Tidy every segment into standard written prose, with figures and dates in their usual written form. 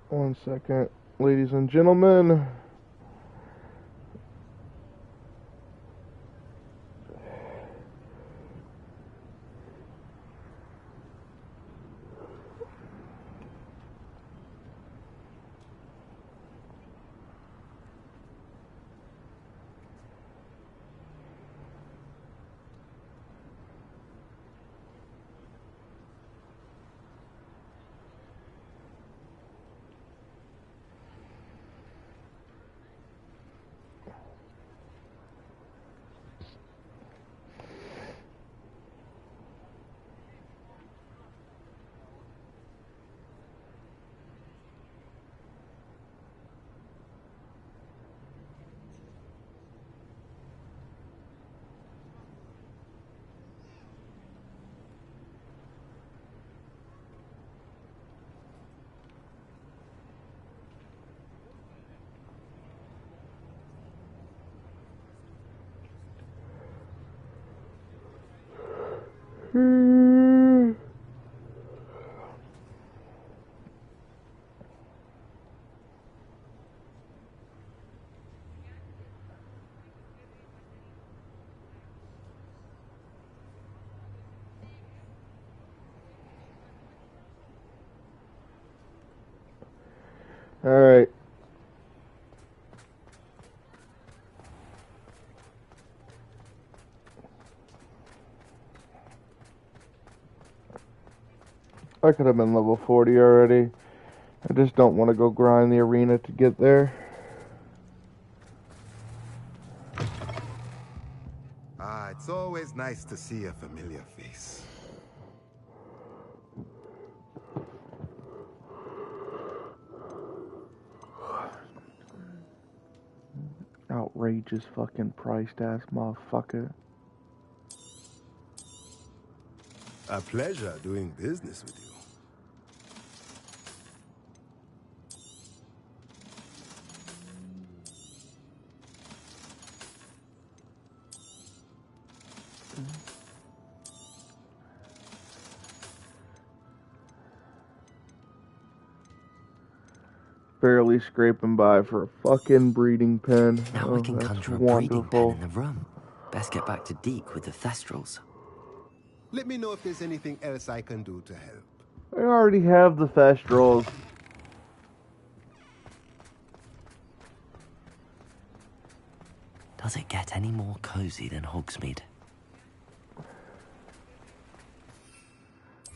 One second, ladies and gentlemen. Alright. I could have been level 40 already. I just don't want to go grind the arena to get there. Ah, it's always nice to see a familiar face. Outrageous fucking priced ass motherfucker. A pleasure doing business with you. Barely scraping by for a fucking breeding pen. Now Oh, we can that's conjure a breeding pen wonderful. in the room. Best get back to Deke with the Thestrals. Let me know if there's anything else I can do to help. I already have the Thestrals. Does it get any more cozy than Hogsmeade?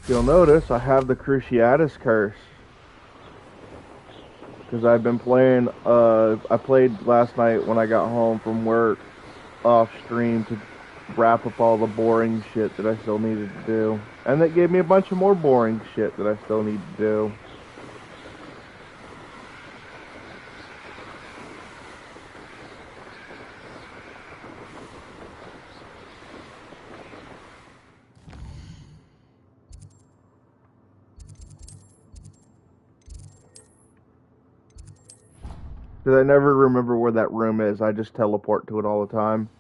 You'll notice I have the Cruciatus Curse. Because I've been playing, I played last night when I got home from work off stream to wrap up all the boring shit that I still needed to do. And that gave me a bunch of more boring shit that I still need to do. Because I never remember where that room is. I just teleport to it all the time.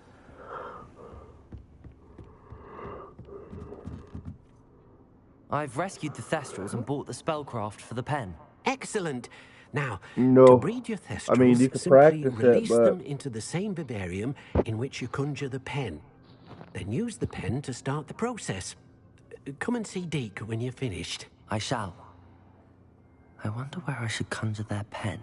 I've rescued the Thestrals and bought the spellcraft for the pen. Excellent. Now, No. to breed your Thestrals, I mean, you could simply practice it, release but them into the same vivarium in which you conjure the pen. Then use the pen to start the process. Come and see Deke when you're finished. I shall. I wonder where I should conjure their pen.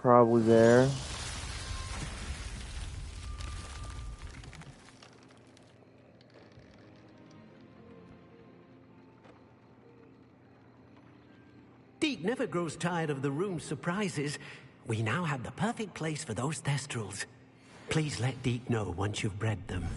Probably there. Deke never grows tired of the room's surprises. We now have the perfect place for those Thestrals. Please let Deke know once you've bred them.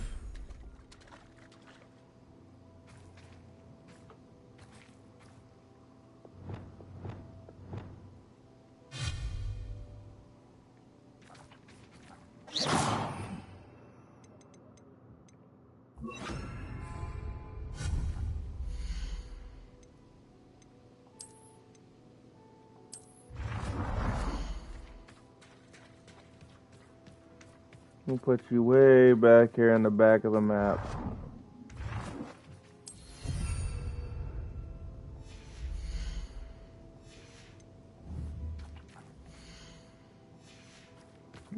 We'll put you way back here in the back of the map.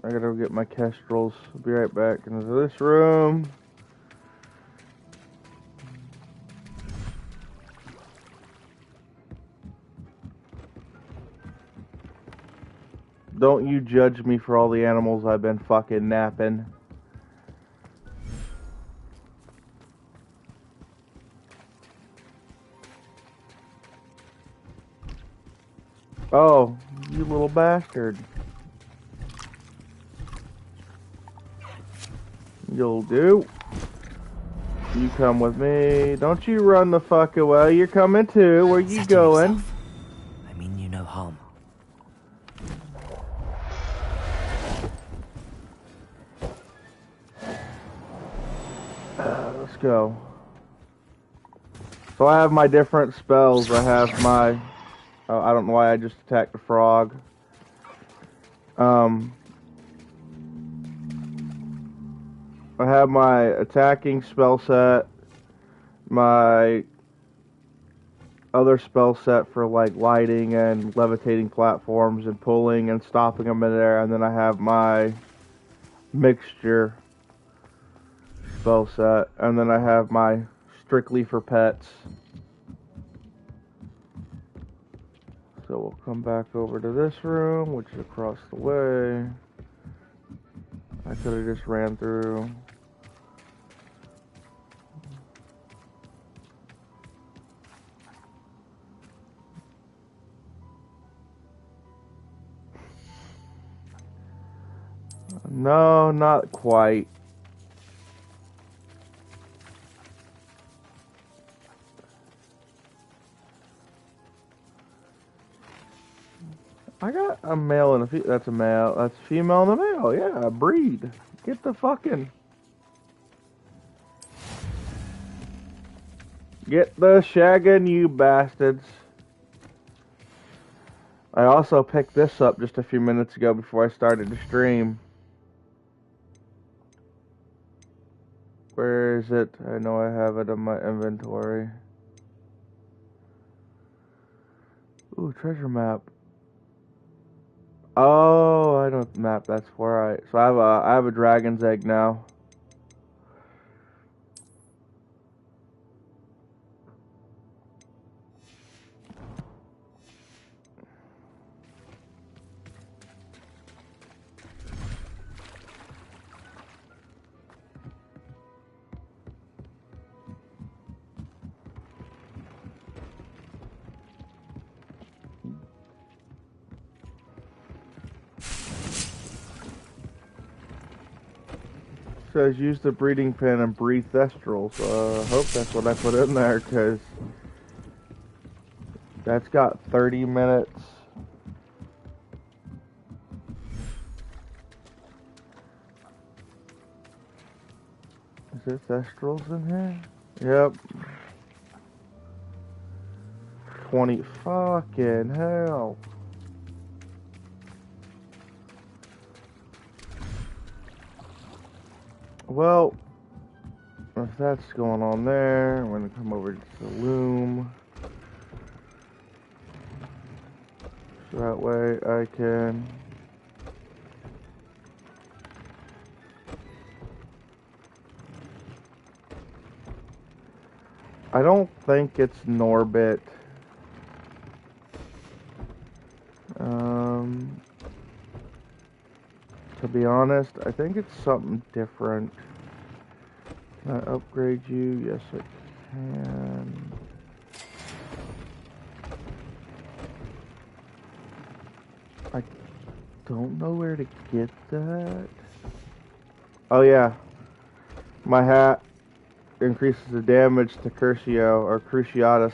I gotta go get my kestrels. I'll be right back into this room. Don't you judge me for all the animals I've been fucking napping. Oh, you little bastard. You'll do. You come with me. Don't you run the fuck away. You're coming too. Where you going? Yourself. I mean you no harm. Let's go. So I have my different spells. I have my... Oh, I don't know why I just attacked the frog. I have my attacking spell set, my other spell set for like lighting and levitating platforms and pulling and stopping them in there, and then I have my mixture spell set, and then I have my strictly for pets. So we'll come back over to this room, which is across the way. I could have just ran through. No, not quite. I got a male and a female. That's a male. That's a female and a male. Yeah, a breed. Get the fucking... Get the shagging, you bastards. I also picked this up just a few minutes ago before I started to stream. Where is it? I know I have it in my inventory. Ooh, treasure map. Oh, I know what the map that's for. Alright, so I have a dragon's egg now. Says use the breeding pen and breed thestrals. I hope that's what I put in there, because that's got 30 minutes. Is there thestrals in here? Yep. 20 fucking hell. Well, if that's going on there, I'm gonna come over to the loom. So that way I can... I don't think it's Norbit. To be honest, I think it's something different. Can I upgrade you? Yes, I can. I don't know where to get that. Oh yeah. My hat increases the damage to Crucio or Cruciatus.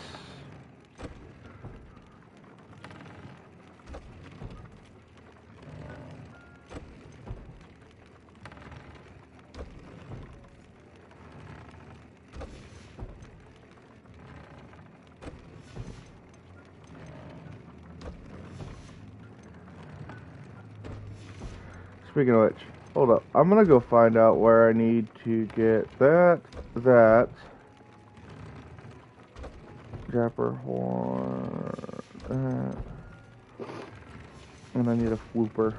Speaking of which, Hold up. I'm gonna go find out where I need to get that. Japper horn. And I need a flooper.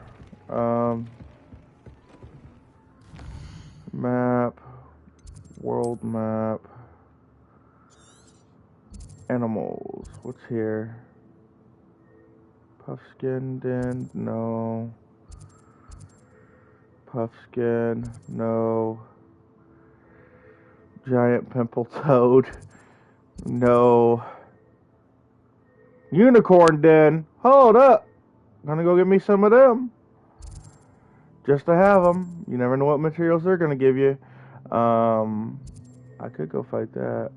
Map. World map. Animals. What's here? Puffskin den? No. Puffskin? No. Giant pimple toad? No. Unicorn den? Hold up! Gonna go get me some of them. Just to have them. You never know what materials they're gonna give you. I could go fight that.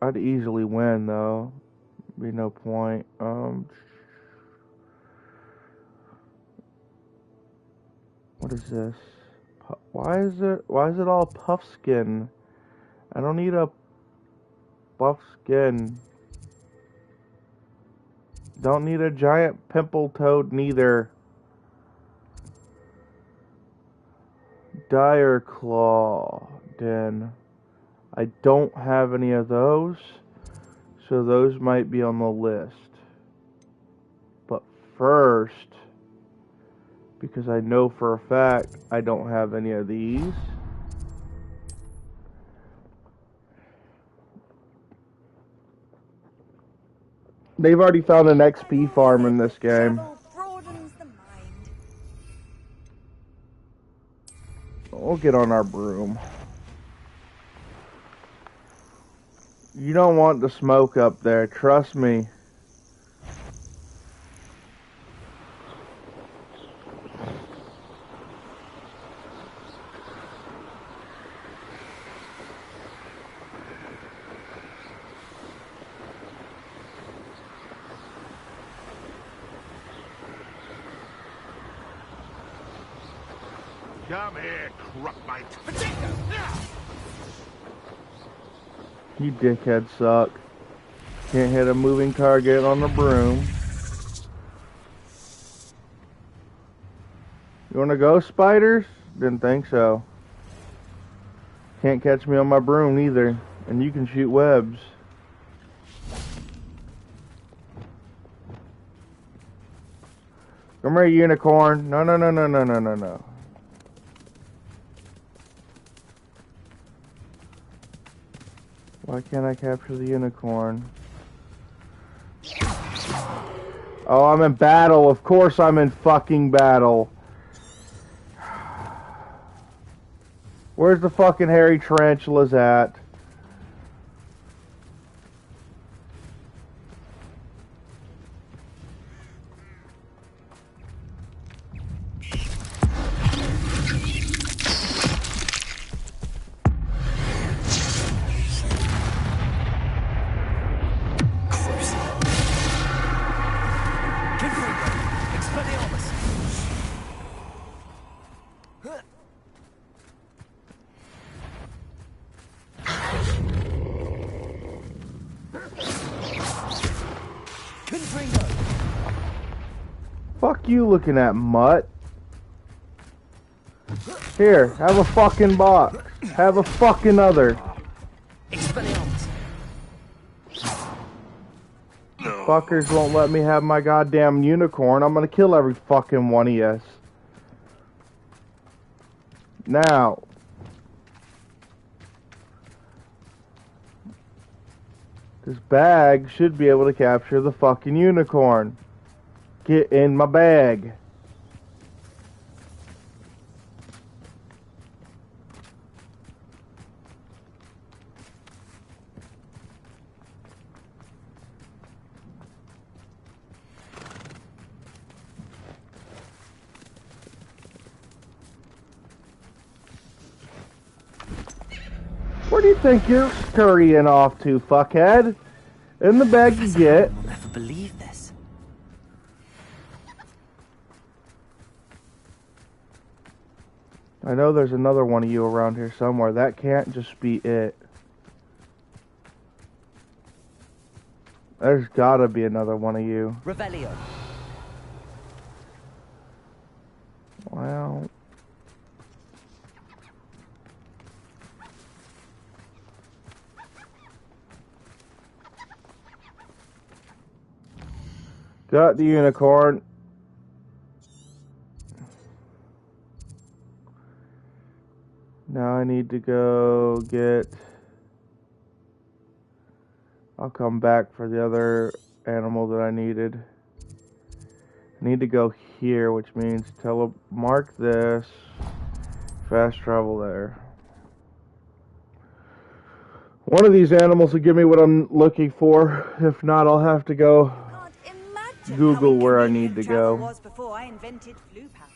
I'd easily win though. Be no point. What is this? Why is it all puff skin? I don't need a buff skin. Don't need a giant pimple toad neither. Dire claw den. I don't have any of those, so those might be on the list. But first, because I know for a fact I don't have any of these. They've already found an XP farm in this game. We'll get on our broom. You don't want the smoke up there, trust me. Come here, Crockbite. You dickheads suck. Can't hit a moving target on the broom. You wanna go, spiders? Didn't think so. Can't catch me on my broom either. And you can shoot webs. Come here, unicorn. No, no, no, no, no, no, no, no. Why can't I capture the unicorn? Oh, I'm in battle. Of course I'm in fucking battle. Where's the fucking hairy tarantulas at? Fuck you looking at, mutt. Here, have a fucking box. Have a fucking other. Fuckers won't let me have my goddamn unicorn. I'm gonna kill every fucking one of you. Now. This bag should be able to capture the fucking unicorn. Get in my bag. Where do you think you're scurrying off to, fuckhead? In the bag you get. I'll never believe this. I know there's another one of you around here somewhere. That can't just be it. There's gotta be another one of you. Revelio. Well... Got the unicorn. Now I need to go get... I'll come back for the other animal that I needed. I need to go here, which means mark this. Fast travel there. One of these animals will give me what I'm looking for. If not, I'll have to go Google where I need to go. Was before I invented flu powder.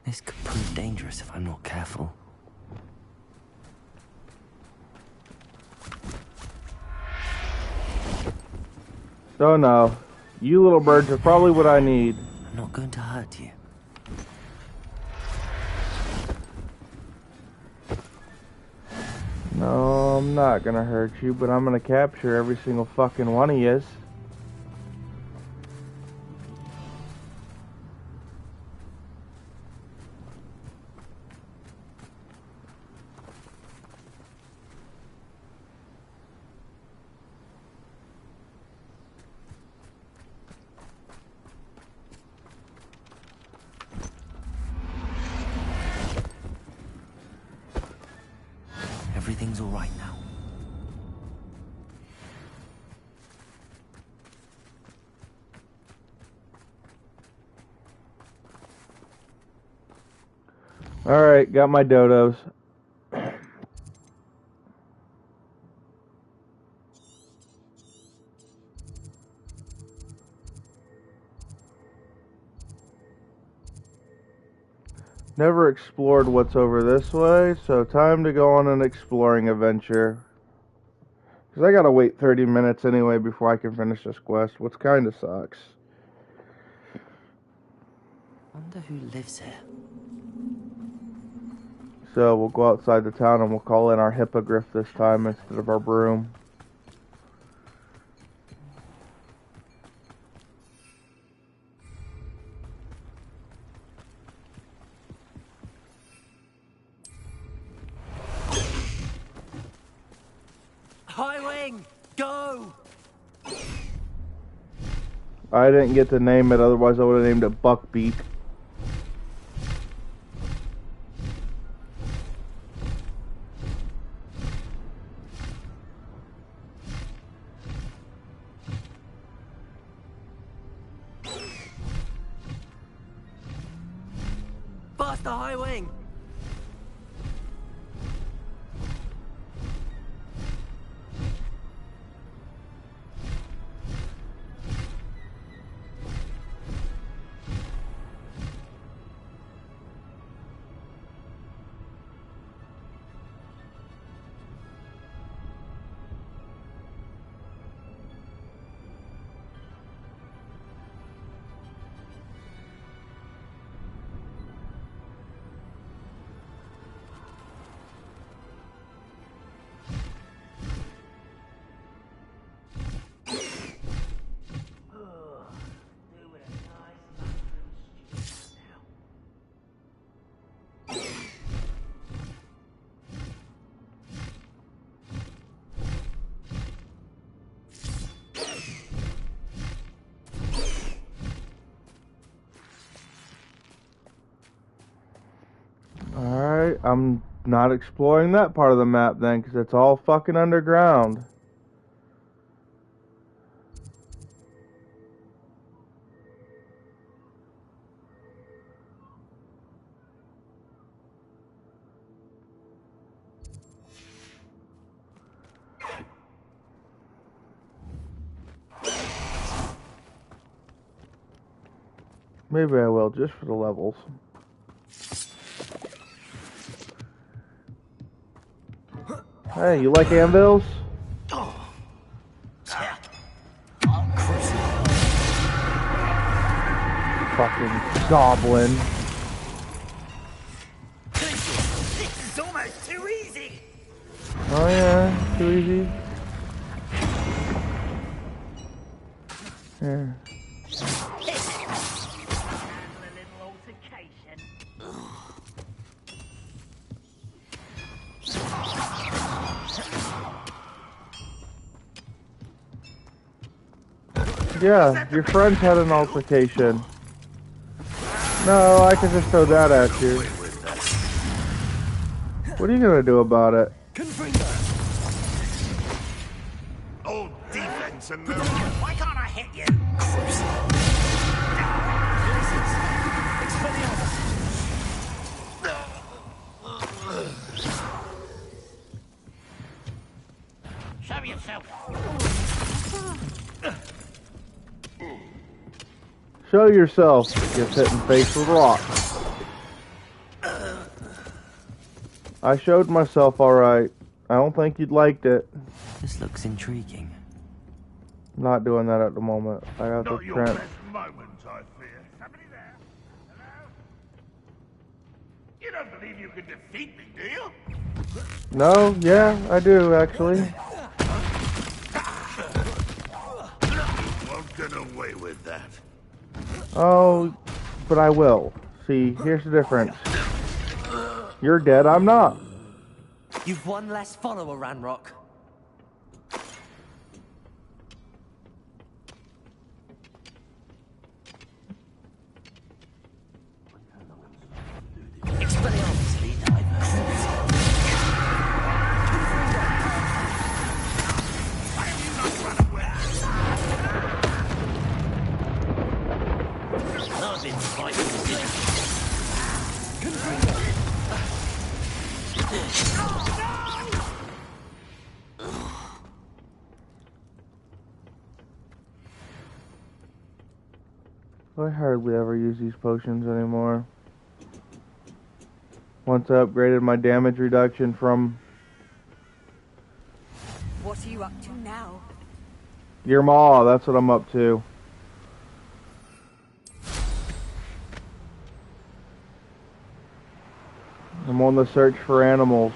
This could prove dangerous if I'm not careful. Oh no. You little birds are probably what I need. I'm not going to hurt you. No, I'm not gonna hurt you, but I'm gonna capture every single fucking one of yous. Everything's all right now. Alright, got my dodos. Never explored what's over this way, so time to go on an exploring adventure. Because I gotta wait 30 minutes anyway before I can finish this quest, which kinda sucks. Wonder who lives here. So we'll go outside the town and we'll call in our hippogriff this time instead of our broom. Highwing, go! I didn't get to name it, otherwise I would have named it Buckbeak. Faster, Highwing! Alright, I'm not exploring that part of the map then, because it's all fucking underground. Maybe I will, just for the levels. Hey, you like anvils? fucking goblin. This is almost too easy. Oh yeah, too easy. Here. A little altercation. Yeah, your friends had an altercation. No, I can just throw that at you. What are you gonna do about it? Old defense and no. Why can't I hit you? Show yourself. Show yourself. Gets hit in the face with rocks. I showed myself alright. I don't think you'd liked it. This looks intriguing. Not doing that at the moment. I have Not to your Trent. best moment, I fear. Somebody there? Hello? You don't believe you can defeat me, do you? No, yeah, I do actually. You won't get away with that. Oh, but I will. See, here's the difference. You're dead, I'm not. You've one less follower, Ranrock. Expelliarmus, lead I've been fighting I hardly ever use these potions anymore. Once I upgraded my damage reduction from What are you up to now? your maw, that's what I'm up to. I'm on the search for animals.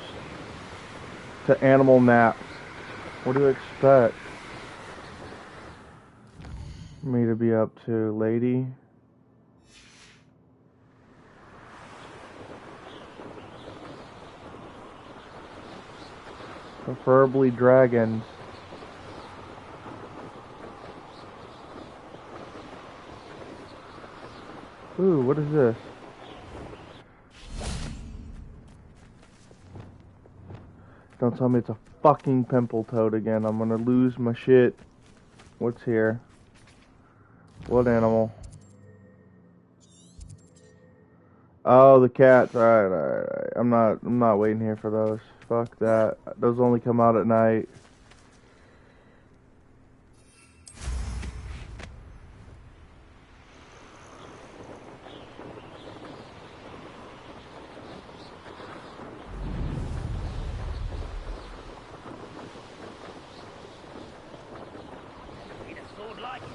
To animal naps. What do you expect me to be up to, lady? Preferably dragons. Ooh, what is this? Don't tell me it's a fucking pimple toad again. I'm gonna lose my shit. What's here? What animal? Oh, the cats. Alright. I'm not waiting here for those. Fuck that. Those only come out at night. Need a sword like it.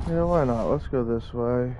Yeah, why not? Let's go this way.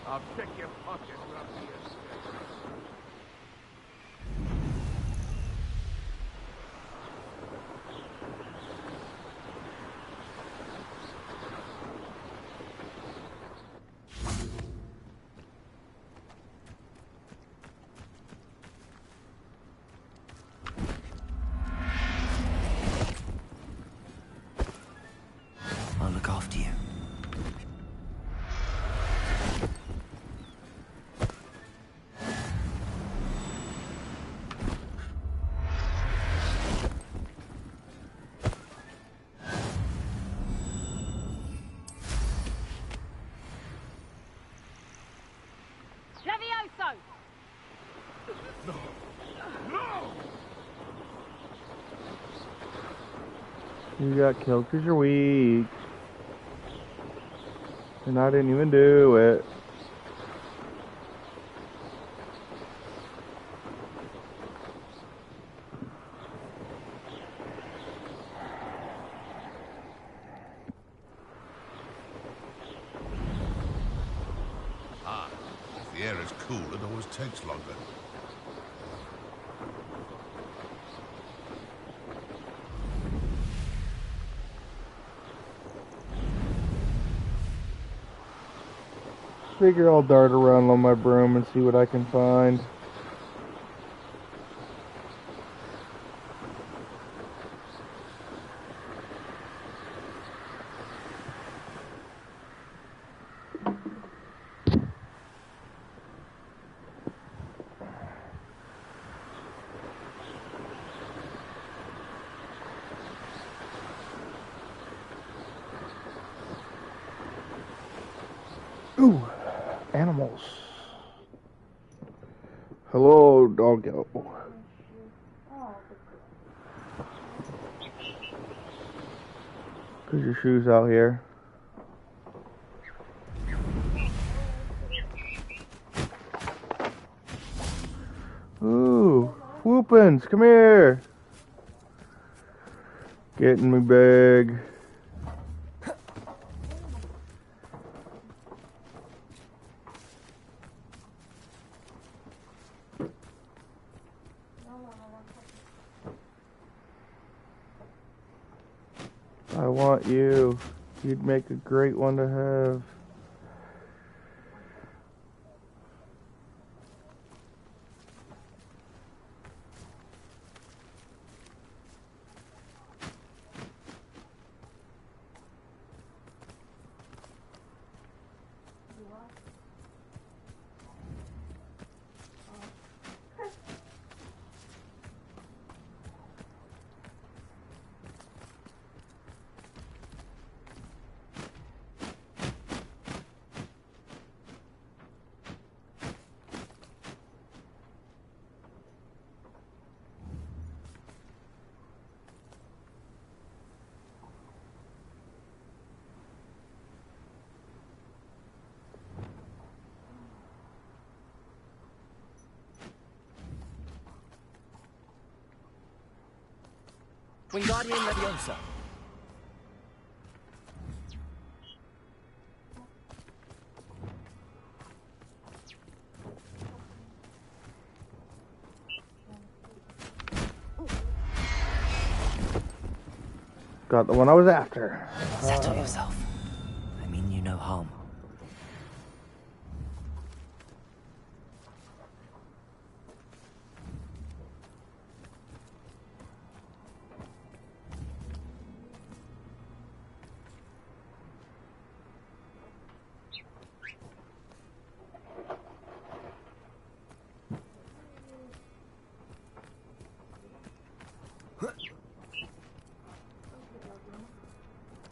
I'll check your pocket, Ruffian. You got killed because you're weak. And I didn't even do it. If the air is cool, it always takes longer. Figure I'll dart around on my broom and see what I can find. Ooh, animals. Hello, doggo. Put your shoes out here. Ooh, whoopins, come here. Getting me big. I want you. You'd make a great one to have. Wingardium Leviosa. Got the one I was after. Settle yourself. I mean you no harm.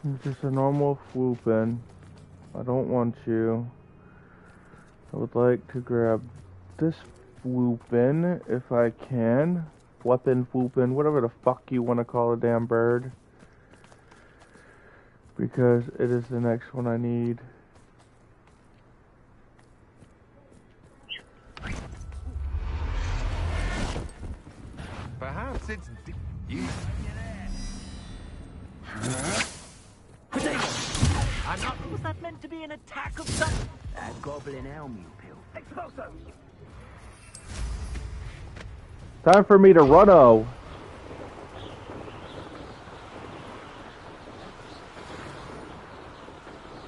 It's just a normal whoopin. I don't want you. I would like to grab this whoopin if I can. Weapon whoopin, whatever the fuck you want to call a damn bird. Because it is the next one I need. Perhaps it's you. I'm not. Was that meant to be an attack of some? That goblin elm, you pill. Exploso! Time for me to run-o.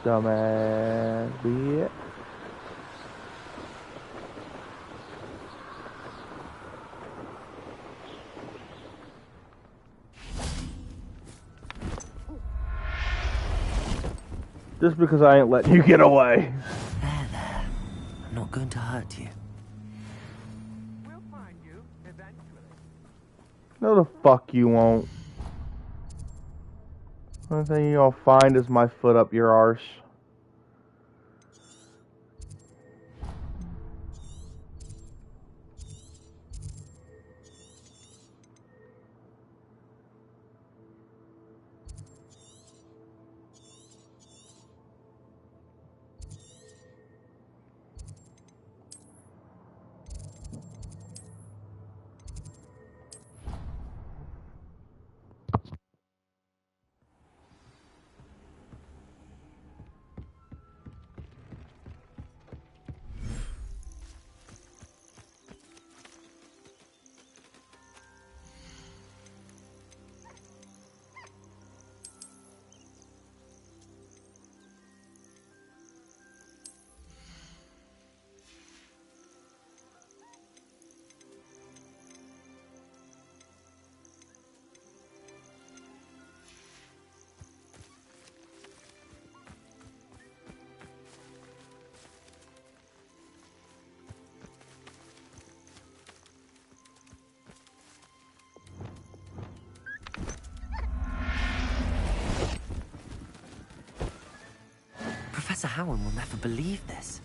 Dumbass bitch. Just because I ain't letting you get away. There. I'm not going to hurt you. We'll find you eventually. No, the fuck you won't. Only thing you'll find is my foot up your arse. Professor Howard will never believe this.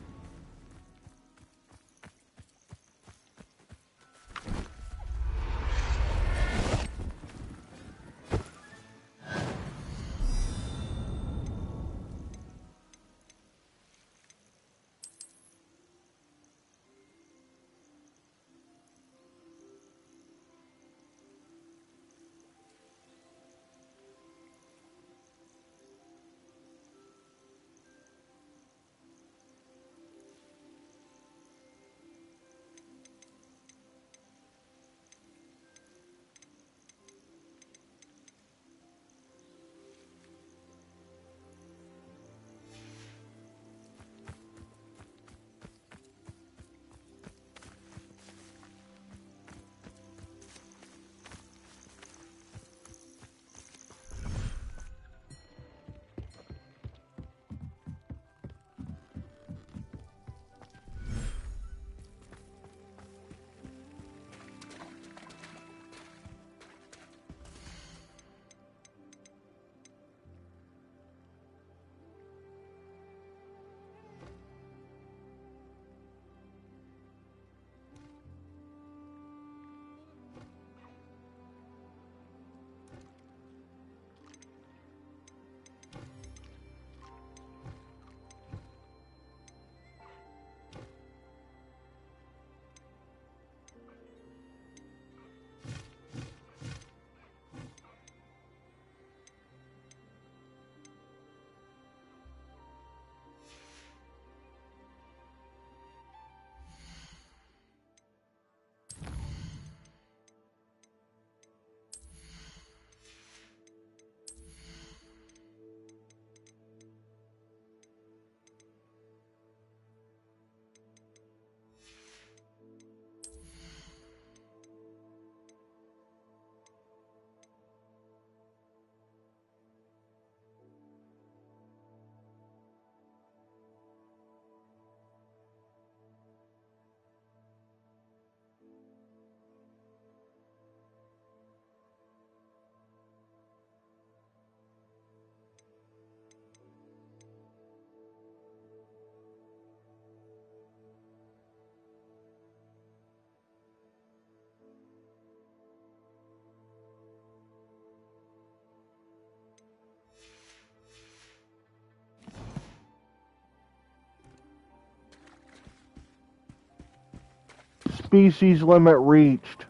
Species limit reached.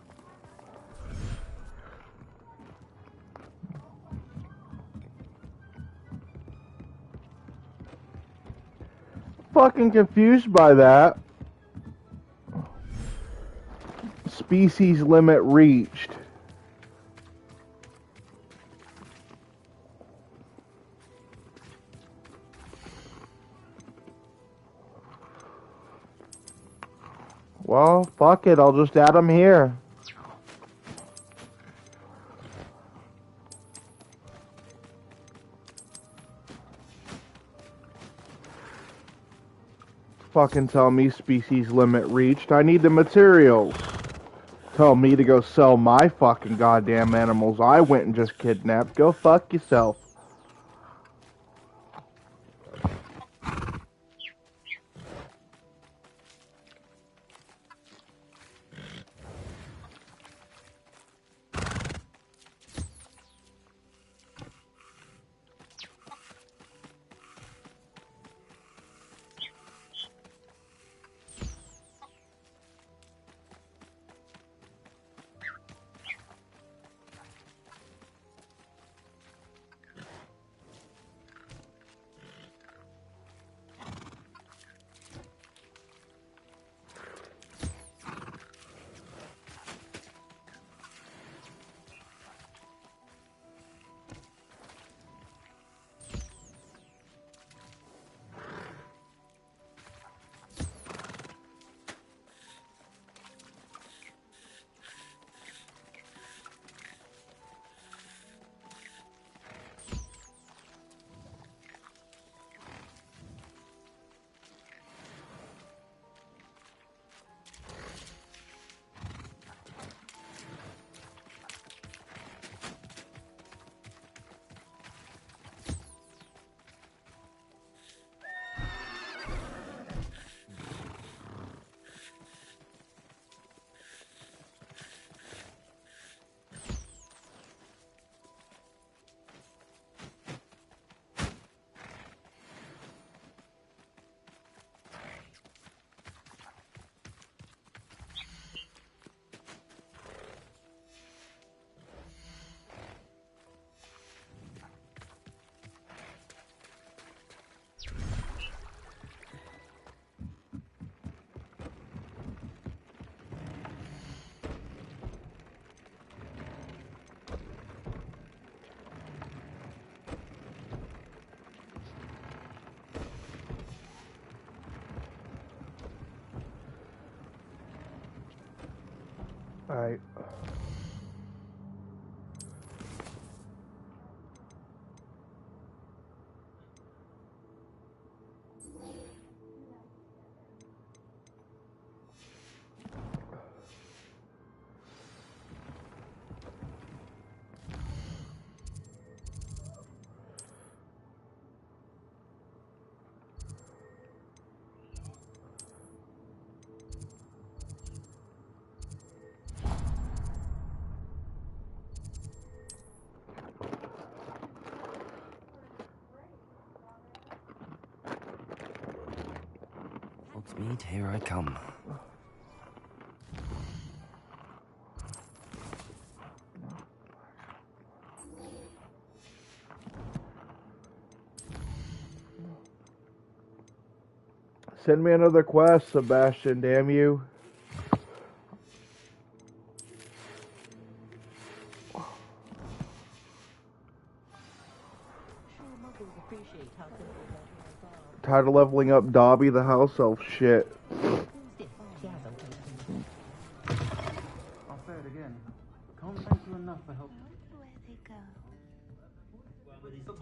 Fucking confused by that. Species limit reached. Well, fuck it, I'll just add them here. Fucking tell me species limit reached. I need the materials. Tell me to go sell my fucking goddamn animals I went and just kidnapped. Go fuck yourself. Alright. Hogsmeade, here I come. Send me another quest, Sebastian, damn you. Tired of leveling up Dobby the house elf shit. I'll say it again. Can't thank you enough for help. Where they go?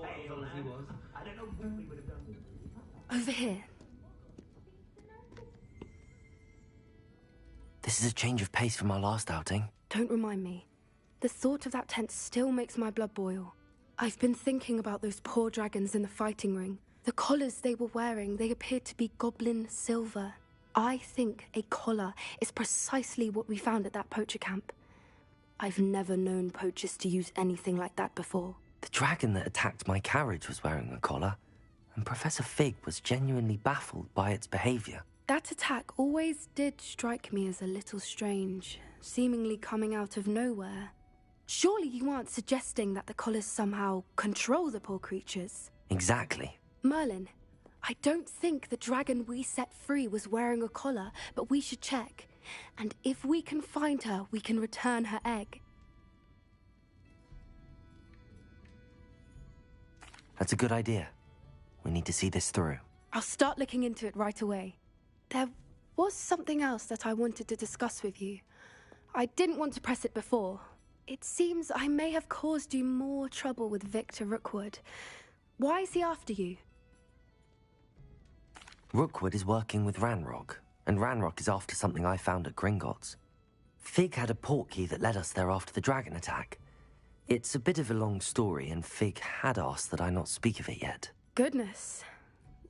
Over here. This is a change of pace from our last outing. Don't remind me. The thought of that tent still makes my blood boil. I've been thinking about those poor dragons in the fighting ring. The collars they were wearing, they appeared to be goblin silver. I think a collar is precisely what we found at that poacher camp. I've never known poachers to use anything like that before. The dragon that attacked my carriage was wearing a collar, and Professor Fig was genuinely baffled by its behavior. That attack always did strike me as a little strange, seemingly coming out of nowhere. Surely you aren't suggesting that the collars somehow control the poor creatures? Exactly. Merlin, I don't think the dragon we set free was wearing a collar, but we should check. And if we can find her, we can return her egg. That's a good idea. We need to see this through. I'll start looking into it right away. There was something else that I wanted to discuss with you. I didn't want to press it before. It seems I may have caused you more trouble with Victor Rookwood. Why is he after you? Rookwood is working with Ranrock, and Ranrock is after something I found at Gringotts. Fig had a portkey that led us there after the dragon attack. It's a bit of a long story, and Fig had asked that I not speak of it yet. Goodness.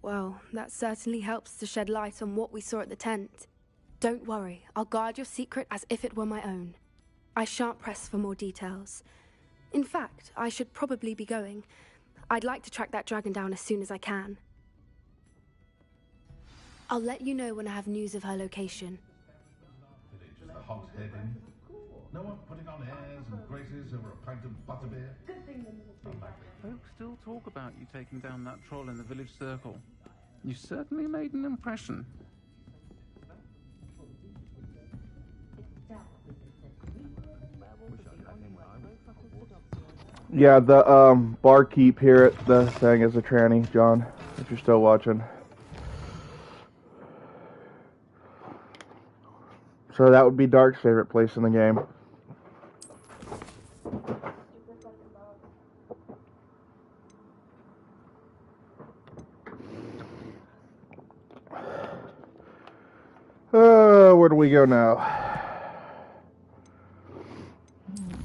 Well, that certainly helps to shed light on what we saw at the tent. Don't worry, I'll guard your secret as if it were my own. I shan't press for more details. In fact, I should probably be going. I'd like to track that dragon down as soon as I can. I'll let you know when I have news of her location. Just the hog's head in. No one putting on airs and graces over a pint of butterbeer. Folks still talk about you taking down that troll in the village circle. You certainly made an impression. Yeah, the barkeep here at the thing is a tranny, John, if you're still watching. So that would be Dark's favorite place in the game. Where do we go now?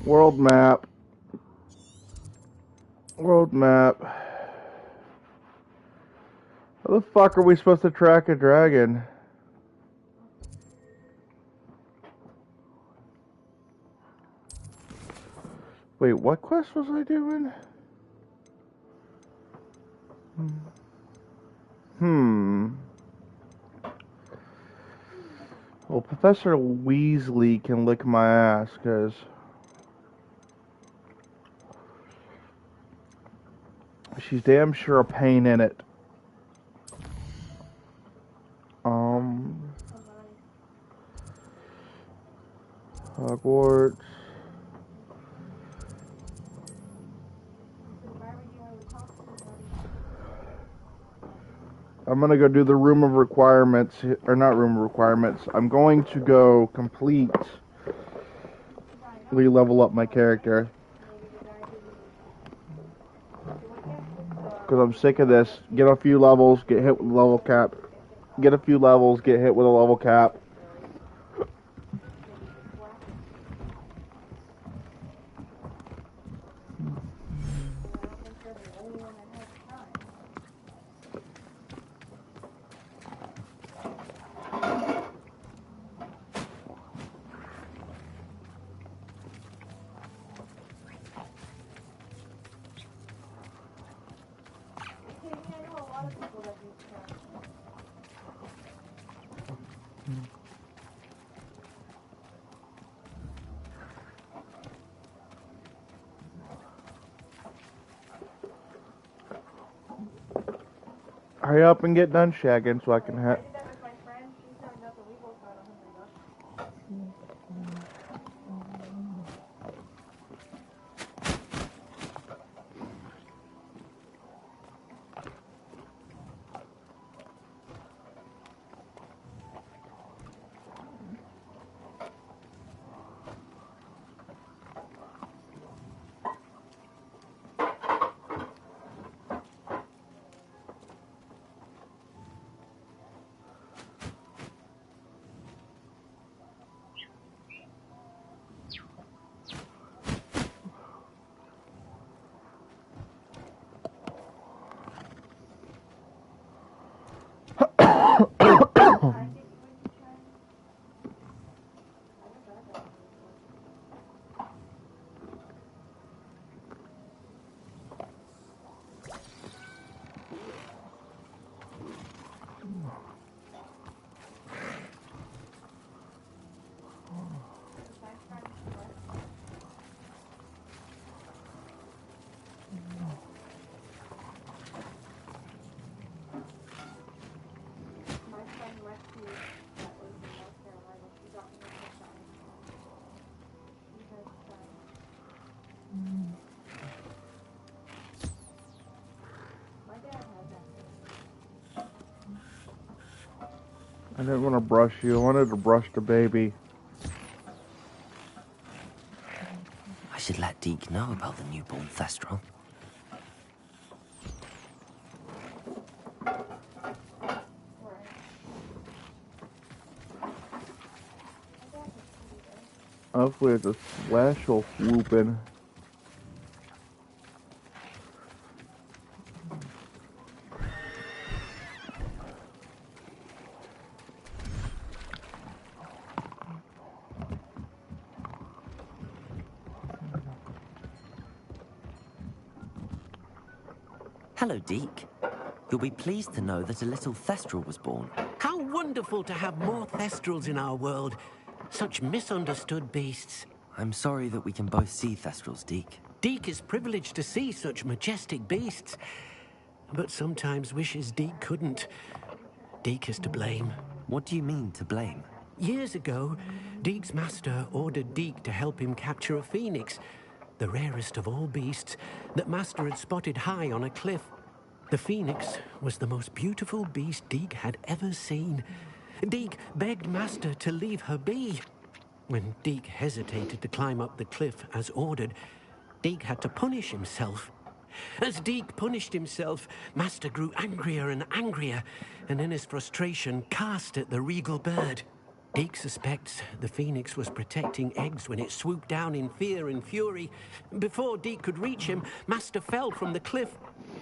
World map. World map. How the fuck are we supposed to track a dragon? Wait, what quest was I doing? Well, Professor Weasley can lick my ass, because she's damn sure a pain in it. Hogwarts. I'm gonna go do the room of requirements, or not room of requirements. I'm going to go complete re-level up my character. Because I'm sick of this. Get a few levels, get hit with a level cap. Get a few levels, get hit with a level cap. Hurry up and get done shagging so I can have. I didn't want to brush you. I wanted to brush the baby. I should let Deke know about the newborn Thestral. Hopefully it's a flash or whooping. Hello, Deke. You'll be pleased to know that a little Thestral was born. How wonderful to have more Thestrals in our world. Such misunderstood beasts. I'm sorry that we can both see Thestrals, Deke. Deke is privileged to see such majestic beasts, but sometimes wishes Deke couldn't. Deke is to blame. What do you mean, to blame? Years ago, Deke's master ordered Deke to help him capture a phoenix, the rarest of all beasts, that Master had spotted high on a cliff. The phoenix was the most beautiful beast Deke had ever seen. Deke begged Master to leave her be. When Deke hesitated to climb up the cliff as ordered, Deke had to punish himself. As Deke punished himself, Master grew angrier and angrier, and in his frustration cast at the regal bird. Deke suspects the phoenix was protecting eggs when it swooped down in fear and fury. Before Deke could reach him, Master fell from the cliff.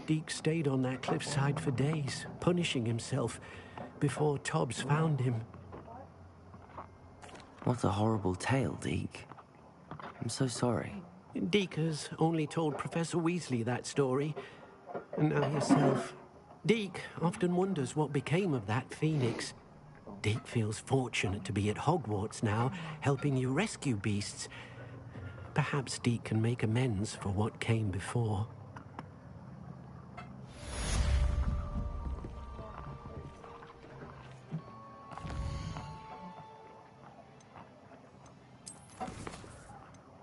Deke stayed on that cliffside for days, punishing himself, before Tobbs found him. What a horrible tale, Deke. I'm so sorry. Deke has only told Professor Weasley that story, and now yourself. Deke often wonders what became of that phoenix. Deke feels fortunate to be at Hogwarts now, helping you rescue beasts. Perhaps Deke can make amends for what came before.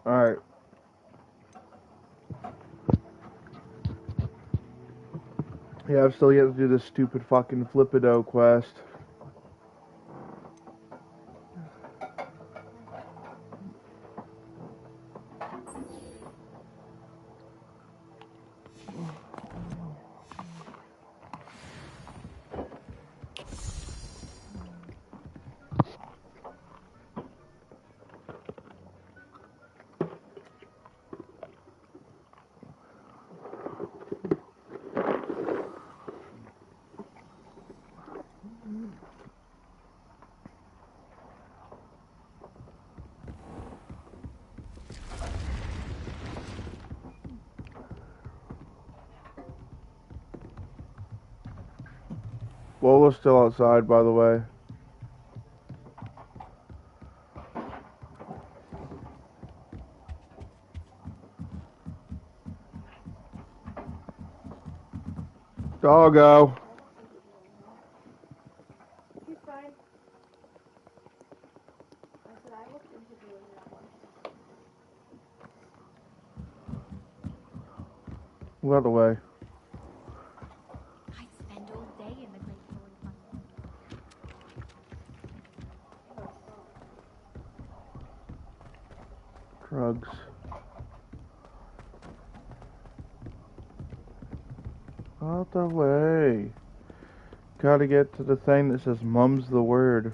Alright. Yeah, I've still yet to do this stupid fucking Flippido quest. Lola's still outside, by the way. Doggo. He's fine. I said I looked into doing that one. Move out of the way. I'd spend all day in the Great Floyd Tunnel. Drugs. Out the way. Gotta get to the thing that says mum's the word.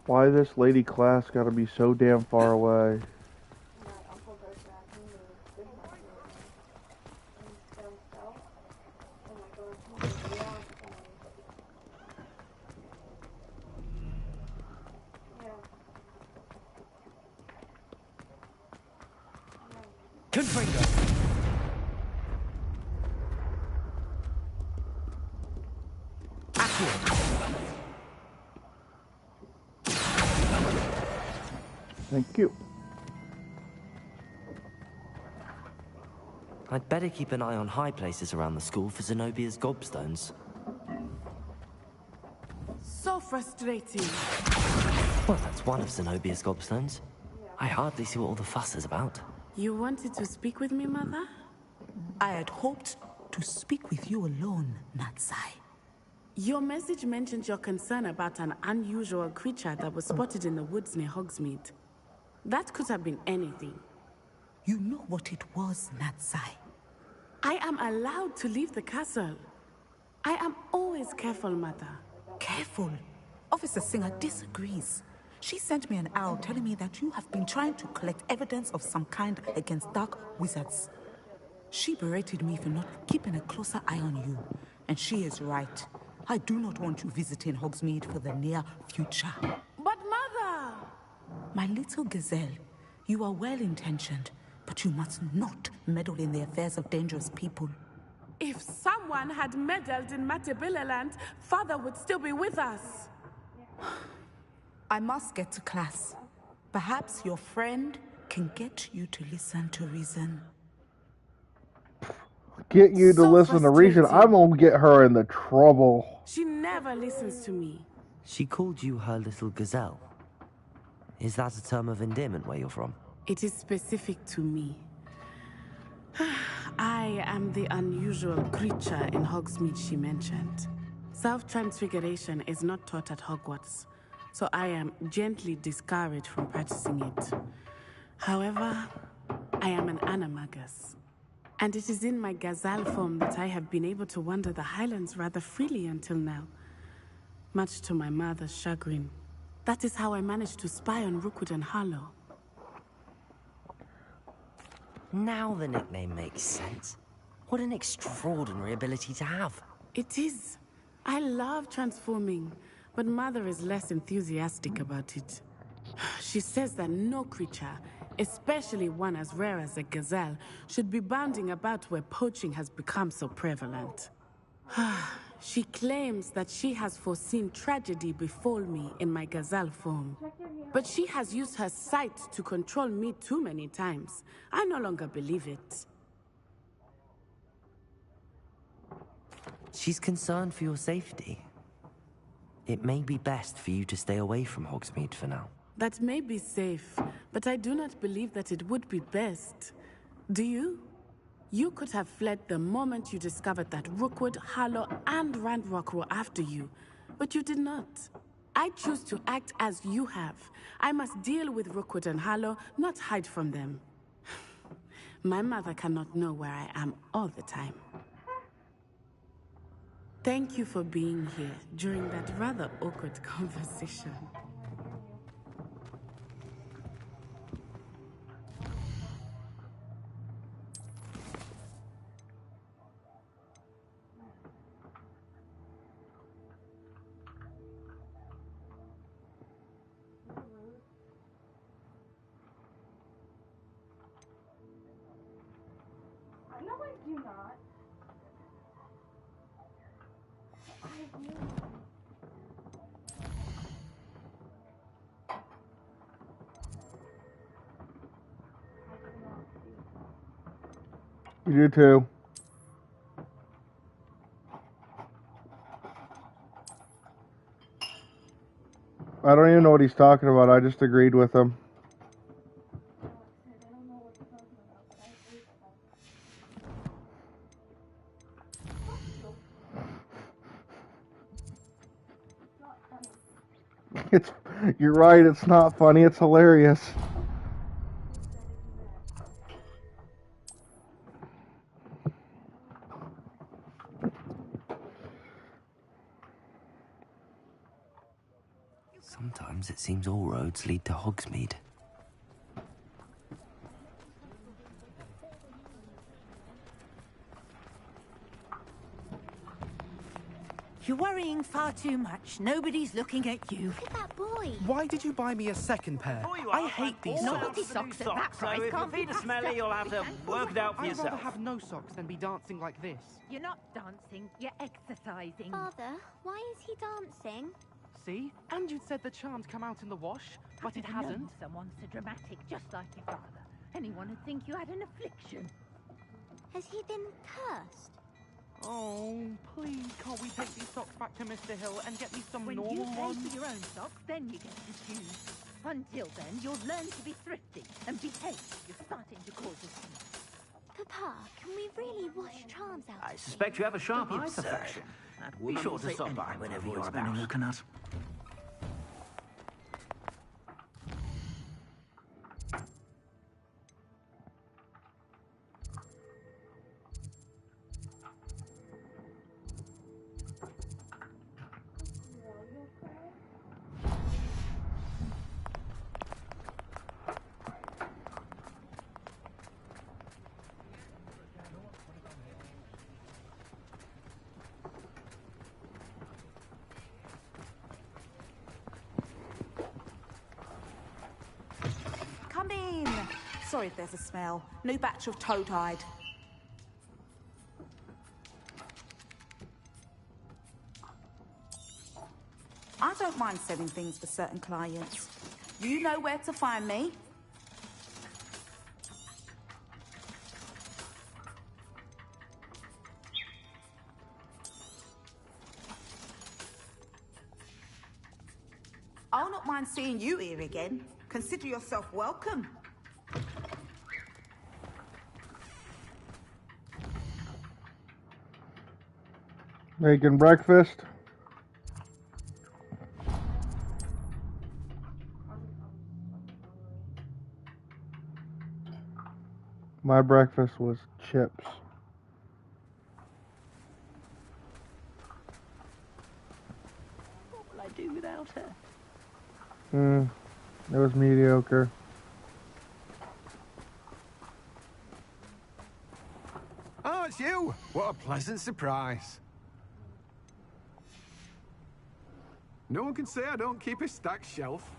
Why this lady class gotta be so damn far away? Confringo! Thank you. I'd better keep an eye on high places around the school for Zenobia's gobstones. So frustrating. Well, that's one of Zenobia's gobstones. I hardly see what all the fuss is about. You wanted to speak with me, Mother? I had hoped to speak with you alone, Natsai. Your message mentioned your concern about an unusual creature that was spotted in the woods near Hogsmeade. That could have been anything. You know what it was, Natsai. I am allowed to leave the castle. I am always careful, Mother. Careful? Officer Singer disagrees. She sent me an owl telling me that you have been trying to collect evidence of some kind against dark wizards. She berated me for not keeping a closer eye on you. And she is right. I do not want you visiting Hogsmeade for the near future. But Mother! My little gazelle, you are well-intentioned, but you must not meddle in the affairs of dangerous people. If someone had meddled in Matabeleland, Father would still be with us. I must get to class. Perhaps your friend can get you to listen to reason. Get you to listen to reason. I'm gonna get her into trouble. She never listens to me. She called you her little gazelle. Is that a term of endearment where you're from? It is specific to me. I am the unusual creature in Hogsmeade she mentioned. Self-transfiguration is not taught at Hogwarts, so I am gently discouraged from practicing it. However, I am an animagus, and it is in my gazelle form that I have been able to wander the Highlands rather freely until now, much to my mother's chagrin. That is how I managed to spy on Rookwood and Harlow. Now the nickname makes sense. What an extraordinary ability to have. It is. I love transforming, but Mother is less enthusiastic about it. She says that no creature, especially one as rare as a gazelle, should be bounding about where poaching has become so prevalent. She claims that she has foreseen tragedy befall me in my gazelle form. But she has used her sight to control me too many times. I no longer believe it. She's concerned for your safety. It may be best for you to stay away from Hogsmeade for now. That may be safe, but I do not believe that it would be best. Do you? You could have fled the moment you discovered that Rookwood, Harlow, and Ranrock were after you, but you did not. I choose to act as you have. I must deal with Rookwood and Harlow, not hide from them. My mother cannot know where I am all the time. Thank you for being here during that rather awkward conversation. do not. I do. You do too. I don't even know what he's talking about. I just agreed with him. You're right, it's not funny, it's hilarious. Sometimes it seems all roads lead to Hogsmeade. You're worrying far too much. Nobody's looking at you. Look at that boy. Why did you buy me a second pair? I hate these socks. Naughty socks at that price. So if your feet are smelly, you'll have to work it out for I'd yourself. rather have no socks than be dancing like this. You're not dancing, you're exercising. Father, why is he dancing? See? And you'd said the charms come out in the wash, but it hasn't. Known someone so dramatic, just like your father. Anyone would think you had an affliction. Has he been cursed? Oh, please, can't we take these socks back to Mr. Hill and get me some When normal you pay ones? for your own socks, then you get to choose. Until then, you'll learn to be thrifty and behave. You're starting to cause a scene. Papa, can we really wash charms out? I suspect you have a sharp eye for Absurd. fashion. That Be woman sure will to say stop by anything whenever to you're avoid about. spending a Canut. Come in. Sorry if there's a smell. New batch of toe-tied. I don't mind selling things for certain clients. You know where to find me. I'll not mind seeing you here again. Consider yourself welcome. Making breakfast. My breakfast was chips. What will I do without her? It was mediocre. Oh, it's you! What a pleasant surprise. No one can say I don't keep a stacked shelf.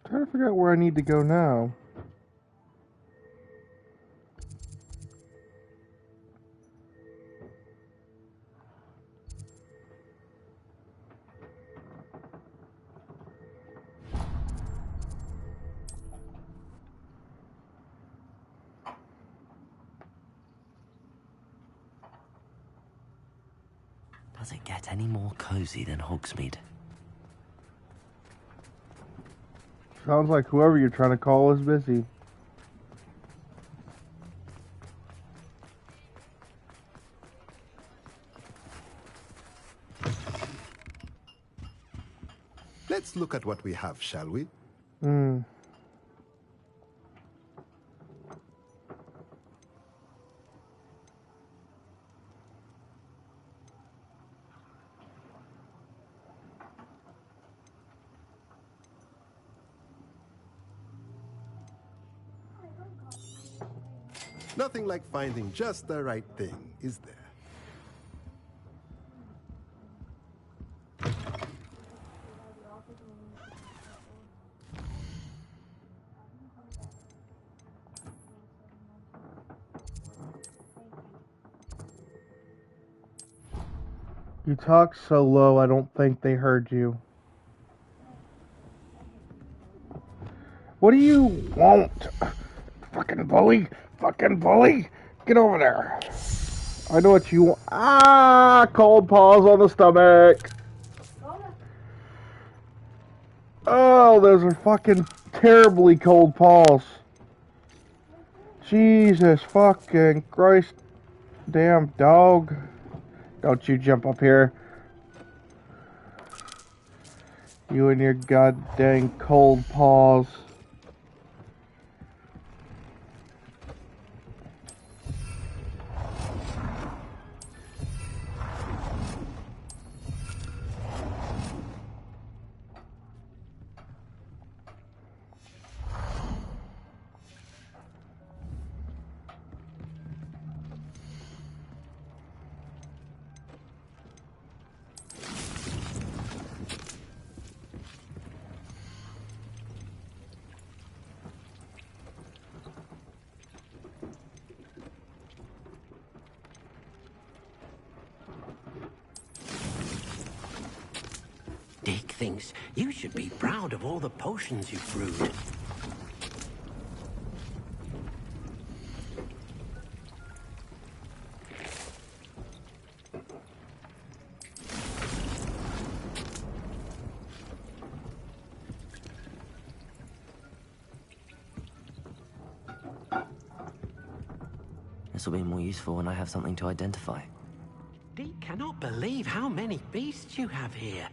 Trying to figure out where I need to go now. Does it get any more cozy than Hogsmeade? Sounds like whoever you're trying to call is busy. Let's look at what we have, shall we? Nothing like finding just the right thing, is there? You talk so low, I don't think they heard you. What do you want? Fucking bully! Fucking bully! Get over there! I know what you want. Ah! Cold paws on the stomach! Oh, those are fucking terribly cold paws. Jesus fucking Christ. Damn dog. Don't you jump up here. You and your goddamn cold paws. Dick thinks you should be proud of all the potions you've brewed. This will be more useful when I have something to identify. Dick cannot believe how many beasts you have here.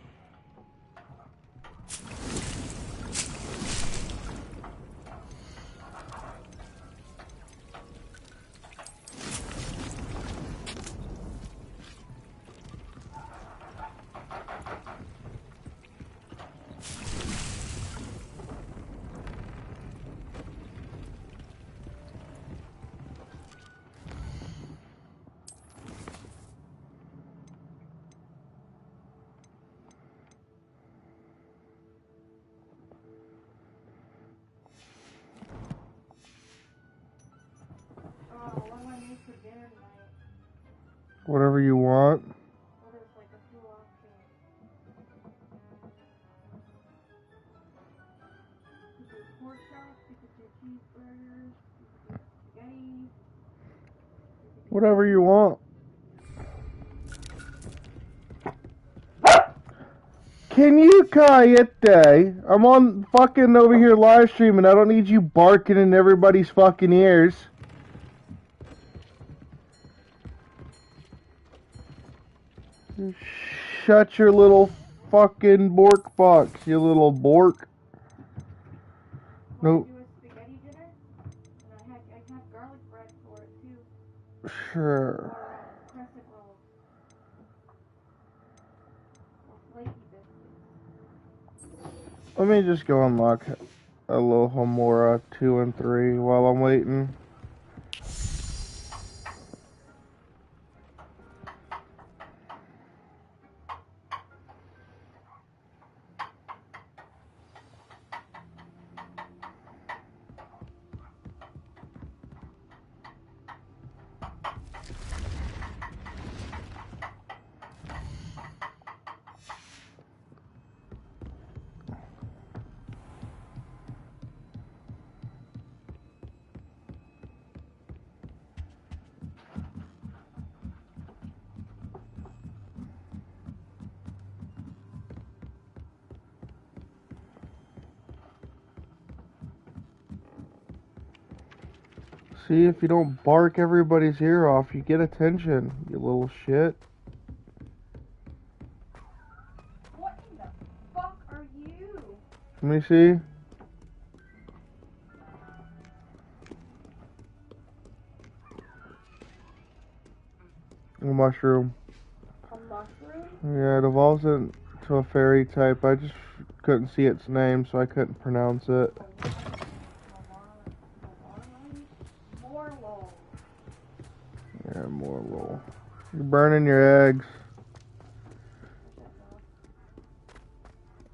Whatever you want. Whatever you want. Can you Kayete? I'm on fucking over here live streaming. I don't need you barking in everybody's fucking ears. Shut your little fucking bork box, you little bork. Nope. Sure. Let me just go unlock Alohomora 2 and 3 while I'm waiting. See, if you don't bark everybody's ear off, you get attention, you little shit. What in the fuck are you? Let me see. A mushroom. A mushroom? Yeah, it evolves into a fairy type. I just couldn't see its name, so I couldn't pronounce it. Yeah, more roll. You're burning your eggs.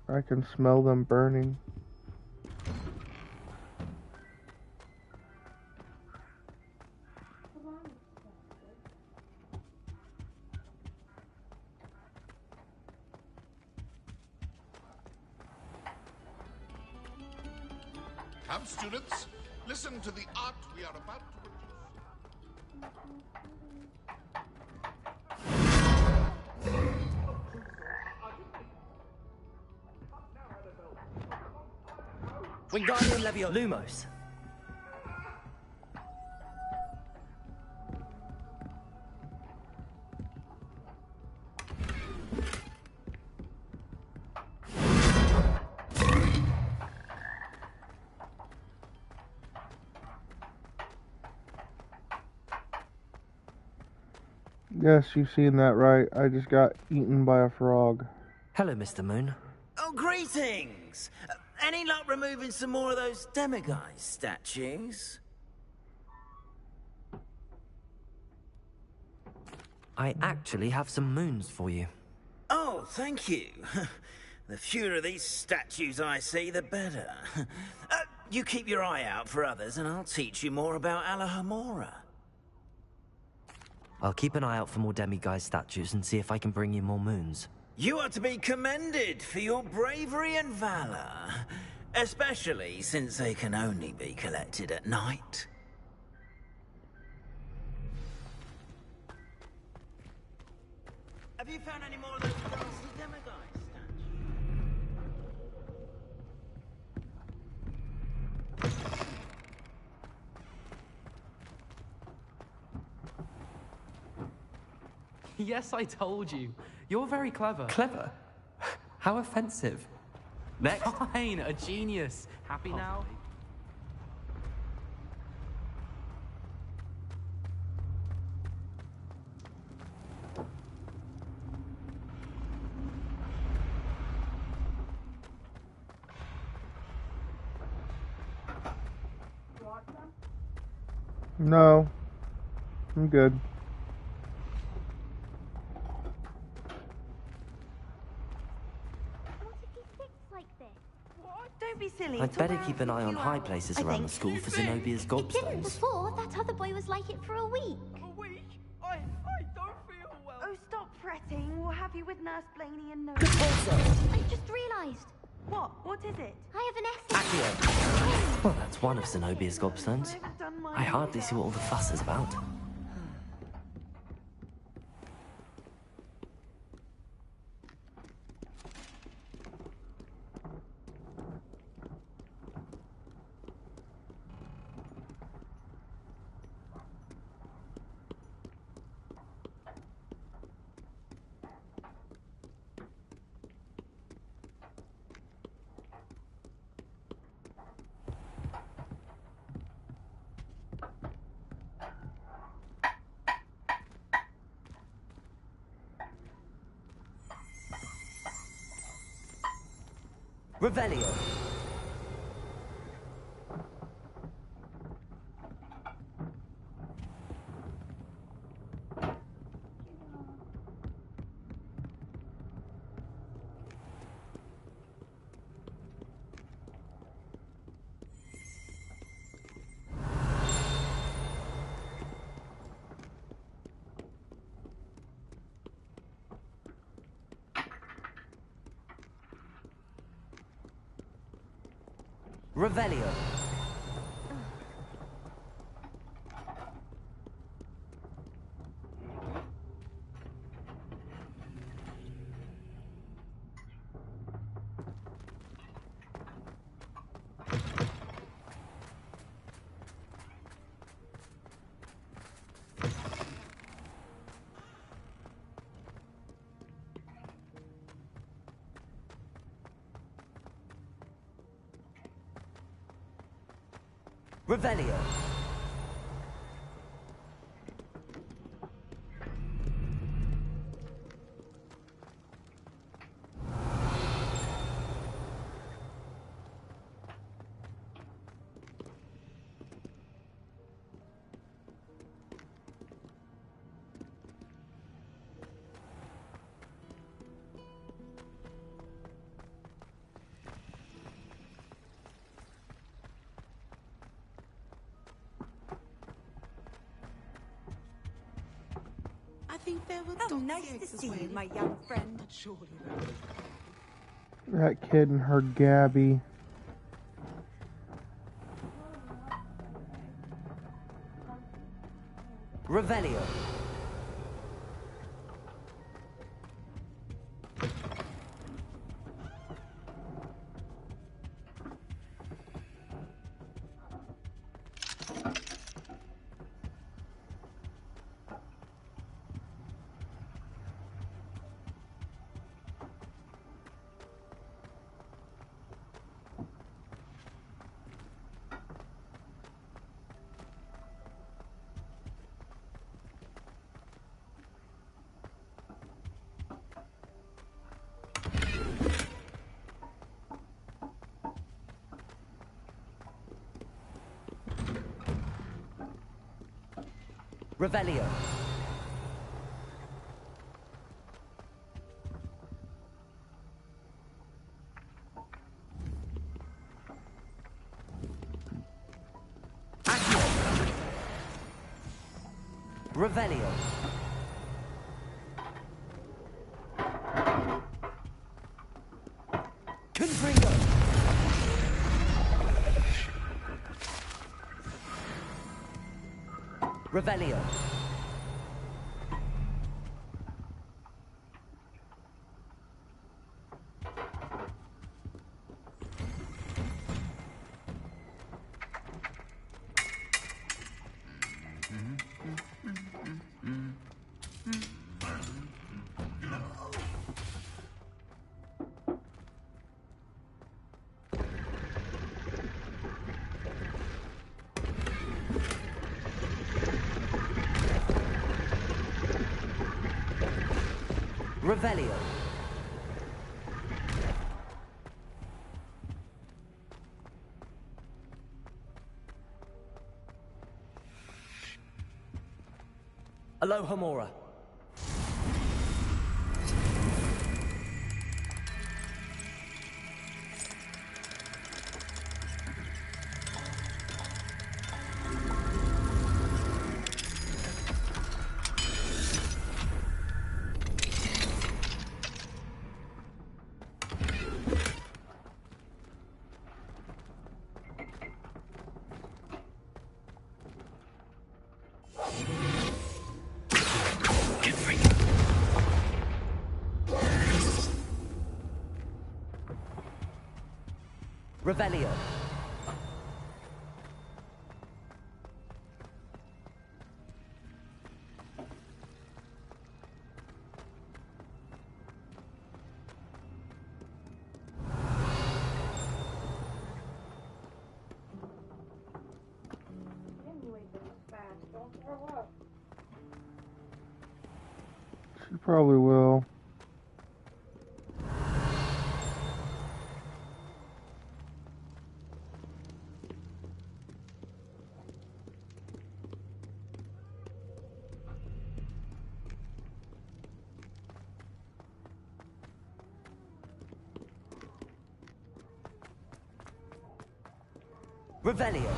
I can smell them burning. Come, students, listen to the art we are about to produce. Wingardium Leviosa. Lumos. Yes, you've seen that right. I just got eaten by a frog. Hello, Mr. Moon. Oh, greetings! Any luck removing some more of those demiguise statues? I actually have some moons for you. Oh, thank you. The fewer of these statues I see, the better. You keep your eye out for others, and I'll teach you more about Alohomora. I'll keep an eye out for more demiguise statues and see if I can bring you more moons. You are to be commended for your bravery and valor, especially since they can only be collected at night. Have you found any more of those ghastly demiguise statues? Yes, I told you. You're very clever. Clever? How offensive. Next. Fine, a genius. Happy now? No. I'm good. Don't be silly. I'd better keep an eye on high places around the school for Zenobia's It didn't gobstones. before. That other boy was like it for a week. A week? I don't feel well. Oh, stop fretting. We'll have you with Nurse Blaney and no. I just realised. What? What is it? I have an essay. Accio. Well, that's one of Zenobia's gobstones. I hardly see what all the fuss is about. Revelio. Revelio. Revelio. I think there were nice to see you, my young friend. Surely That kid and her Gabby. Revelio. Revelio. Accio. Revelio. Confringo. Revelio. Revelio. Alohomora. Revelio. She probably will. Revelio.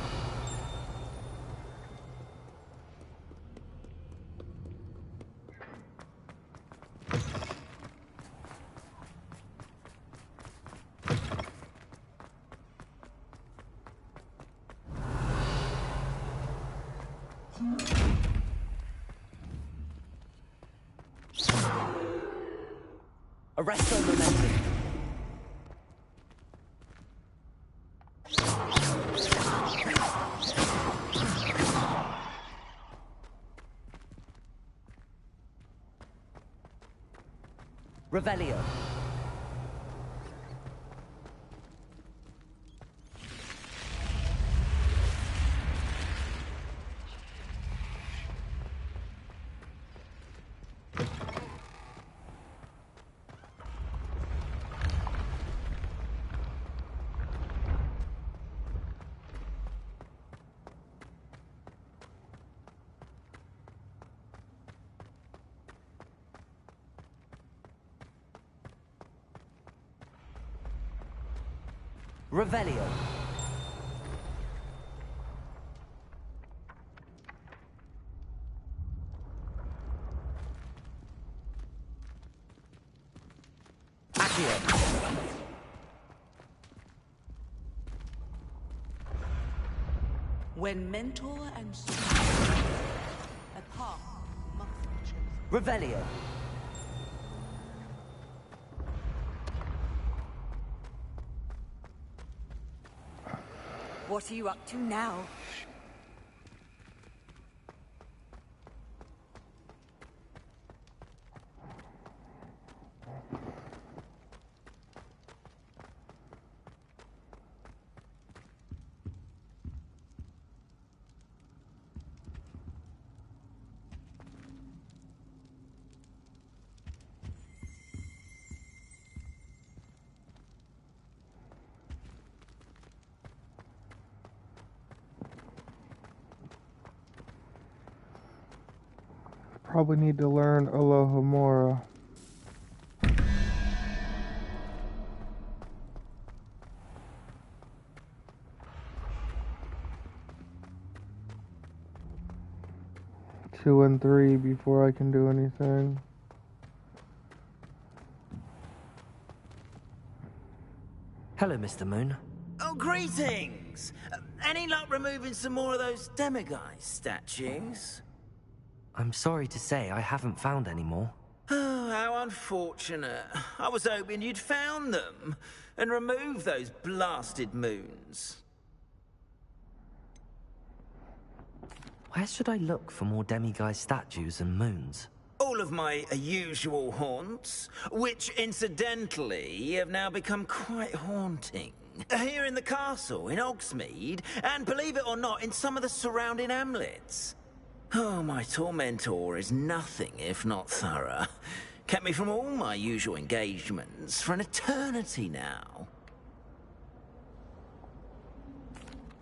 Arresto momentum. Revelio. Revelio. Accio. When mentor and student, a path must be chosen. Revelio. What are you up to now? Probably need to learn Alohomora. Two and three before I can do anything. Hello, Mr. Moon. Oh, greetings! Any luck removing some more of those demiguise statues? I'm sorry to say I haven't found any more. Oh, how unfortunate. I was hoping you'd found them and removed those blasted moons. Where should I look for more demiguise statues and moons? All of my usual haunts, which incidentally have now become quite haunting. Here in the castle, in Hogsmeade, and believe it or not, in some of the surrounding hamlets. Oh, my tormentor is nothing if not thorough. Kept me from all my usual engagements for an eternity now.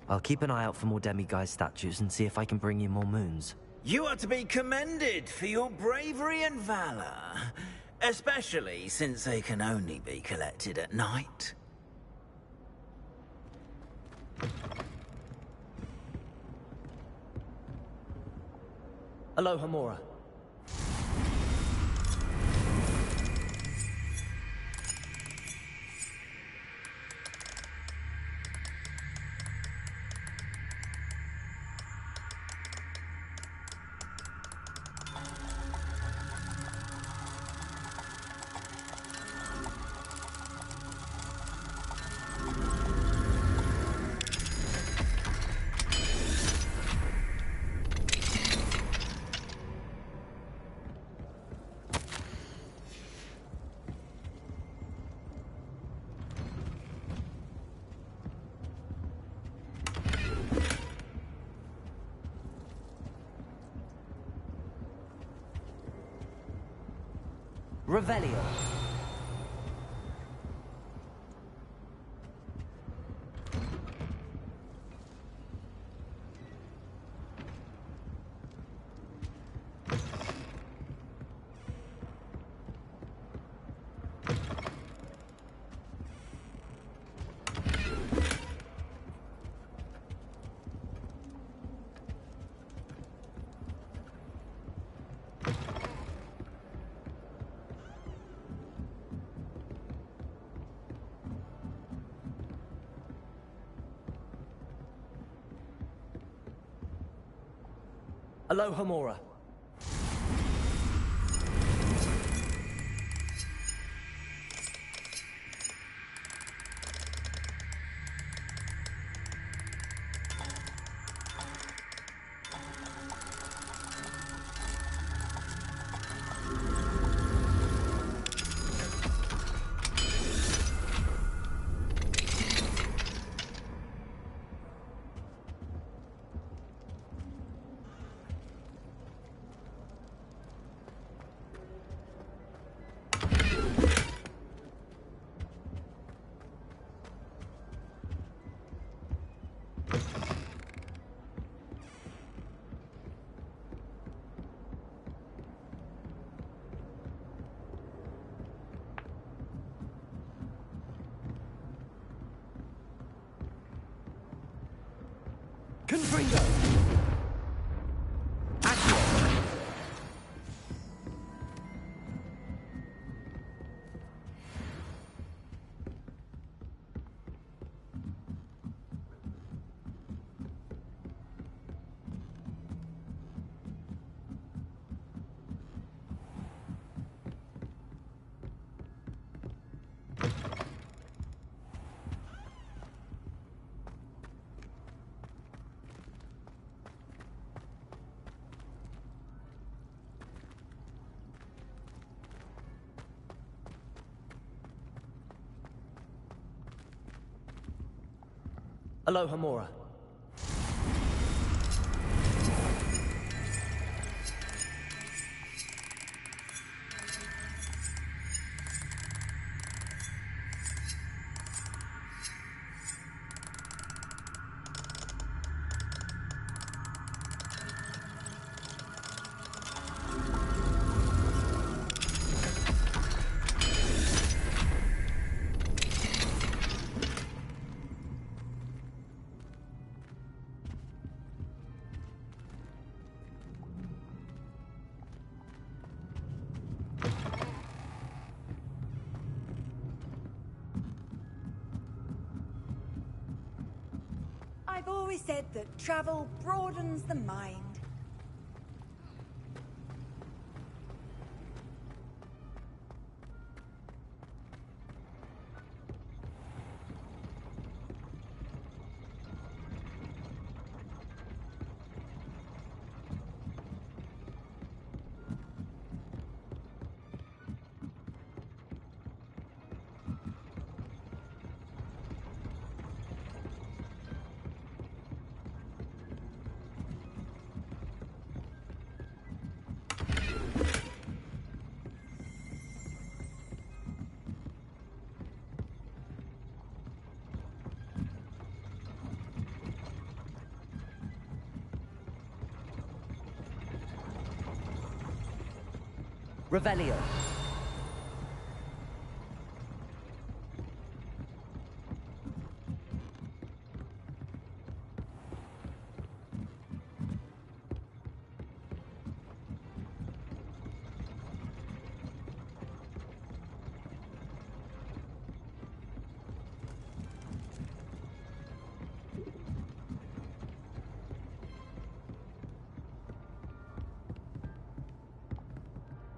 I'll keep an eye out for more demiguise statues and see if I can bring you more moons. You are to be commended for your bravery and valor, especially since they can only be collected at night. Alohomora. Revelio. Alohomora. Confringo! Accio! Alohomora. I've always said that travel broadens the mind. Revelio.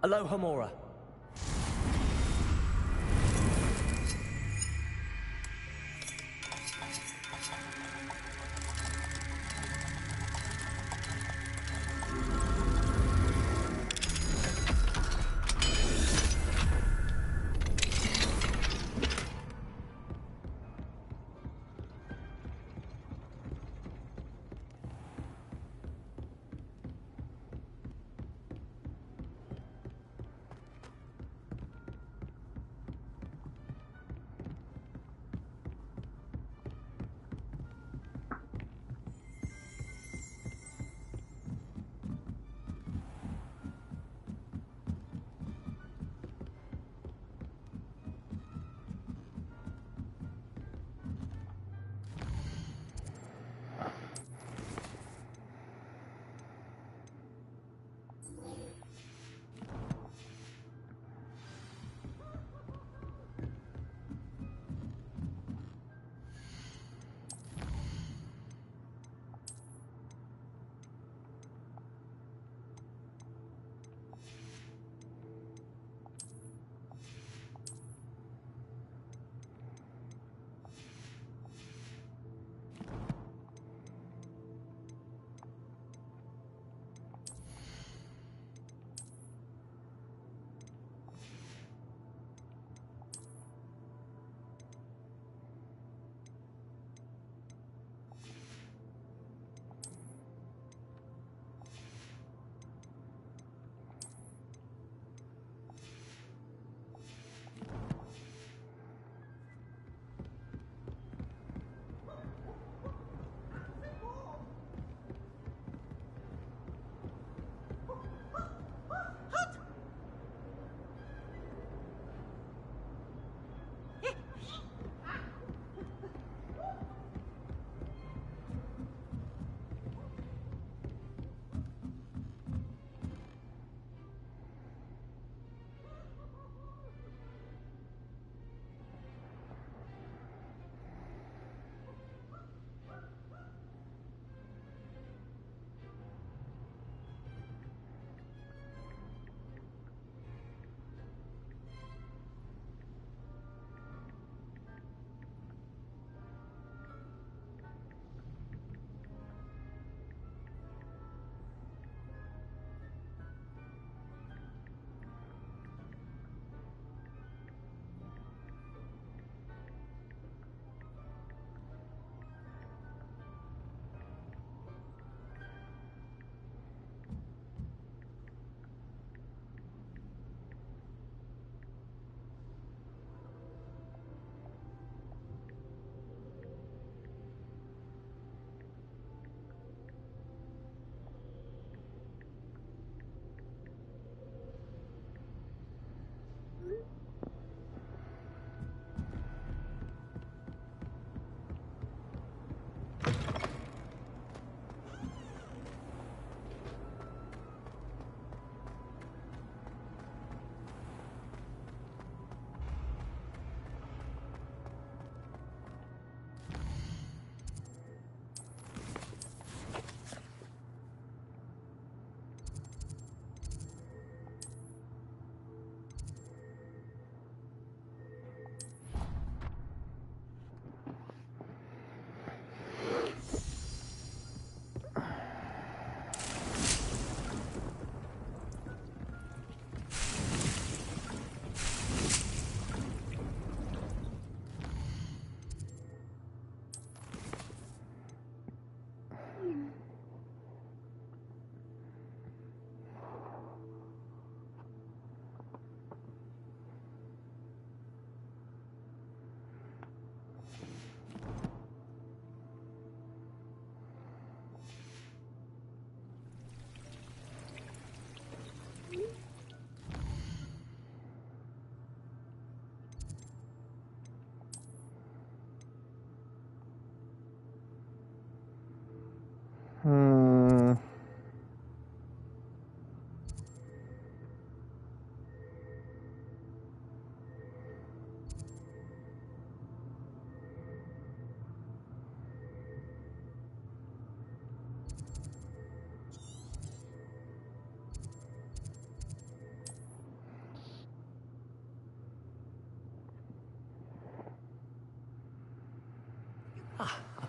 Alohomora.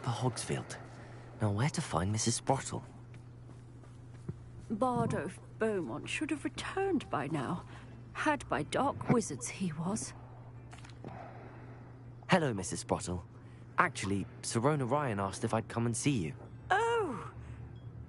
Upper Hogsfield. Now, where to find Mrs. Sprottle? Bardolph Beaumont should have returned by now. Had by dark wizards he was. Hello, Mrs. Sprottle. Actually, Sirona Ryan asked if I'd come and see you. Oh,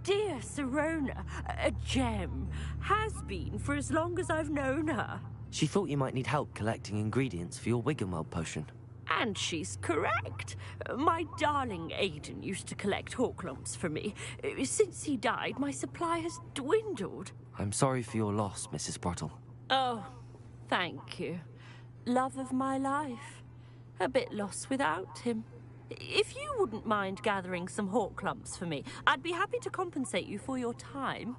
dear Sirona, a gem. Has been for as long as I've known her. She thought you might need help collecting ingredients for your Wiggenweld potion. And she's correct. My darling Aidan used to collect Hawklumps for me. Since he died, my supply has dwindled. I'm sorry for your loss, Mrs. Sprottle. Oh, thank you. Love of my life. A bit lost without him. If you wouldn't mind gathering some Hawklumps for me, I'd be happy to compensate you for your time.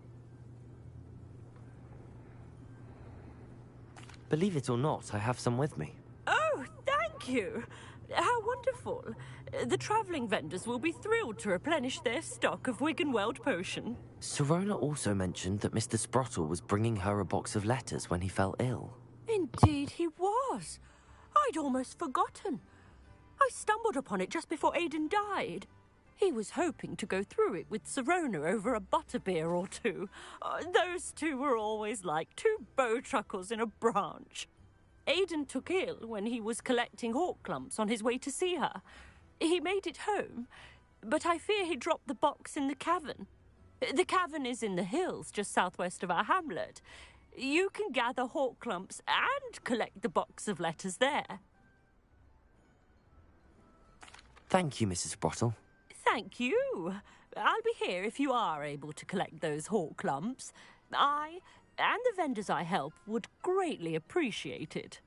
Believe it or not, I have some with me. Oh, thank you. How wonderful. The travelling vendors will be thrilled to replenish their stock of Wiggenweld potion. Sirona also mentioned that Mr. Sprottle was bringing her a box of letters when he fell ill. Indeed he was. I'd almost forgotten. I stumbled upon it just before Aidan died. He was hoping to go through it with Sirona over a butterbeer or two. Those two were always like two bowtruckles in a branch. Aidan took ill when he was collecting Hawklumps on his way to see her. He made it home, but I fear he dropped the box in the cavern. The cavern is in the hills just southwest of our hamlet. You can gather Hawklumps and collect the box of letters there. Thank you, Mrs. Sprottle. Thank you. I'll be here if you are able to collect those Hawklumps. I and the vendors I help would greatly appreciate it.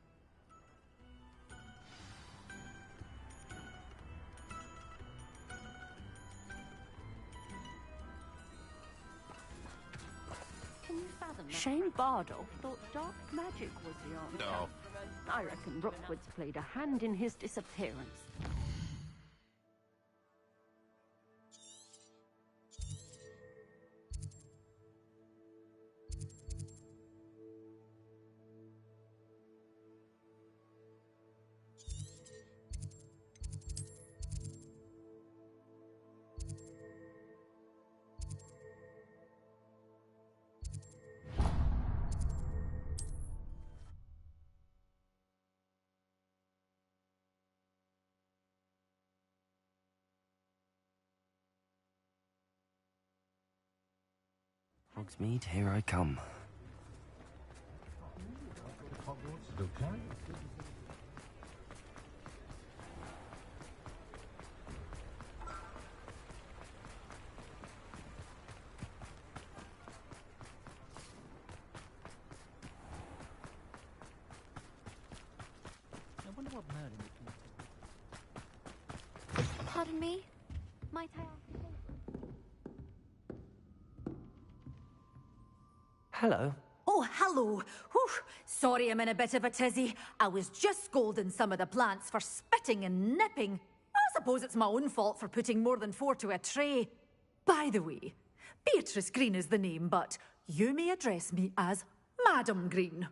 Shane Bardolph thought dark magic was the answer. No. I reckon Rookwood's played a hand in his disappearance. Hogsmeade, here I come. I wonder what Merlin would do. Pardon me? Might I ask? Hello. Oh, hello. Whew. Sorry I'm in a bit of a tizzy. I was just scolding some of the plants for spitting and nipping. I suppose it's my own fault for putting more than 4 to a tray. By the way, Beatrice Green is the name, but you may address me as Madam Green.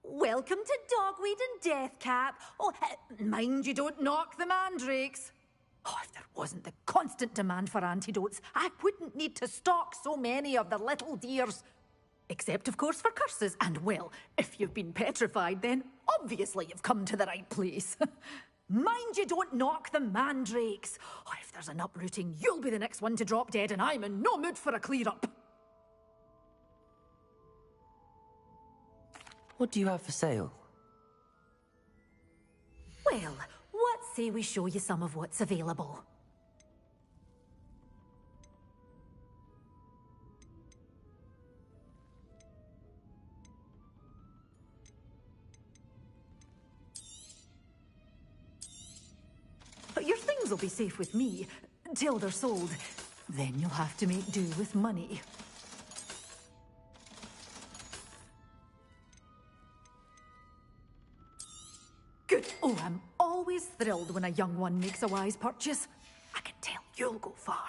Welcome to Dogweed and Deathcap. Oh, mind you don't knock the mandrakes. Oh, if there wasn't the constant demand for antidotes, I wouldn't need to stock so many of the little dears. Except, of course, for curses. And, well, if you've been petrified, then obviously you've come to the right place. Mind you don't knock the mandrakes. Oh, if there's an uprooting, you'll be the next one to drop dead, and I'm in no mood for a clear-up. What do you have for sale? Well, what say we show you some of what's available? Your things will be safe with me, till they're sold. Then you'll have to make do with money. Good. Oh, I'm always thrilled when a young one makes a wise purchase. I can tell you'll go far.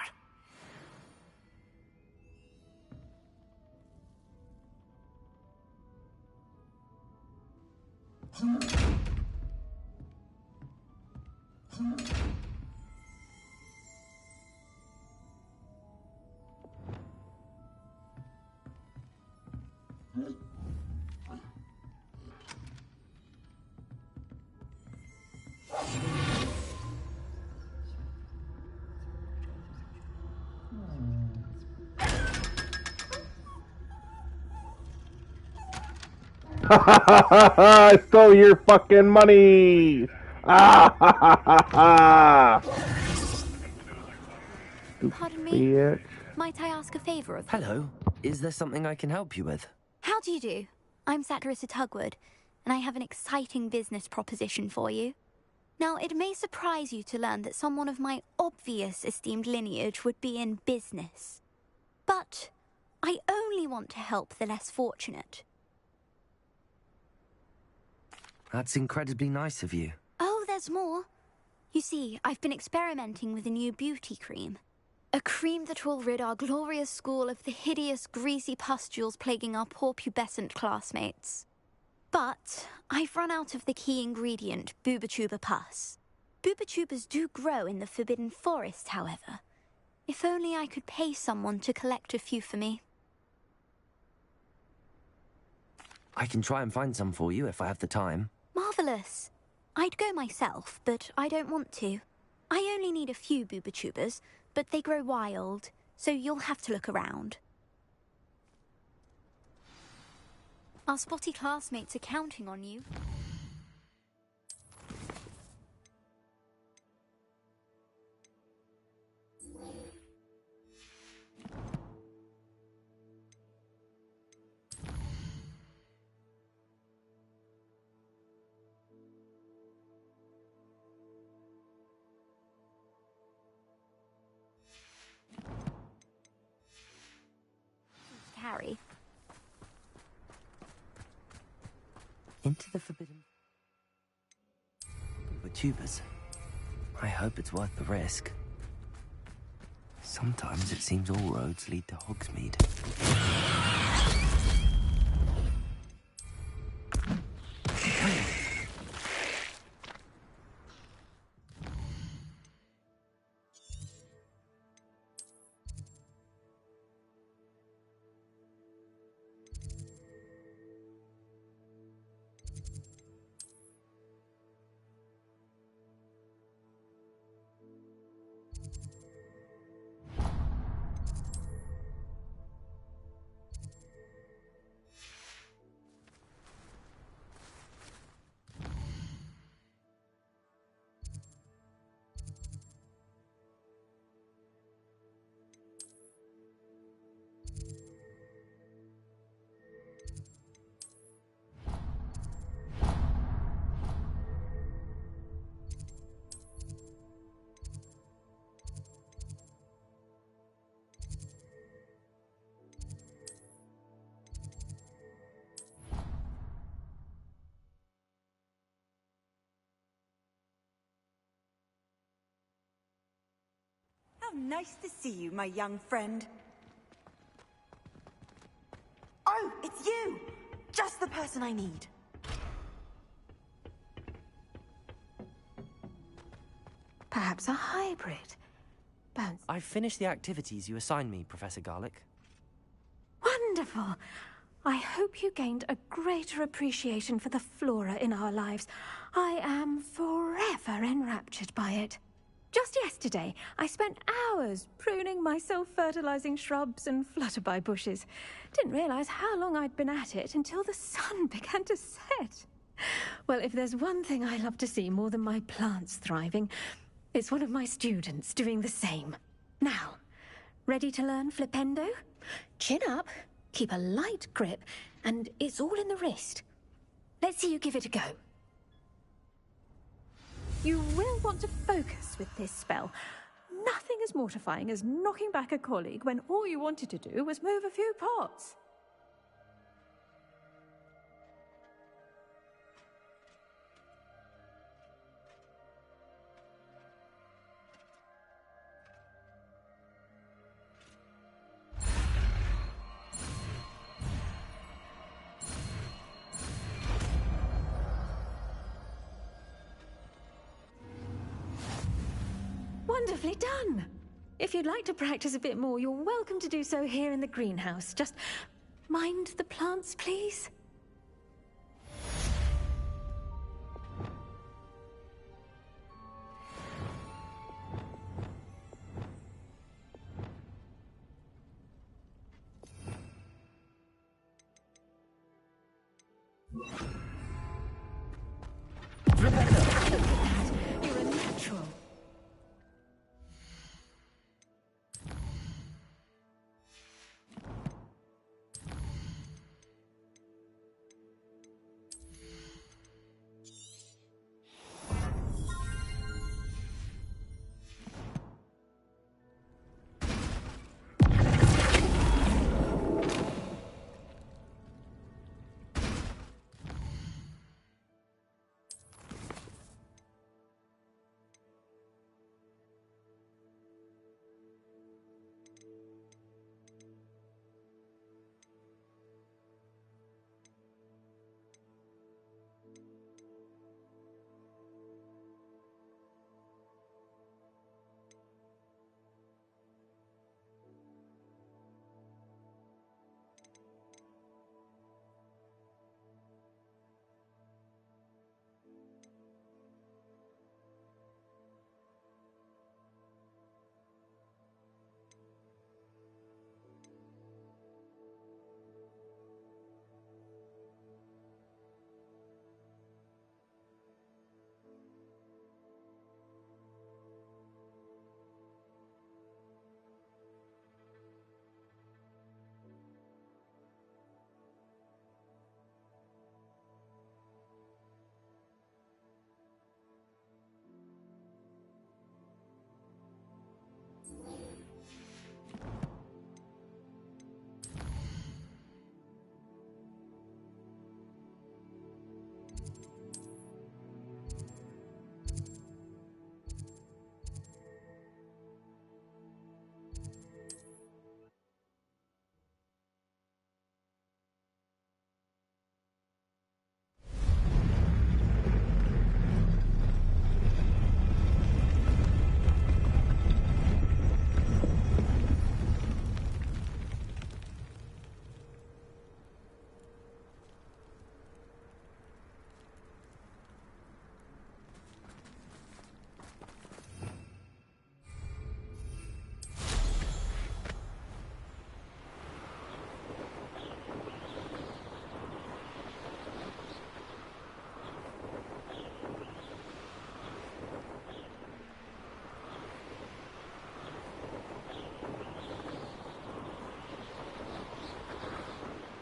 I stole your fucking money! Ah, ha, ha, ha, ha. Pardon me? Bitch. Might I ask a favour of you? Hello. Is there something I can help you with? How do you do? I'm Satirissa Tugwood, and I have an exciting business proposition for you. Now, it may surprise you to learn that someone of my obvious esteemed lineage would be in business. But I only want to help the less fortunate. That's incredibly nice of you. Oh, there's more. You see, I've been experimenting with a new beauty cream. A cream that will rid our glorious school of the hideous, greasy pustules plaguing our poor pubescent classmates. But I've run out of the key ingredient, Bubatuba pus. Bubachubas do grow in the Forbidden Forest, however. If only I could pay someone to collect a few for me. I can try and find some for you if I have the time. Marvellous. I'd go myself, but I don't want to. I only need a few Bubachubas, but they grow wild, so you'll have to look around. Our spotty classmates are counting on you. Carry. Into the forbidden... With tubers. I hope it's worth the risk. Sometimes it seems all roads lead to Hogsmeade. How nice to see you, my young friend. Oh, it's you! Just the person I need. Perhaps a hybrid. Bones. I've finished the activities you assigned me, Professor Garlick. Wonderful. I hope you gained a greater appreciation for the flora in our lives. I am forever enraptured by it. Just yesterday, I spent hours pruning my self-fertilizing shrubs and flutterby bushes. Didn't realize how long I'd been at it until the sun began to set. Well, if there's one thing I love to see more than my plants thriving, it's one of my students doing the same. Now, ready to learn Flipendo? Chin up, keep a light grip, and it's all in the wrist. Let's see you give it a go. You will want to focus with this spell. Nothing as mortifying as knocking back a colleague when all you wanted to do was move a few pots. Wonderfully done! If you'd like to practice a bit more, you're welcome to do so here in the greenhouse. Just mind the plants, please.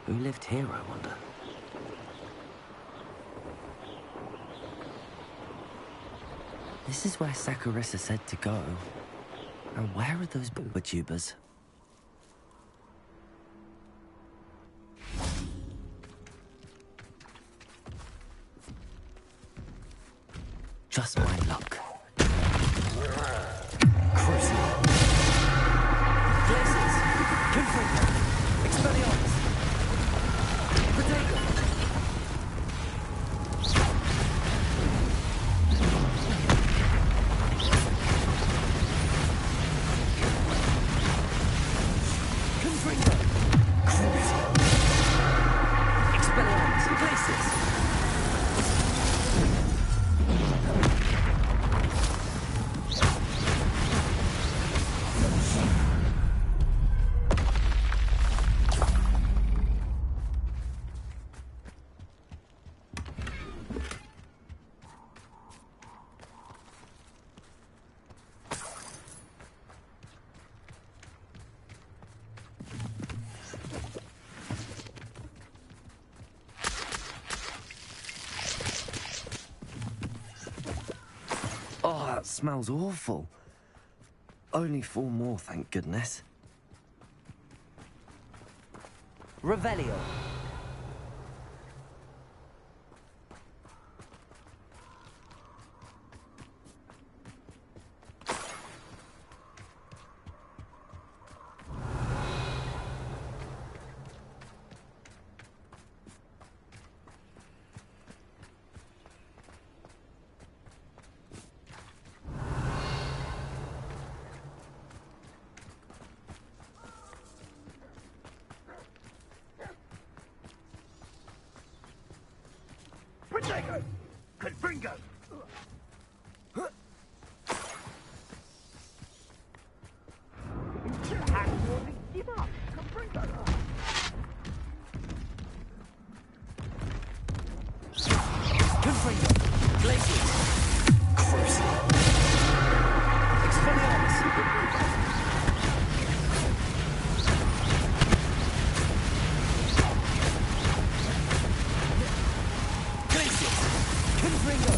Who lived here, I wonder? This is where Saccharissa said to go. And where are those booba tubers? Just my luck. Crucible. Glaciers. Confringo. Expelliarmus. Protego. Confringo. Crucible. Expelliarmus. Glaciers. Oh, that smells awful. Only 4 more, thank goodness. Revelio. Protego! Confringo! Give up! Confringo! Confringo. Glaciers. Crucible. Expelliarmus. Glaciers. Confringo.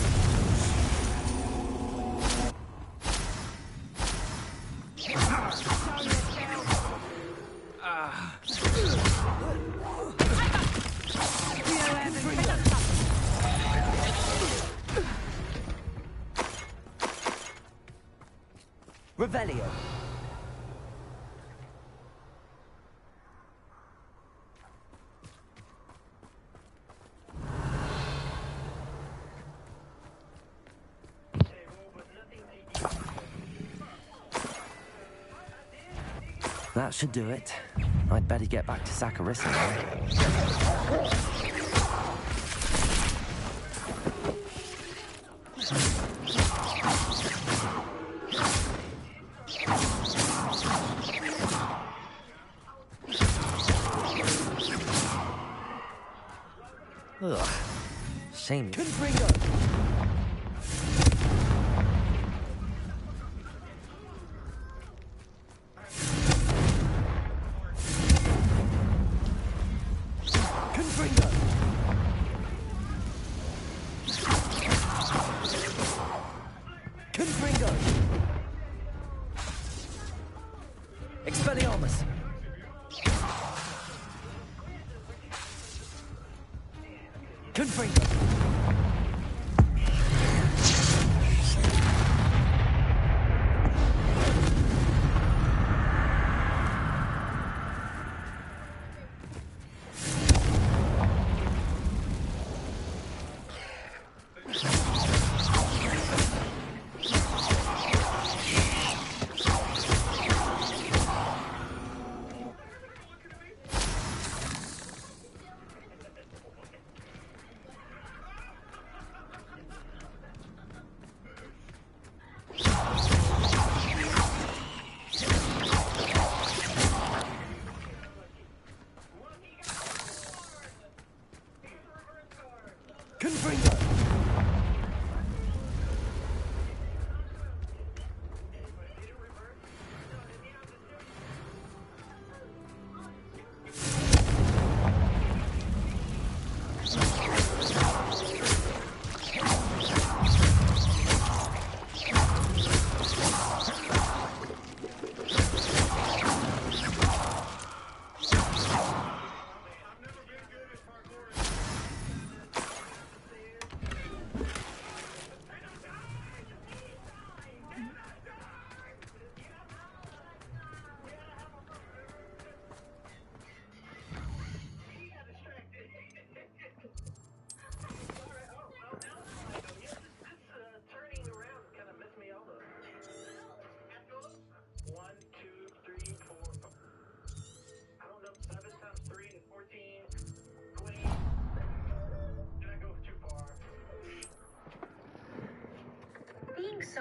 Revelio. That should do it. I'd better get back to Saccharissa now. Ugh. Shame. Confringo. Confringo. Confringo. Expelliarmus. Confringo.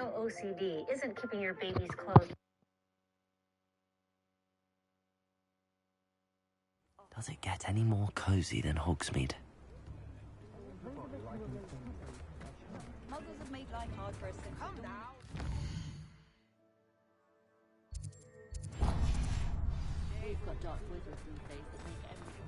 so OCD isn't keeping your baby's clothes. Does it get any more cozy than Hogsmeade? Muggles have made life hard for us. Come now. We've got dark wizards these days that make everything.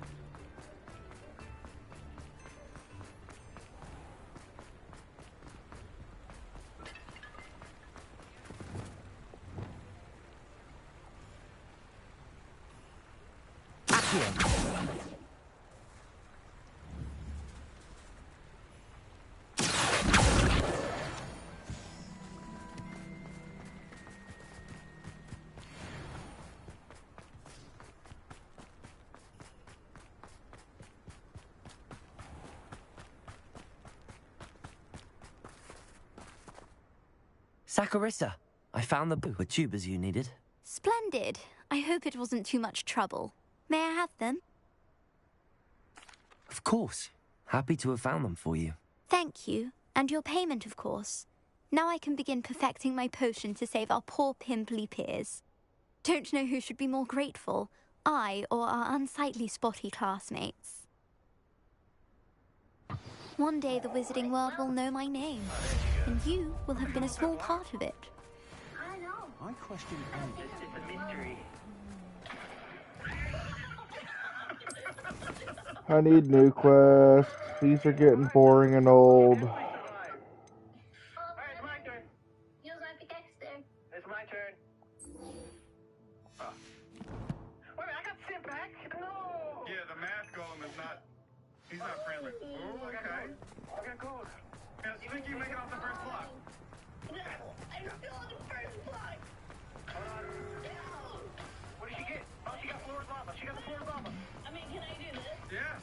Saccharissa, I found the tubers you needed. Splendid. I hope it wasn't too much trouble. May I have them? Of course. Happy to have found them for you. Thank you. And your payment, of course. Now I can begin perfecting my potion to save our poor pimply peers. Don't know who should be more grateful, I or our unsightly spotty classmates. One day the wizarding world will know my name, and you will have been a small part of it. I know. I question it's a mystery. I need new quests. These are getting boring and old. It's my turn. Use my pickaxe there. It's my turn. Oh. Wait, I got sent back. No. Yeah, the math golem is not. He's not friendly. Oh, okay. Okay, cool. You think you make it off the first block? No, I'm still on the first block. What did she get? Oh, she got floor lava. She got the floor lava. I mean, can I do this? Yes.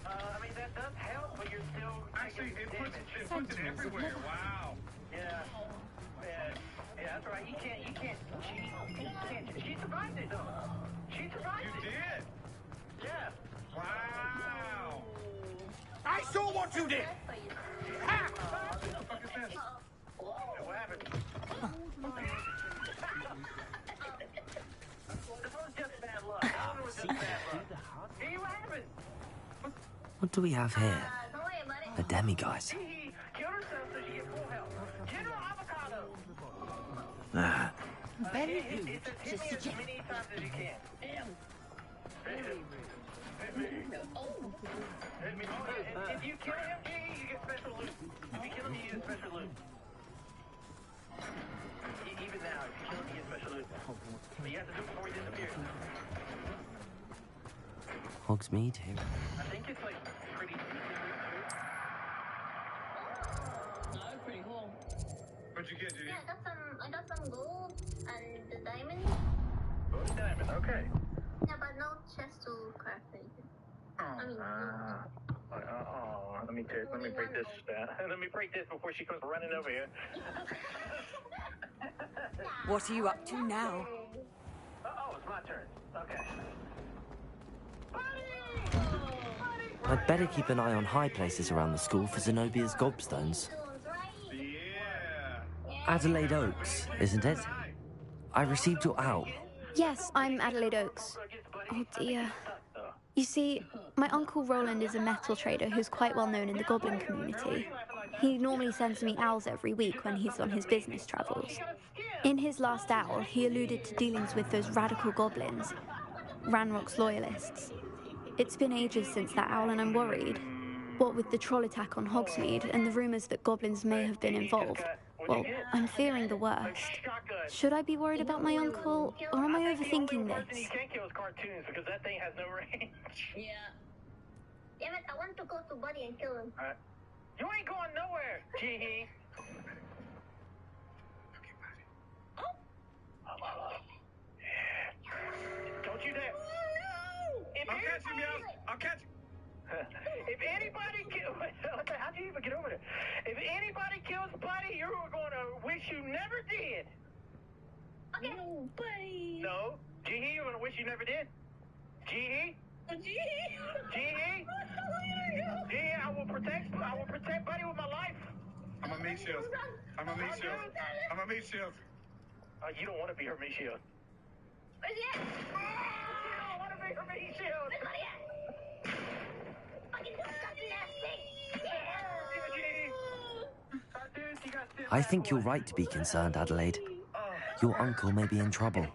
I mean, that does help, but you're still. Actually, it puts it everywhere. Wow. Yeah. Yeah, that's right. You can't cheat. She survived it, though. She survived it. You did? Yeah. Wow. I saw what you did! Ha! What the fuck is this? What happened? This was just bad luck. It was just bad luck. Hey, what happened? What do we have here? Don't worry about it. The demiguise. He killed herself so she get full health. General Avocado! Ah. Very It rude. says hit me as many times as you can. Very rude. If you kill him, you get special loot. If you kill him, you get special loot. Even now, if you kill him, you get special loot. But you have to do it before he disappears. Hogsmeade here. I think it's like pretty decent loot too. No, pretty cool. What'd you get, Judy? Yeah, I got some gold and the diamond. Gold and diamond, okay. Yeah, but no chest to craft anything. I mean, let me break this. Let me break this before she comes running over here. What are you up to now? Oh, it's my turn. Okay. I'd better keep an eye on high places around the school for Zenobia's gobstones. Adelaide Oaks, isn't it? I received your owl. Yes, I'm Adelaide Oaks. Oh dear. You see, my Uncle Roland is a metal trader who's quite well known in the goblin community. He normally sends me owls every week when he's on his business travels. In his last owl, he alluded to dealings with those radical goblins, Ranrock's loyalists. It's been ages since that owl and I'm worried. What with the troll attack on Hogsmeade and the rumours that goblins may have been involved, well, I'm fearing the worst. Should I be worried about my uncle, or am I overthinking this? You can't kill his cartoons because that thing has no range. yeah. Damn it, I want to go to Buddy and kill him. Alright. You ain't going nowhere, Jihee. Don't you dare. I'll catch him, Meow. I'll catch him. If anybody kills... How'd you even get over there? If anybody kills Buddy, you're going to wish you never did. Okay. No, Buddy. No. Jihee, you're going to wish you never did. Jihee? Jihee? Jihee, I will protect Buddy with my life. I'm a meat shield. I'm a meat shield. I'm a meat shield. You don't want to be her meat shield. You don't want to be her meat shield. I think you're right to be concerned, Adelaide. Your uncle may be in trouble.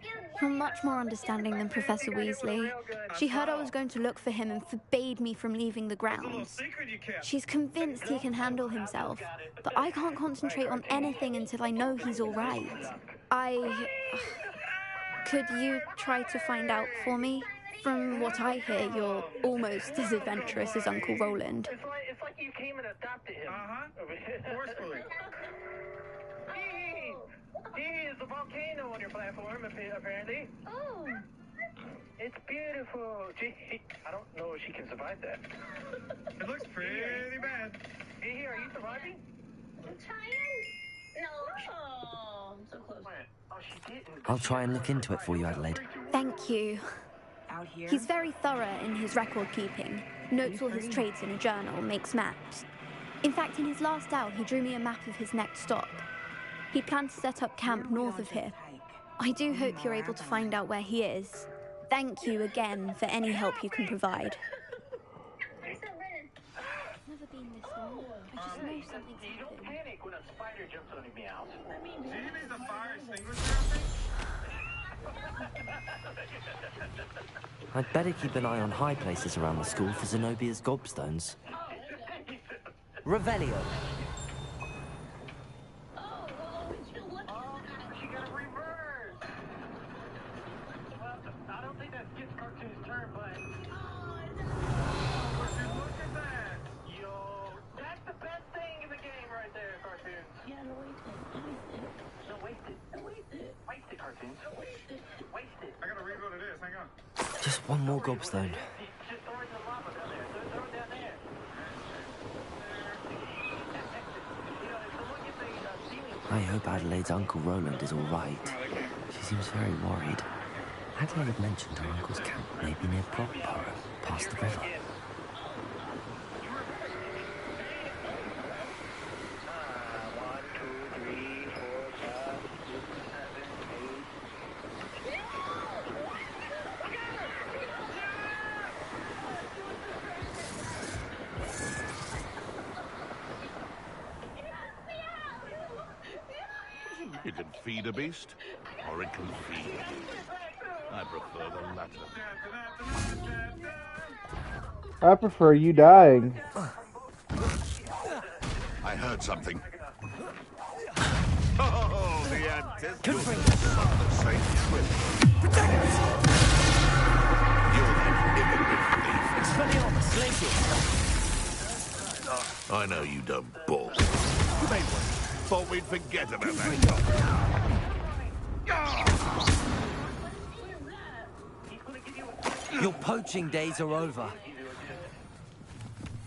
You're much more understanding than Professor Weasley. She heard I was going to look for him and forbade me from leaving the grounds. She's convinced he can handle himself, but I can't concentrate on anything until I know he's all right. Could you try to find out for me? From what I hear, you're almost as adventurous as Uncle Roland. It's like you came and adopted him. Forcefully. There's a volcano on your platform, apparently. Oh. It's beautiful. Gee, I don't know if she can survive that. It looks pretty bad. Hey, are you surviving? I'm trying. No. Oh, I'm so close. Oh, she didn't. I'll try and look into it for you, Adelaide. Thank you. Out here? He's very thorough in his record keeping. Notes all his trades in a journal, makes maps. In fact, in his last out, he drew me a map of his next stop. He planned to set up camp north of here. I do hope you're able to find out where he is. Thank you again for any help you can provide. Never been this long. I just know something's You don't happened. panic when a spider jumps on me out. Do you need the fire extinguisher? I'd better keep an eye on high places around the school for Zenobia's gobstones. Revelio. She got a reverse. Well, I don't think that's Skip Cartoon's turn, but... Would you look at that? Yo, that's the best thing in the game right there, Cartoon. Yeah, no, waste it. No, waste it. Waste it, Cartoon. Waste it. I gotta read what it is. Hang on. Just one more gobstone. Just throw it in the lava down there. Throw it down there. I hope Adelaide's Uncle Roland is all right. She seems very worried. Adelaide mentioned her uncle's camp may be near Prockborough, past the river. You can feed a beast, or it can feed you. I prefer the latter. I prefer you dying. I heard something. Oh, the antithesis of the same trip. You're that immigrant thief. I know you dumb balls. You made one. Thought we'd forget about that job. Your poaching days are over.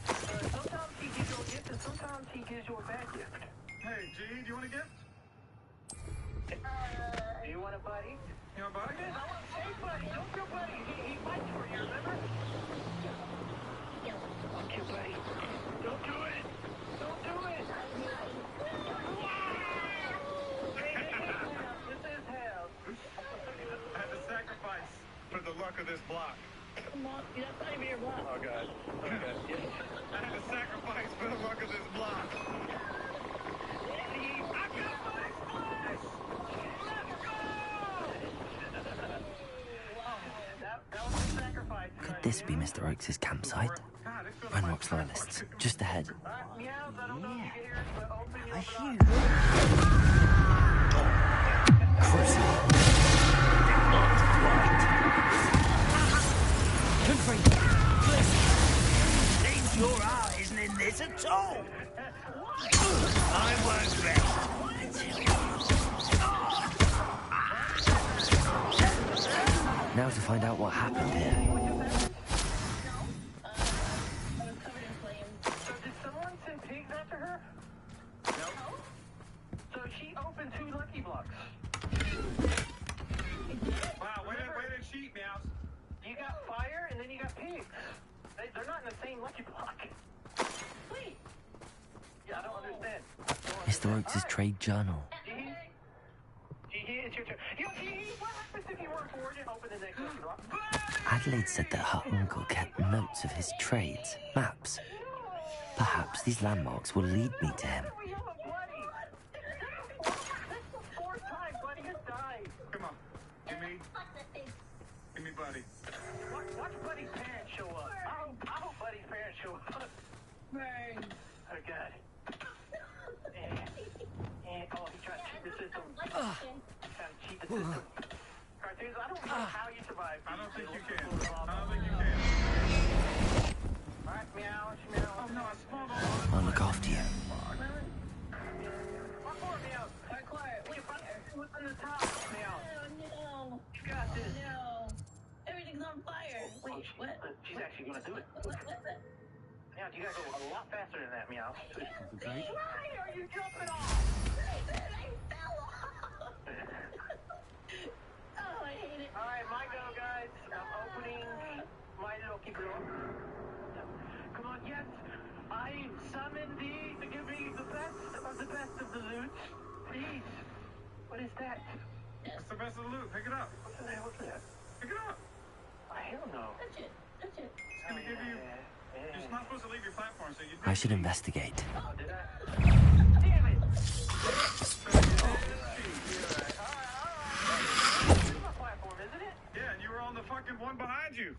Sometimes he gives you a gift and sometimes he gives you a bad gift. Hey, G, do you want a gift? Do you want a buddy? You want a buddy? Hey, buddy, don't kill buddy. He fights for you, remember? Don't kill buddy. Don't do it. Don't do it. I had to sacrifice for the luck of this block. Come on, that's not even your block. Oh, God. Oh, God. Yes. I had to sacrifice for the luck of this block. Could this be Mr. Oakes' campsite? Ranrock's loyalists, just ahead. I hear. Seems your eye isn't in this at all. I won't rest until... Now to find out what happened here. So did someone send pigs after her? No. So she opened 2 lucky blocks. Wow, way to cheat, Meows. You got fire and then you got pigs. They're not in the same lucky block. Wait. Yeah, I don't understand. Mr. Oaks' trade journal. It's your turn. What happens if you work for it and open the next restaurant? Adelaide said that her uncle kept notes of his trades, maps. Perhaps these landmarks will lead me to him. Come on. Give me Buddy. Watch Buddy's parents show up. I hope Buddy's parents show up. Man. Oh, God. And oh, he's trying to cheat the system. He's trying to cheat the system. Cartoons, I don't know how you survive. I don't think you can. Alright, meow, meow. Oh, no, I spawned I'll look after you. What for, meow? Quiet. What's on the top, meow? No. You got this. No. Everything's on fire. Wait, what? She's actually gonna do it. Meow, you gotta go a lot faster than that, meow. Why are you jumping off? I fell off. Oh, I hate it. Alright, my go, guys. I'm opening my lucky block. Come on, yes. I summon thee to give me the best of the loot. Please. What is that? It's the best of the loot. Pick it up. What's that? Pick it up. Hell no. Touch it. It's gonna give you... You're not supposed to leave your platform, so you... I should investigate. Oh, did I? Damn it! My platform, isn't it? Yeah, and you were on the fucking one behind you.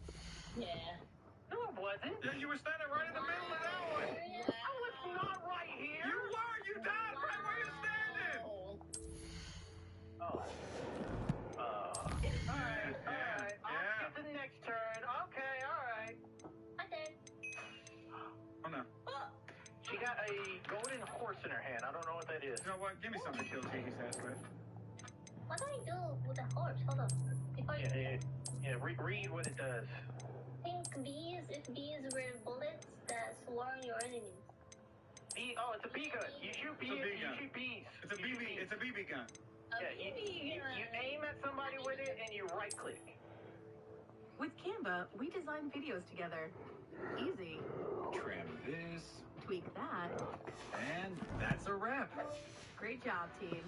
Yeah. No, it wasn't. Yeah, you were standing right in the middle of that one. I was not right here. You were. You died right where you're standing. Oh. Alright. I'll get the next turn. Okay, alright. Oh, no. She got a golden horse in her hand. I don't know what that is. You know what? Give me something to kill Tiki's ass with. What do I do with a horse? Hold on. Read what it does. Think bees if bees were bullets that swarm your enemies. Oh, it's a bee gun. You shoot bees. It's a BB. It's a BB gun. You aim at somebody with it and you right click. With Canva, we design videos together. Easy. Trim this. Tweak that. And that's a wrap. Great job, team.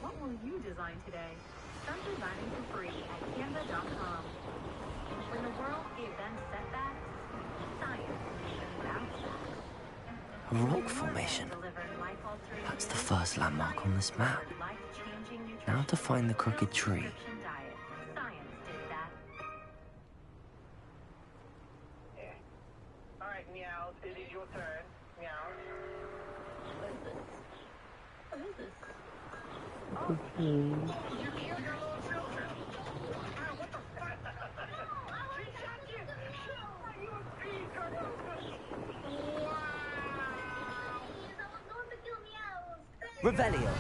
What will you design today? Start designing for free at canva.com. When the world gave them setbacks, science bounced back. A rock formation. That's the first landmark on this map. Now to find the crooked tree. Alright, Meows, it is your turn. Meows. What is this? You killed your little children. What the fuck? She shot you. You a bee, girl. Revelio.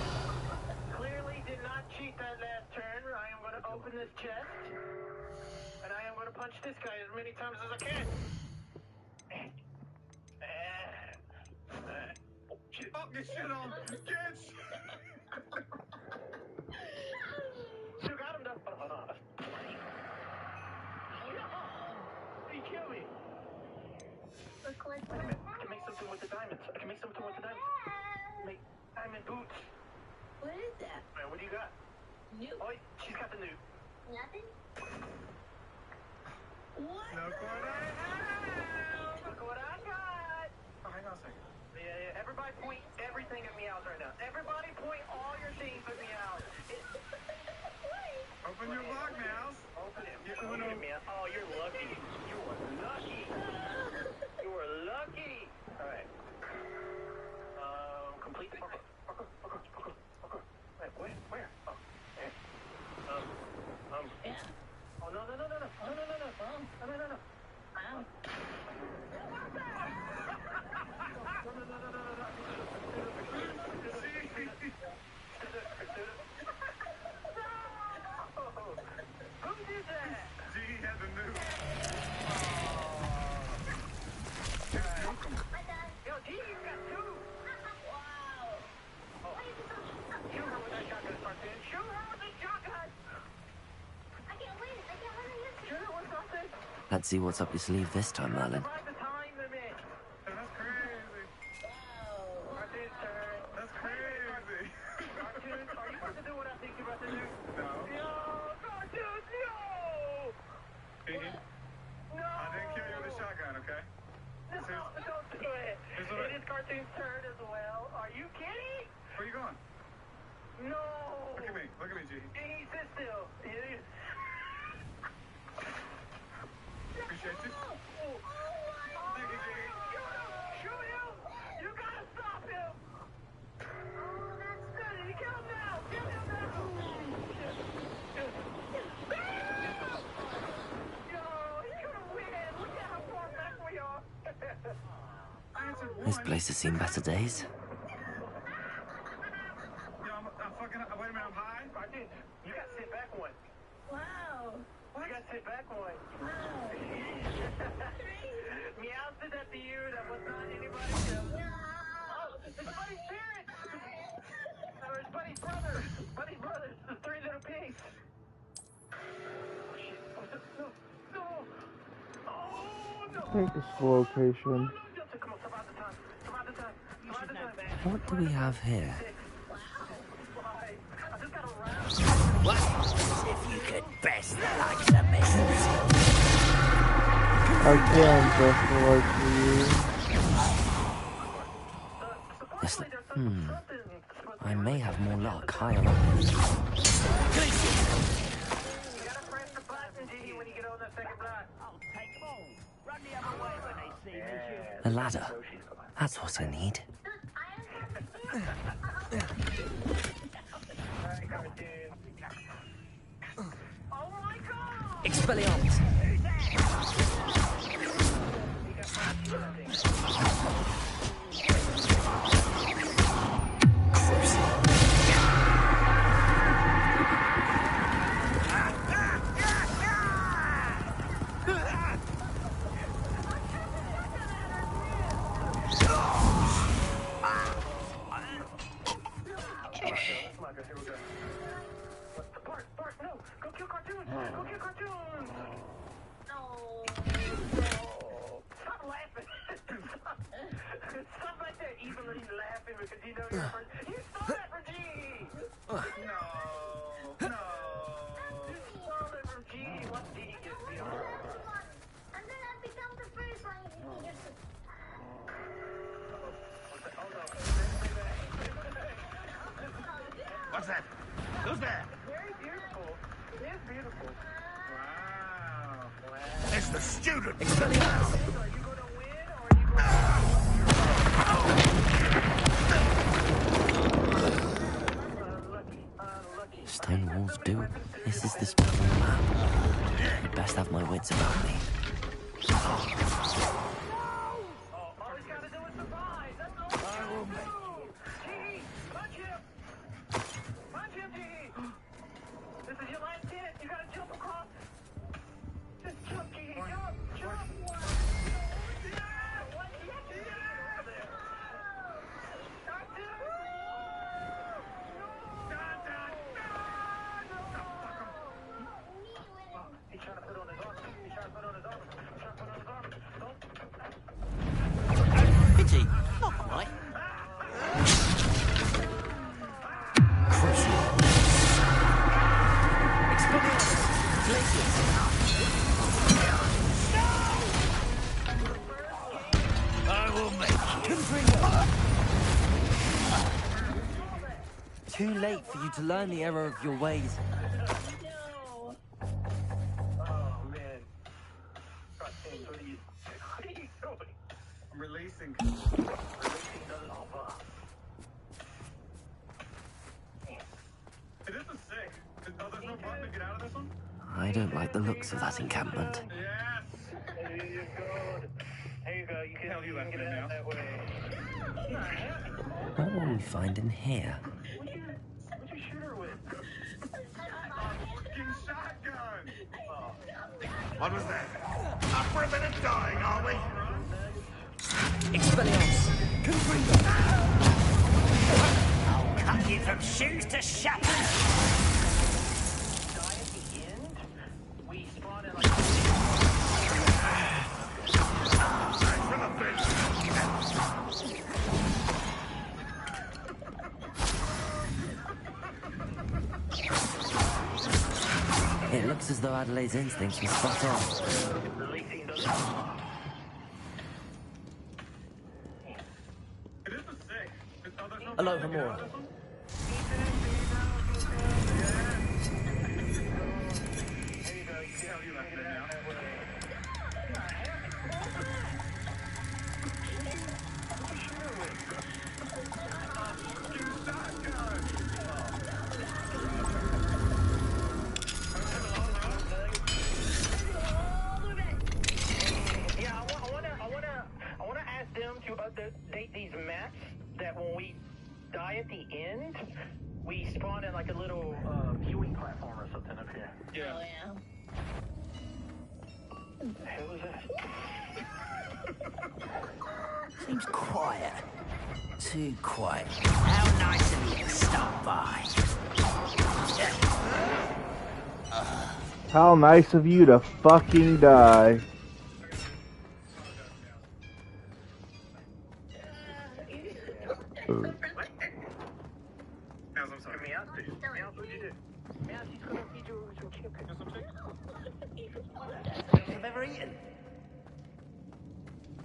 Clearly did not cheat that last turn. I am going to open this chest. And I am going to punch this guy as many times as I can. Oh, get shit on. Get You got him, though. Hold on. He killed me. Wait a minute. I can make something with the diamonds. Make diamond boots. What is that? What do you got? New. Oh, she's got the new. Nothing? What? Look what I have. Look what I got. Oh, hang on a second. Yeah. Everybody point everything at Meows right now. Everybody point all your things at Meows. Open your lock, Mouse. Open it. Open it, Meows. Oh, you're lucky. You are lucky. You are lucky. All right. Complete the parkour. Wait, where? Oh, there. Yeah. Oh, no. No. Who did that? G had the new. Yo, G, you got two. Wow. Shoot her with that shotgun, Spartan. Shoot her with the shotgun. I can't win to use it. Shoot her with something. Let's see what's up your sleeve this time, Merlin. Survive the time limit. That's crazy. Spartan's turn. That's crazy. Arthur's turn as well. Are you kidding? Where you going? No. Look at me, G. He sit still. Appreciate you. Thank you, G. Shoot him! You gotta stop him! Steady, kill him now! Kill him now! Yo, he's gonna win! Look at how far back we are! This place has seen better days. Wait a minute, I'm high? Martin, you gotta sit back one. Wow. You gotta sit back one. Wow. Meow said that to you. That was not anybody else. Oh, it's Buddy's parents. Or it's Buddy's brother. Buddy's brothers. The three little pigs. Oh, shit. No. No. Oh, no. Take this location. Come on, survive the time. Survive the time. Survive the time. What do we have here? What? If you could best the likes of me. I can best the likes of you. I may have more luck higher up. A ladder. That's what I need. Expelliarmus! Bart, no! Go kill cartoons! Go kill cartoons! No! Stop laughing! Stop right there, evilly laughing because you know you're first. You stole that from G! No! You stole it from G! What did he get me on? And then I become the first one. What's that? Who's there? Very beautiful. It is beautiful. Wow. It's the student. Are you gonna win or are you gonna... Stone walls do. This is the spot on the map. I'd best have my wits about me. All he's gotta do is survive. That's all he's gotta do. G, punch him. Punch him, G. This is your last chance. You gotta jump across. Just jump, G. Jump. He's trying to put on his armor. Pity, not quite. Crucial. Expelliarmus! Glacius! I will make you. Too late for you to learn the error of your ways. I'm releasing. This is sick. Oh, there's no button to get out of this one? I don't like the looks of that encampment. Yes! There you go. You can get it out that way. What will we find in here? What'd you shoot her with? Fucking shotgun! What was that? Up for a bit of dying, are we? Expelliarmus! Confringo! I'll cut you from shoes to shatters! We spawn in It looks as though Adelaide's instincts were spot on. Aloha Mora. I wanna ask them to update these maps that when we die at the end, we spawn in like a little viewing platform or something up here. Yeah. Oh, yeah. What the hell is that? Seems quiet. Too quiet. How nice of you to stop by. How nice of you to fucking die. I've ever eaten.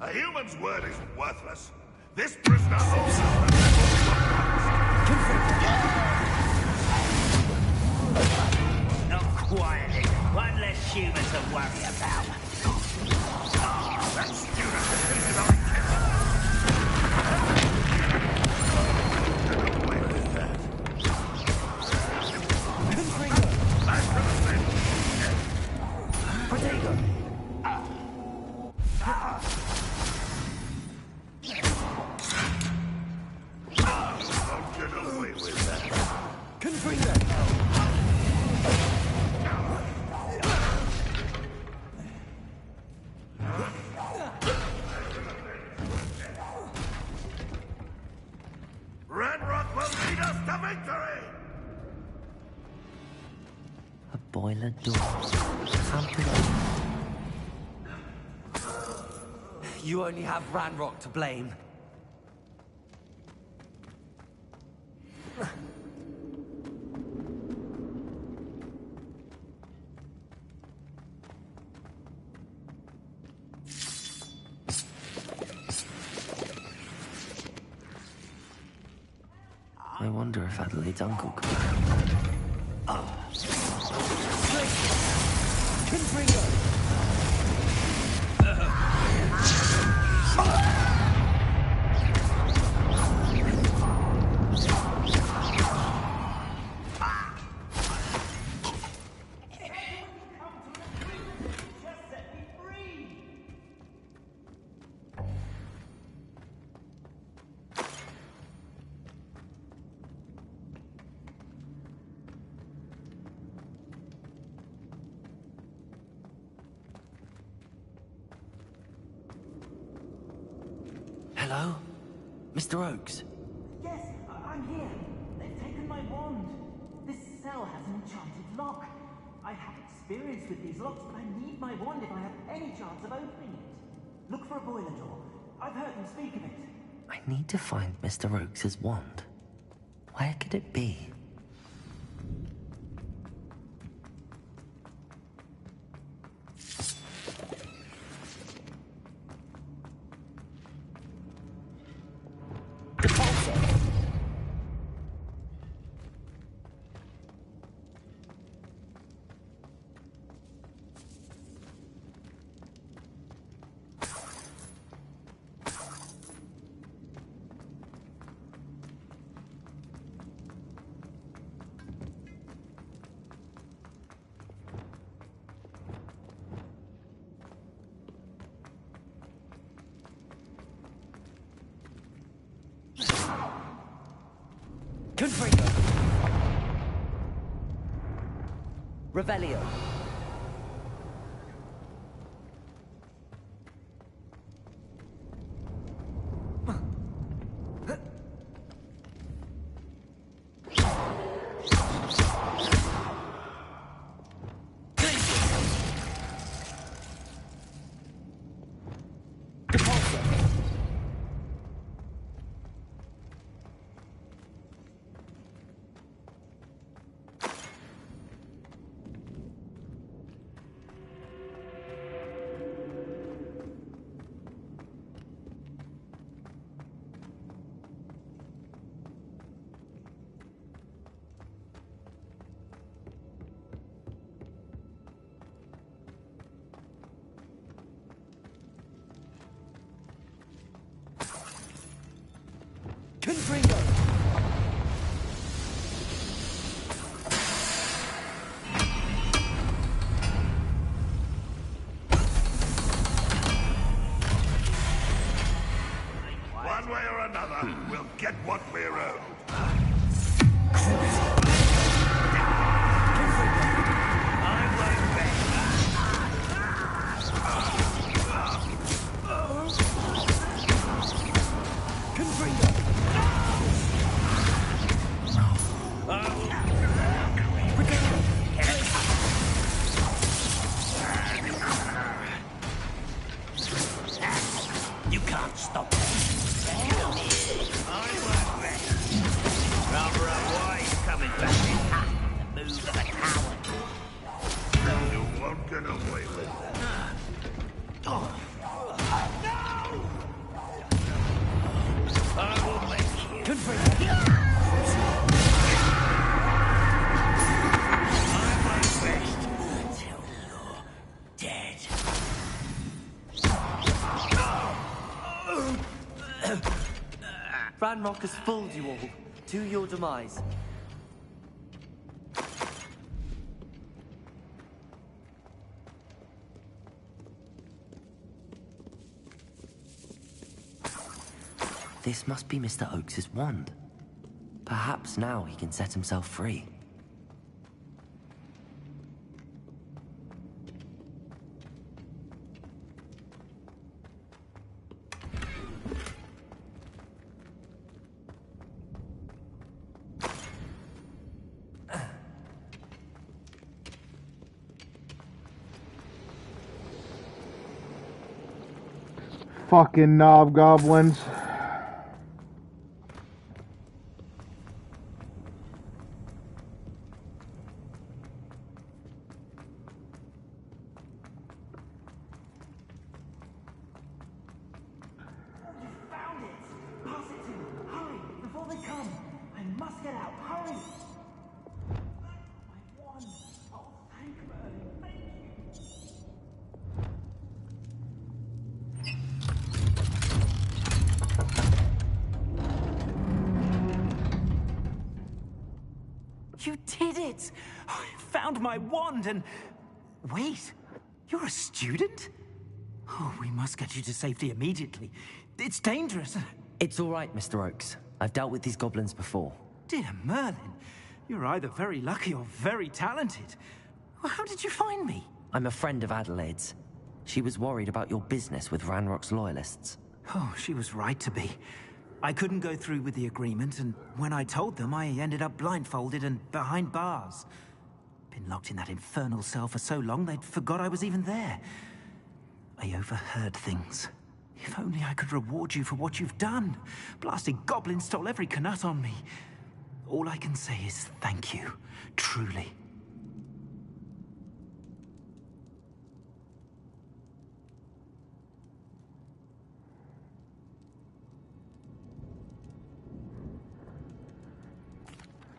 A human's word is worthless. This prisoner owes Not quietly. One less human to worry about. that student Ranrock will lead us to victory! A boiler door. Can't be open. You only have Ranrock to blame. I wonder if Adelaide's uncle could. Hello? Mr. Oakes? Yes, I'm here. They've taken my wand. This cell has an enchanted lock. I have experience with these locks, but I need my wand if I have any chance of opening it. Look for a boiler door. I've heard them speak of it. I need to find Mr. Oakes' wand. Where could it be? Confringo. Revelio. get what we're owed. You can't stop me. Rather a wise coming back in time to move the coward. You won't get away with that. I will make you. Good for you. I'm my best until you're dead. Ranrock has fooled you all, to your demise. This must be Mr. Oakes's wand. Perhaps now he can set himself free. Fucking knob goblins. You did it! I found my wand and... Wait, you're a student? Oh, we must get you to safety immediately. It's dangerous. It's all right, Mr. Oakes. I've dealt with these goblins before. Dear Merlin, you're either very lucky or very talented. Well, how did you find me? I'm a friend of Adelaide's. She was worried about your business with Ranrock's loyalists. Oh, she was right to be. I couldn't go through with the agreement, and when I told them, I ended up blindfolded and behind bars. Been locked in that infernal cell for so long, they'd forgot I was even there. I overheard things. If only I could reward you for what you've done. Blasted goblins stole every Knut on me. All I can say is thank you, truly.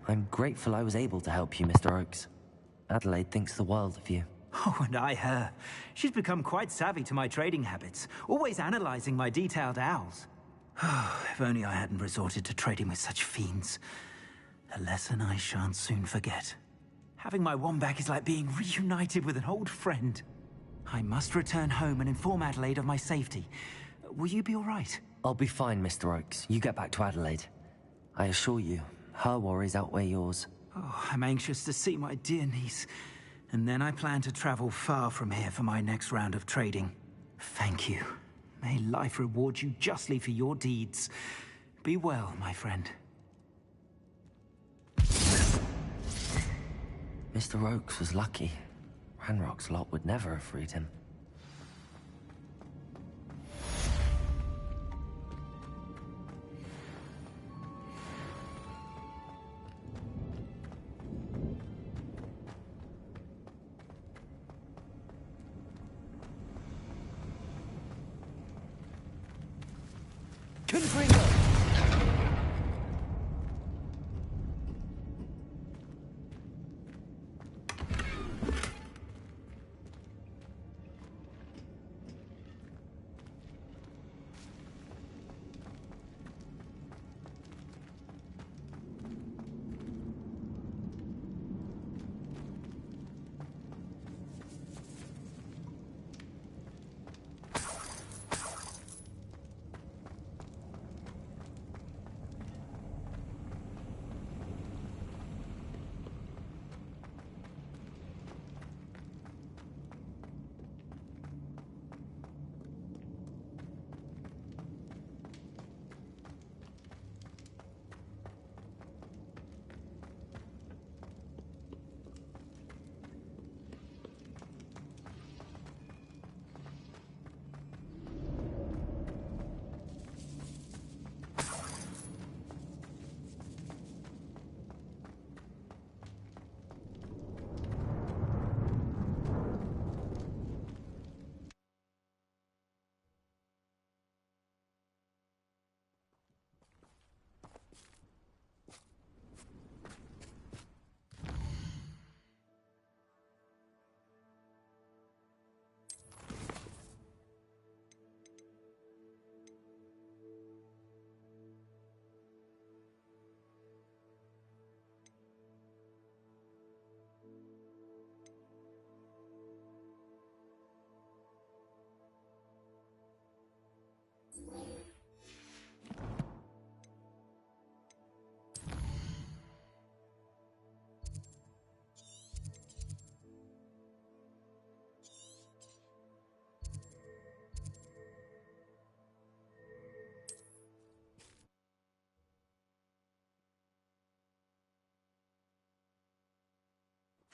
I'm grateful I was able to help you, Mr. Oakes. Adelaide thinks the world of you. Oh, and I her. She's become quite savvy to my trading habits, always analyzing my detailed owls. If only I hadn't resorted to trading with such fiends. A lesson I shan't soon forget. Having my wand back is like being reunited with an old friend. I must return home and inform Adelaide of my safety. Will you be all right? I'll be fine, Mr. Oakes. You get back to Adelaide. I assure you, her worries outweigh yours. Oh, I'm anxious to see my dear niece. And then I plan to travel far from here for my next round of trading. Thank you. May life reward you justly for your deeds. Be well, my friend. Mr. Oakes was lucky. Ranrock's lot would never have freed him.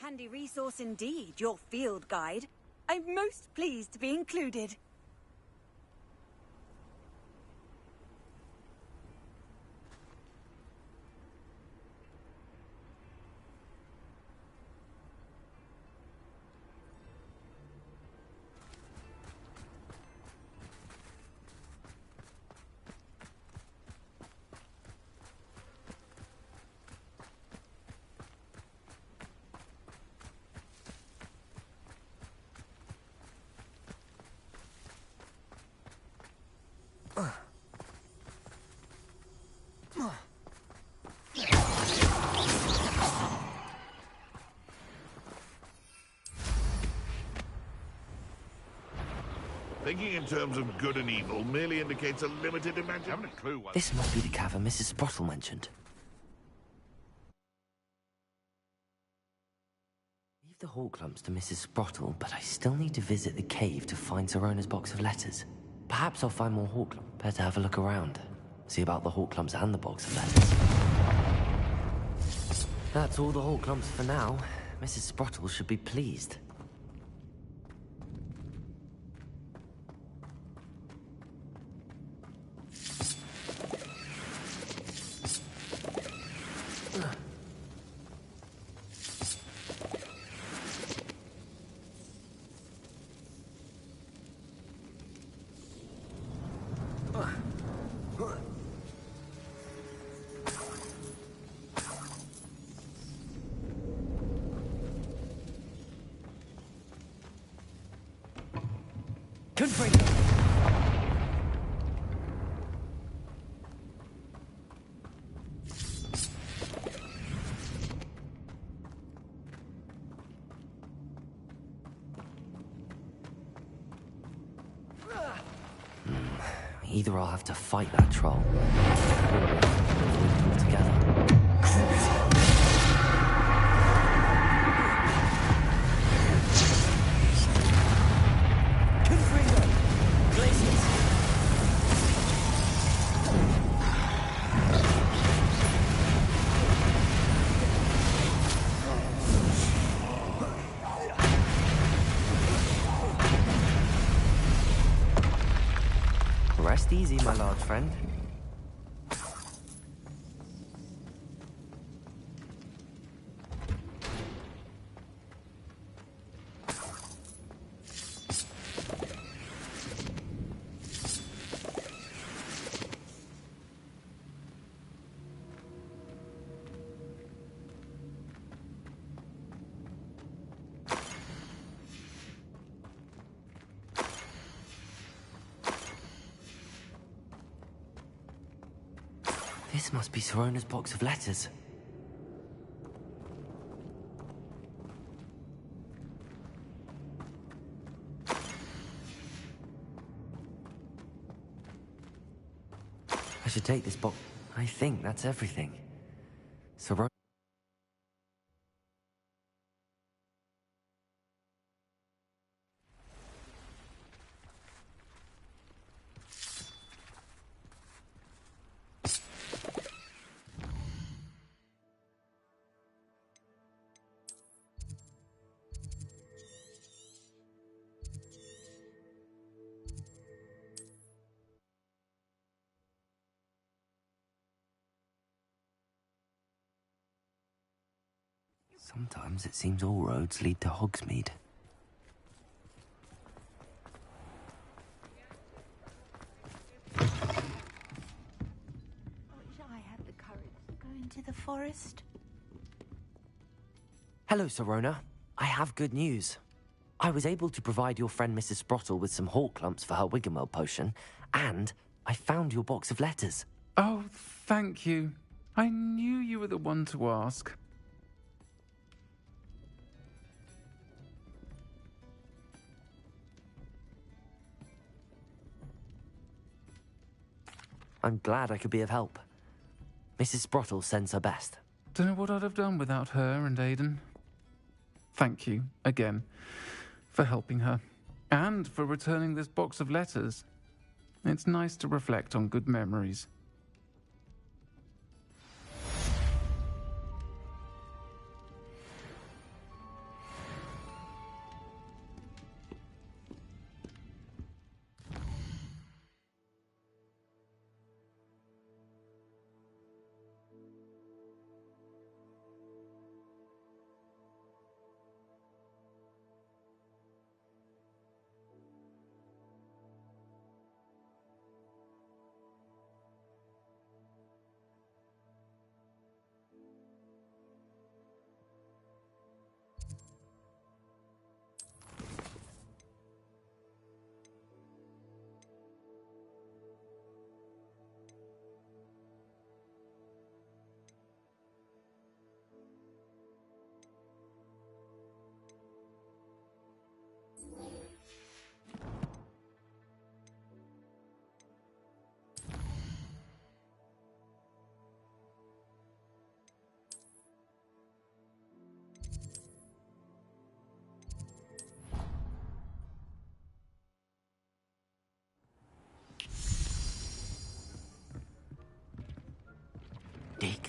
Handy resource indeed, your field guide. I'm most pleased to be included. Thinking in terms of good and evil merely indicates a limited imagination. I haven't a clue what... This must be the cavern Mrs. Sprottle mentioned. Leave the Hawklumps to Mrs. Sprottle, but I still need to visit the cave to find Sirona's box of letters. Perhaps I'll find more Hawklumps. Better have a look around. See about the Hawklumps and the box of letters. That's all the Hawklumps for now. Mrs. Sprottle should be pleased. Either I'll have to fight that troll, or avoid them altogether. Rest easy, my large friend. This must be Sirona's box of letters. I should take this box. I think that's everything. Sirona. Sometimes it seems all roads lead to Hogsmeade. I wish I had the courage to go into the forest. Hello, Sirona. I have good news. I was able to provide your friend Mrs. Sprottle with some Hawklumps for her Wiggenweld potion, and I found your box of letters. Oh, thank you. I knew you were the one to ask. I'm glad I could be of help. Mrs. Sprottle sends her best. Don't know what I'd have done without her and Aiden. Thank you, again, for helping her. And for returning this box of letters. It's nice to reflect on good memories.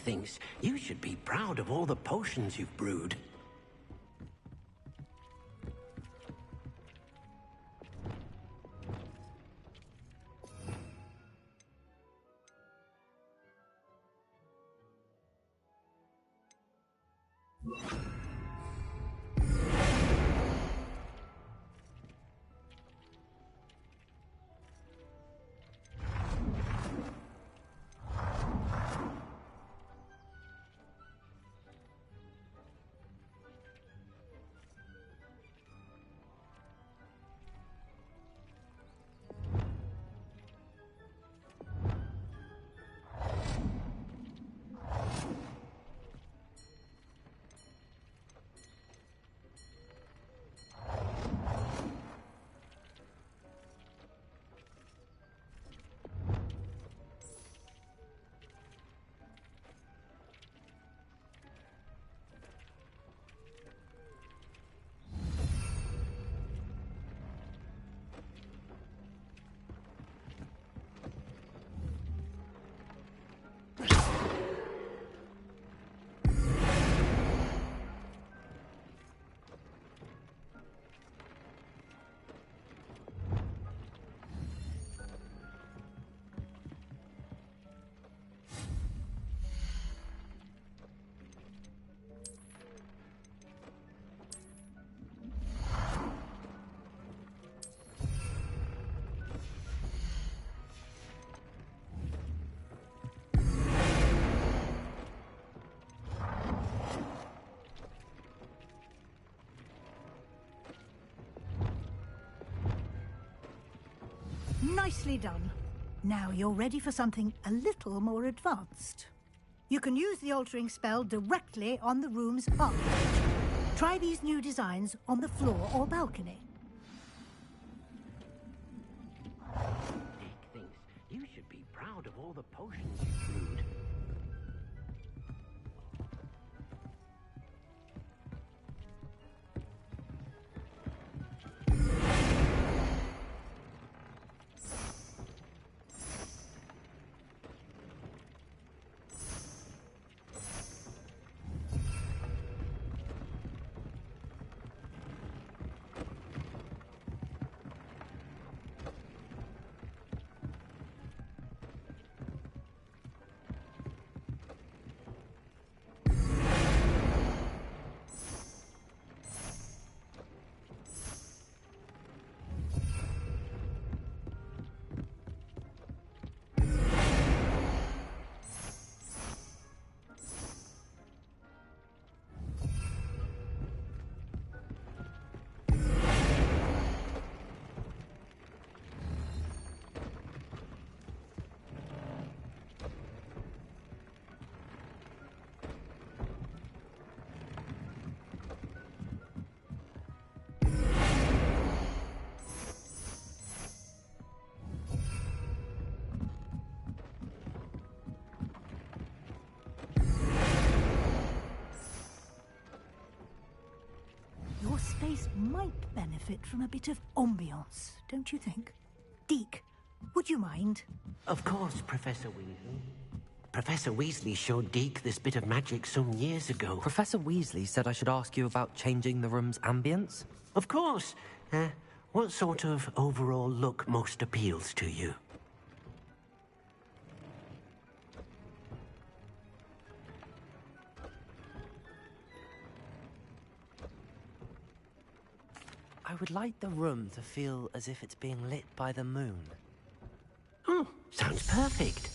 thinks you should be proud of all the potions you've brewed. Nicely done. Now you're ready for something a little more advanced. You can use the altering spell directly on the room's arch. Try these new designs on the floor or balcony. Dick thinks you should be proud of all the potions you've brewed. Your space might benefit from a bit of ambiance, don't you think? Deke, would you mind? Of course, Professor Weasley. Professor Weasley showed Deke this bit of magic some years ago. Professor Weasley said I should ask you about changing the room's ambience? Of course. What sort of overall look most appeals to you? I would like the room to feel as if it's being lit by the moon. Oh, sounds perfect.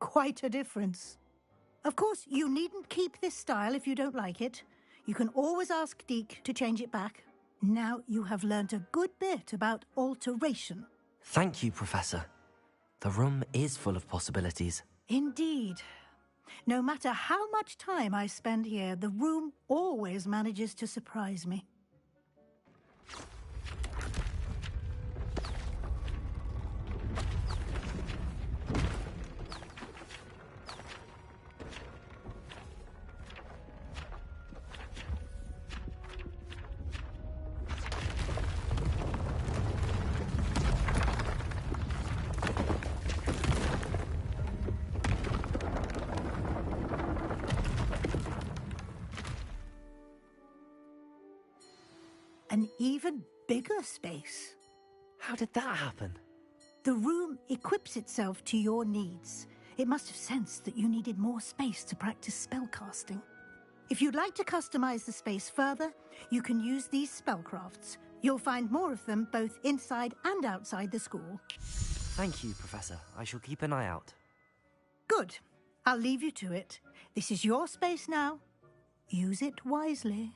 Quite a difference. Of course, you needn't keep this style if you don't like it. You can always ask Deke to change it back. Now you have learnt a good bit about alteration. Thank you, Professor. The room is full of possibilities. Indeed. No matter how much time I spend here, the room always manages to surprise me. an even bigger space. How did that happen? The room equips itself to your needs. It must have sensed that you needed more space to practice spellcasting. If you'd like to customize the space further, you can use these spellcrafts. You'll find more of them both inside and outside the school. Thank you, Professor. I shall keep an eye out. Good. I'll leave you to it. This is your space now. Use it wisely.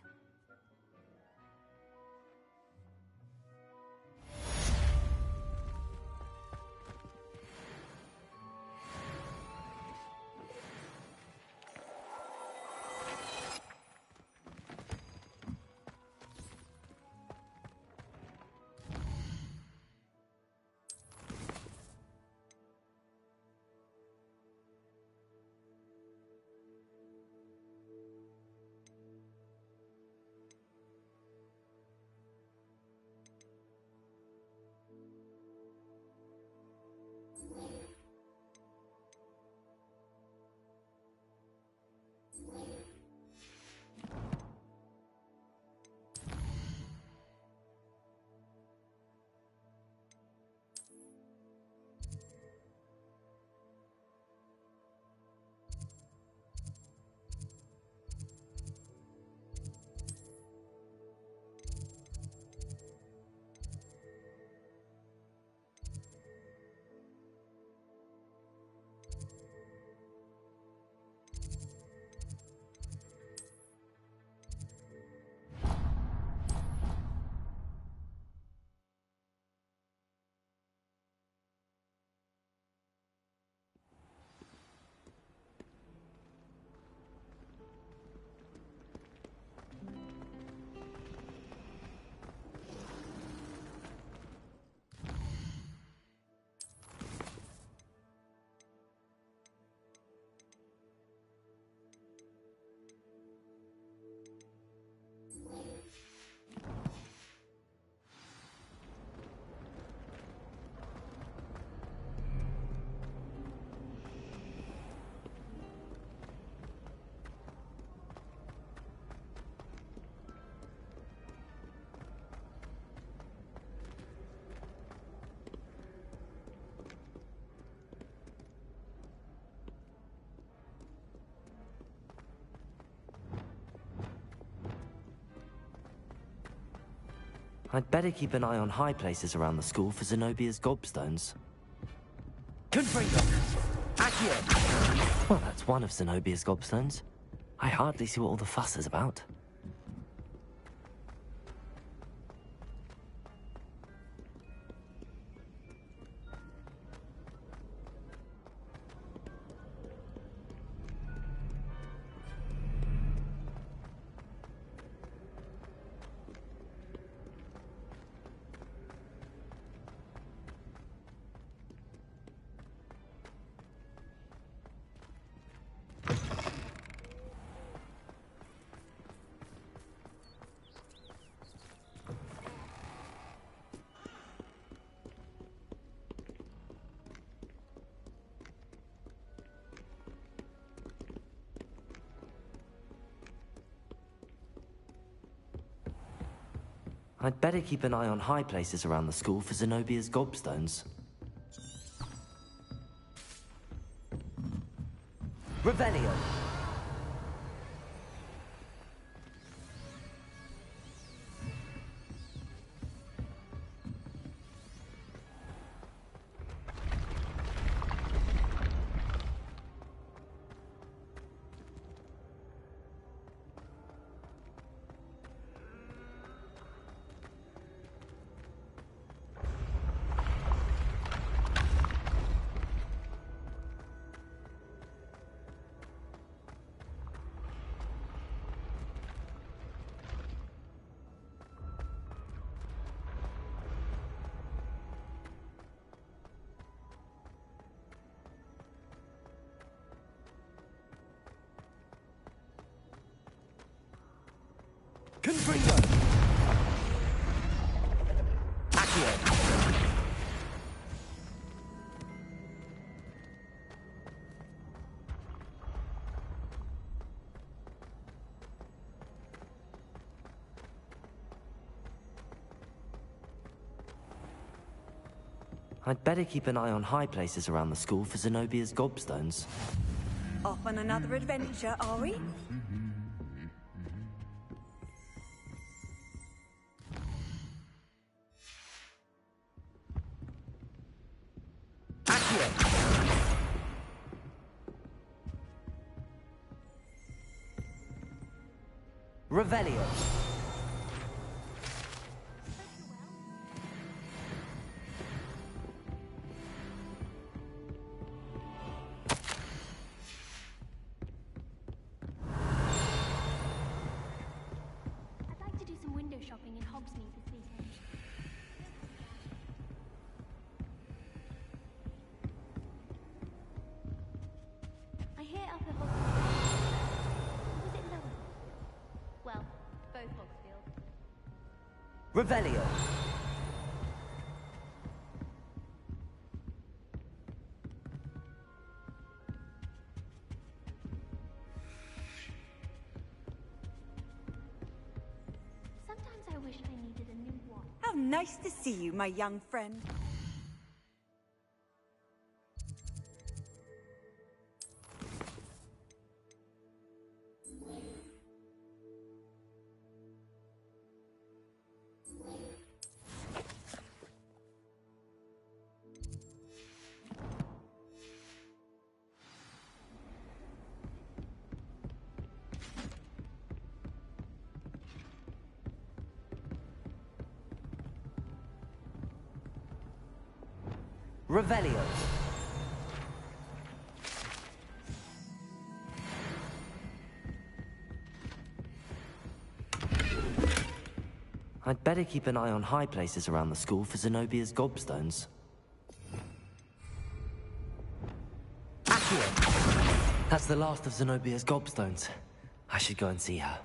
I'd better keep an eye on high places around the school for Zenobia's gobstones. Confringo! Accio! Well, that's one of Zenobia's gobstones. I hardly see what all the fuss is about. I'd better keep an eye on high places around the school for Zenobia's gobstones. Revelio! Confringo! Accio! I'd better keep an eye on high places around the school for Zenobia's gobstones. Off on another adventure, are we? Revelio. I'd like to do some window shopping in Hogsmeade this weekend. I hear Upper Hogsfield. Was it Lower? Well, both Hogsfields. Revelio. Sometimes I wish I needed a new watch. How nice to see you, my young friend. Revelio. I'd better keep an eye on high places around the school for Zenobia's gobstones. Accio! That's the last of Zenobia's gobstones. I should go and see her.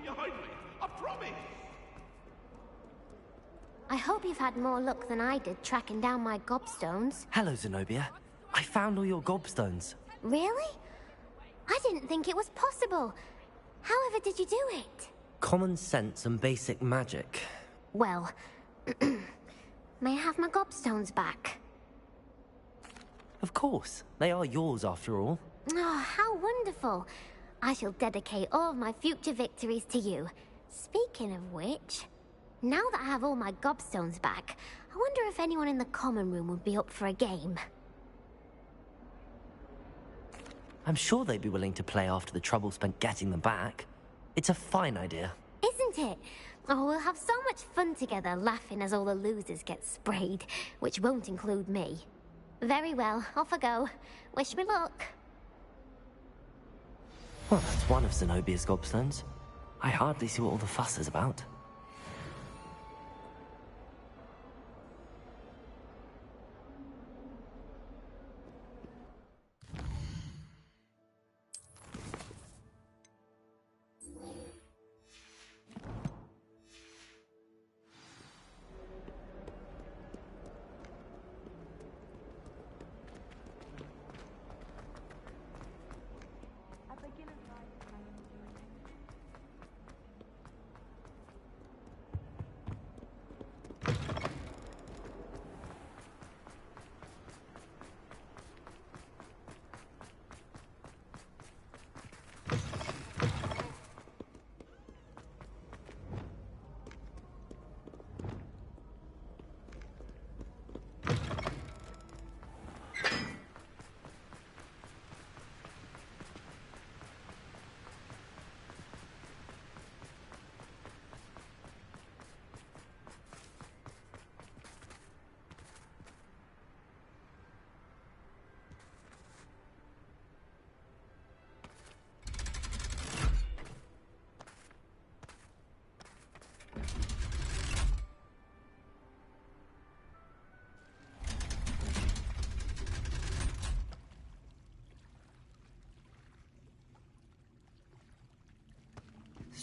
Behind me, I promise! I hope you've had more luck than I did tracking down my gobstones. Hello, Zenobia. I found all your gobstones. Really? I didn't think it was possible. However did you do it? Common sense and basic magic. Well, may I have my gobstones back? Of course. They are yours, after all. Oh, how wonderful. I shall dedicate all of my future victories to you. Speaking of which, now that I have all my gobstones back, I wonder if anyone in the common room would be up for a game. I'm sure they'd be willing to play after the trouble spent getting them back. It's a fine idea. Isn't it? Oh, we'll have so much fun together, laughing as all the losers get sprayed, which won't include me. Very well, off I go. Wish me luck. Well, that's one of Zenobia's gobstones. I hardly see what all the fuss is about.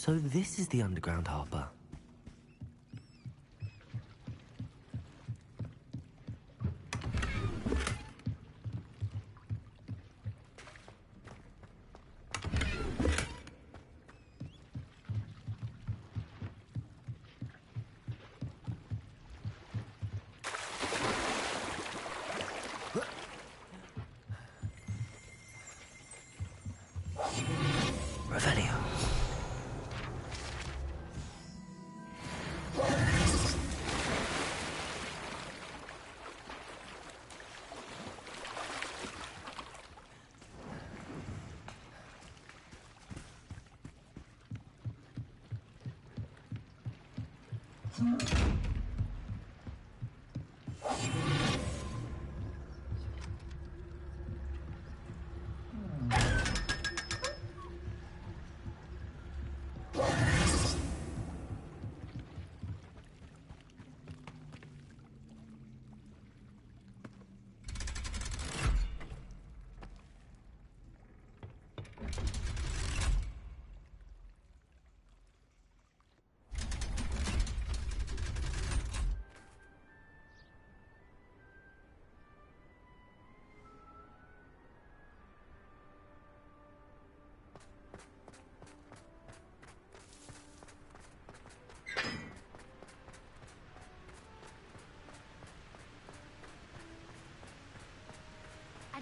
So this is the underground harbour. Revelio.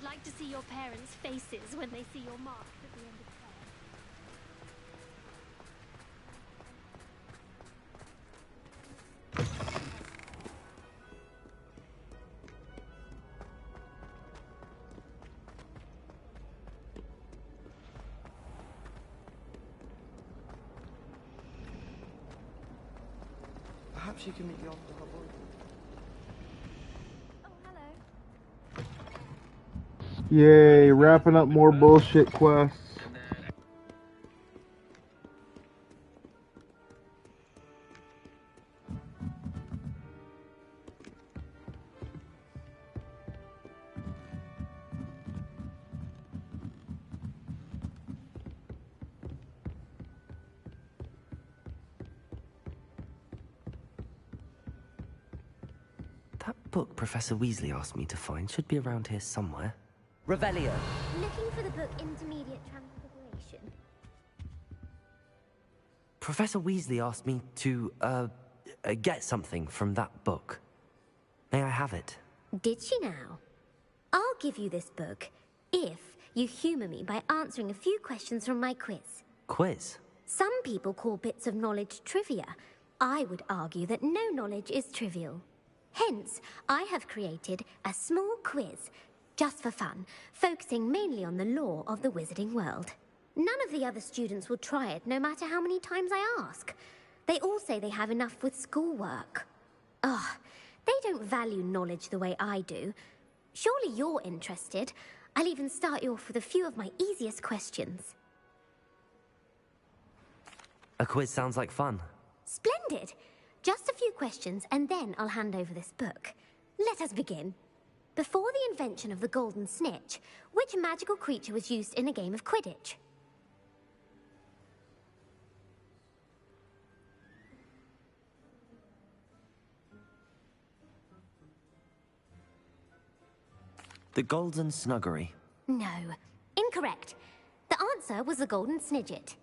I'd like to see your parents' faces when they see your mark at the end of term. Perhaps you can meet me off the harbor. Yay, wrapping up more bullshit quests. That book Professor Weasley asked me to find should be around here somewhere. Revelio. Looking for the book Intermediate Transfiguration. Professor Weasley asked me to, get something from that book. May I have it? Did she now? I'll give you this book if you humour me by answering a few questions from my quiz. Quiz? Some people call bits of knowledge trivia. I would argue that no knowledge is trivial. Hence, I have created a small quiz, just for fun, focusing mainly on the lore of the wizarding world. None of the other students will try it, no matter how many times I ask. They all say they have enough with schoolwork. Ugh, they don't value knowledge the way I do. Surely you're interested. I'll even start you off with a few of my easiest questions. A quiz sounds like fun. Splendid! Just a few questions, and then I'll hand over this book. Let us begin. Before the invention of the Golden Snitch, which magical creature was used in a game of Quidditch? The Golden Snuggery. No. Incorrect. The answer was the Golden Snidget.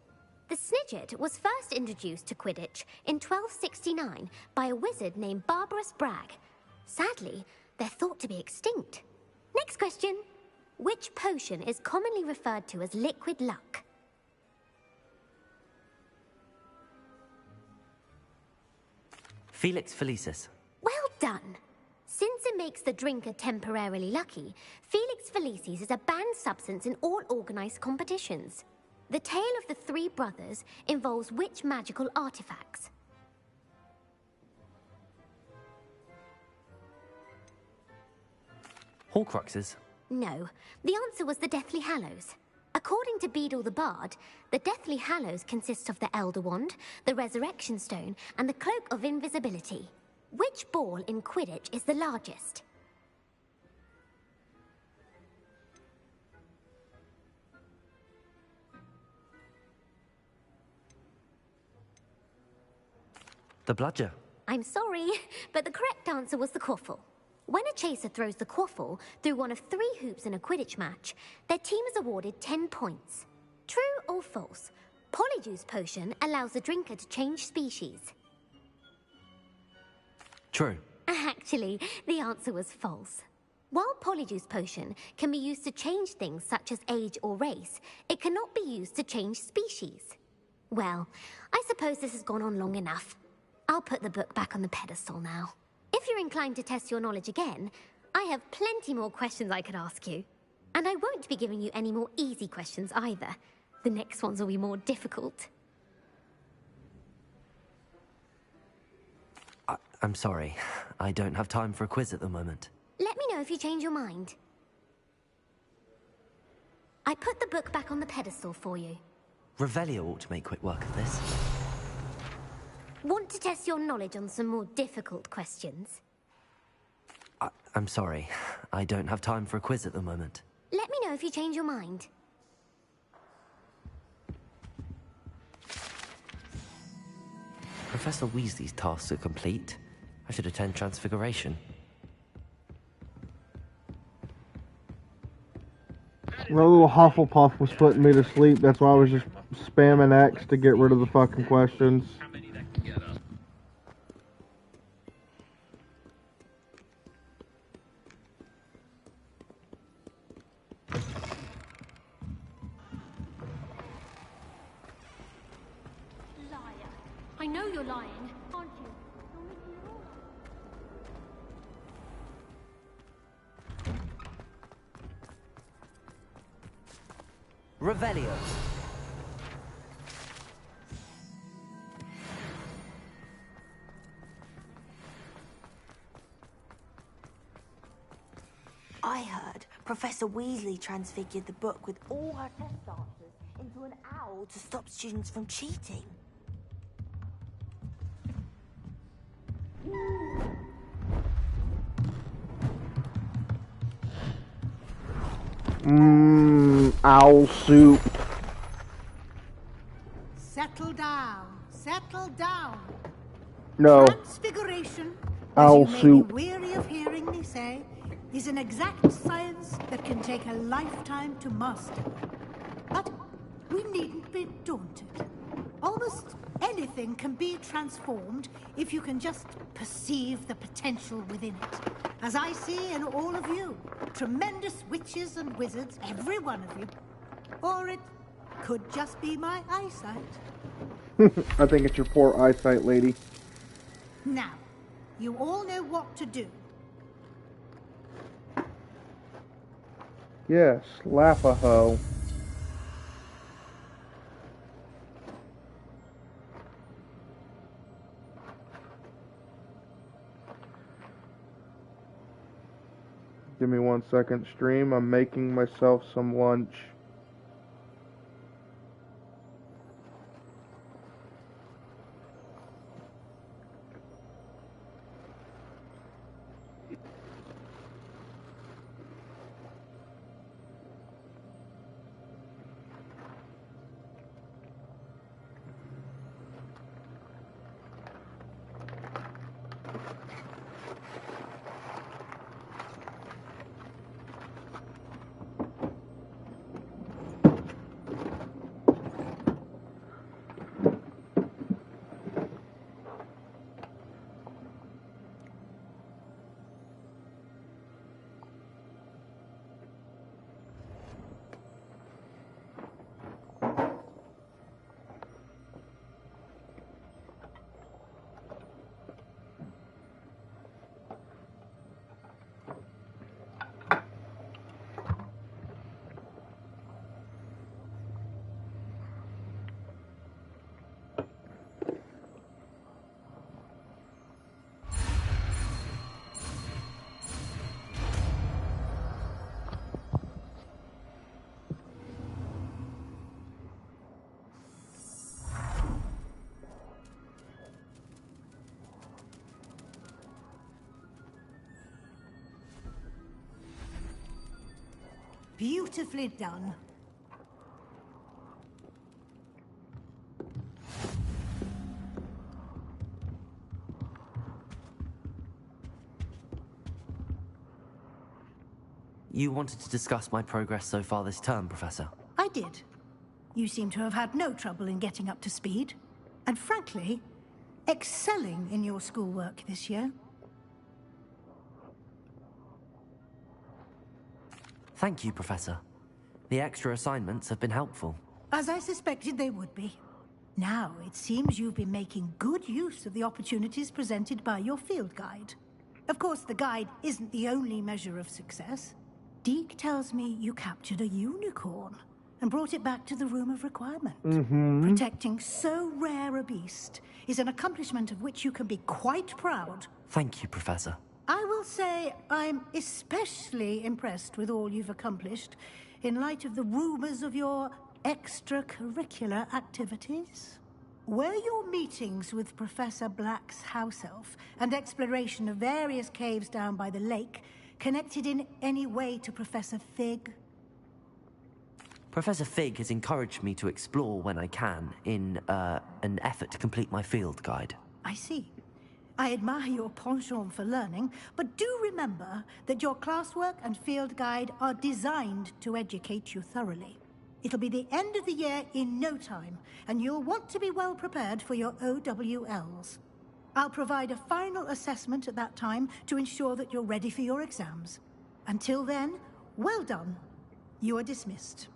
The Snidget was first introduced to Quidditch in 1269 by a wizard named Barbarous Bragg. Sadly, they're thought to be extinct. Next question. Which potion is commonly referred to as liquid luck? Felix Felicis. Well done. Since it makes the drinker temporarily lucky, Felix Felicis is a banned substance in all organized competitions. The tale of the three brothers involves which magical artifacts? Horcruxes. No, the answer was the Deathly Hallows. According to Beedle the Bard, the Deathly Hallows consists of the Elder Wand, the Resurrection Stone, and the Cloak of Invisibility. Which ball in Quidditch is the largest? The bludger. I'm sorry, but the correct answer was the quaffle. When a chaser throws the quaffle through one of 3 hoops in a Quidditch match, their team is awarded 10 points. True or false? Polyjuice Potion allows the drinker to change species. True. Actually, the answer was false. While Polyjuice Potion can be used to change things such as age or race, it cannot be used to change species. Well, I suppose this has gone on long enough. I'll put the book back on the pedestal now. If you're inclined to test your knowledge again, I have plenty more questions I could ask you. And I won't be giving you any more easy questions either. The next ones will be more difficult. I'm sorry. I don't have time for a quiz at the moment. Let me know if you change your mind. I put the book back on the pedestal for you. Revelio ought to make quick work of this. Want to test your knowledge on some more difficult questions? I'm sorry. I don't have time for a quiz at the moment. Let me know if you change your mind. Professor Weasley's tasks are complete. I should attend Transfiguration. The little Hufflepuff was putting me to sleep. That's why I was just spamming X to get rid of the fucking questions. Liar. I know you're lying, aren't you? Revelio. I heard Professor Weasley transfigured the book with all her test answers into an owl to stop students from cheating. Owl soup. Settle down. Settle down. No. Transfiguration, Owl as you may soup. be weary of hearing me say, is an exact science that can take a lifetime to master. But we needn't be daunted. Almost anything can be transformed if you can just perceive the potential within it. As I see in all of you, tremendous witches and wizards, every one of you. Or it could just be my eyesight. I think it's your poor eyesight, lady. Now, you all know what to do. Yes, slap a hoe. Give me 1 second, stream. I'm making myself some lunch. Beautifully done. You wanted to discuss my progress so far this term, Professor? I did. You seem to have had no trouble in getting up to speed. And frankly, excelling in your schoolwork this year. Thank you, Professor. The extra assignments have been helpful. As I suspected they would be. Now, it seems you've been making good use of the opportunities presented by your field guide. Of course, the guide isn't the only measure of success. Deke tells me you captured a unicorn and brought it back to the Room of Requirement. Protecting so rare a beast is an accomplishment of which you can be quite proud. Thank you, Professor. I will say I'm especially impressed with all you've accomplished in light of the rumors of your extracurricular activities. Were your meetings with Professor Black's house elf and exploration of various caves down by the lake connected in any way to Professor Fig? Professor Fig has encouraged me to explore when I can in an effort to complete my field guide. I see. I admire your penchant for learning, but do remember that your classwork and field guide are designed to educate you thoroughly. It'll be the end of the year in no time, and you'll want to be well prepared for your OWLs. I'll provide a final assessment at that time to ensure that you're ready for your exams. Until then, well done. You are dismissed.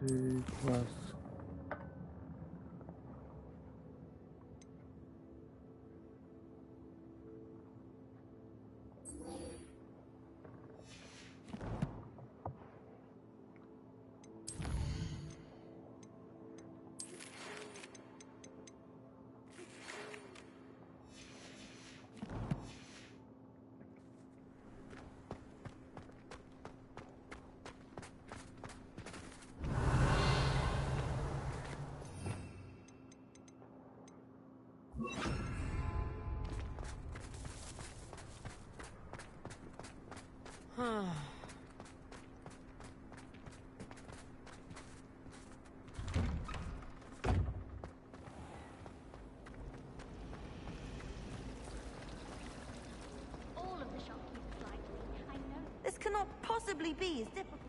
C plus. This cannot possibly be as difficult.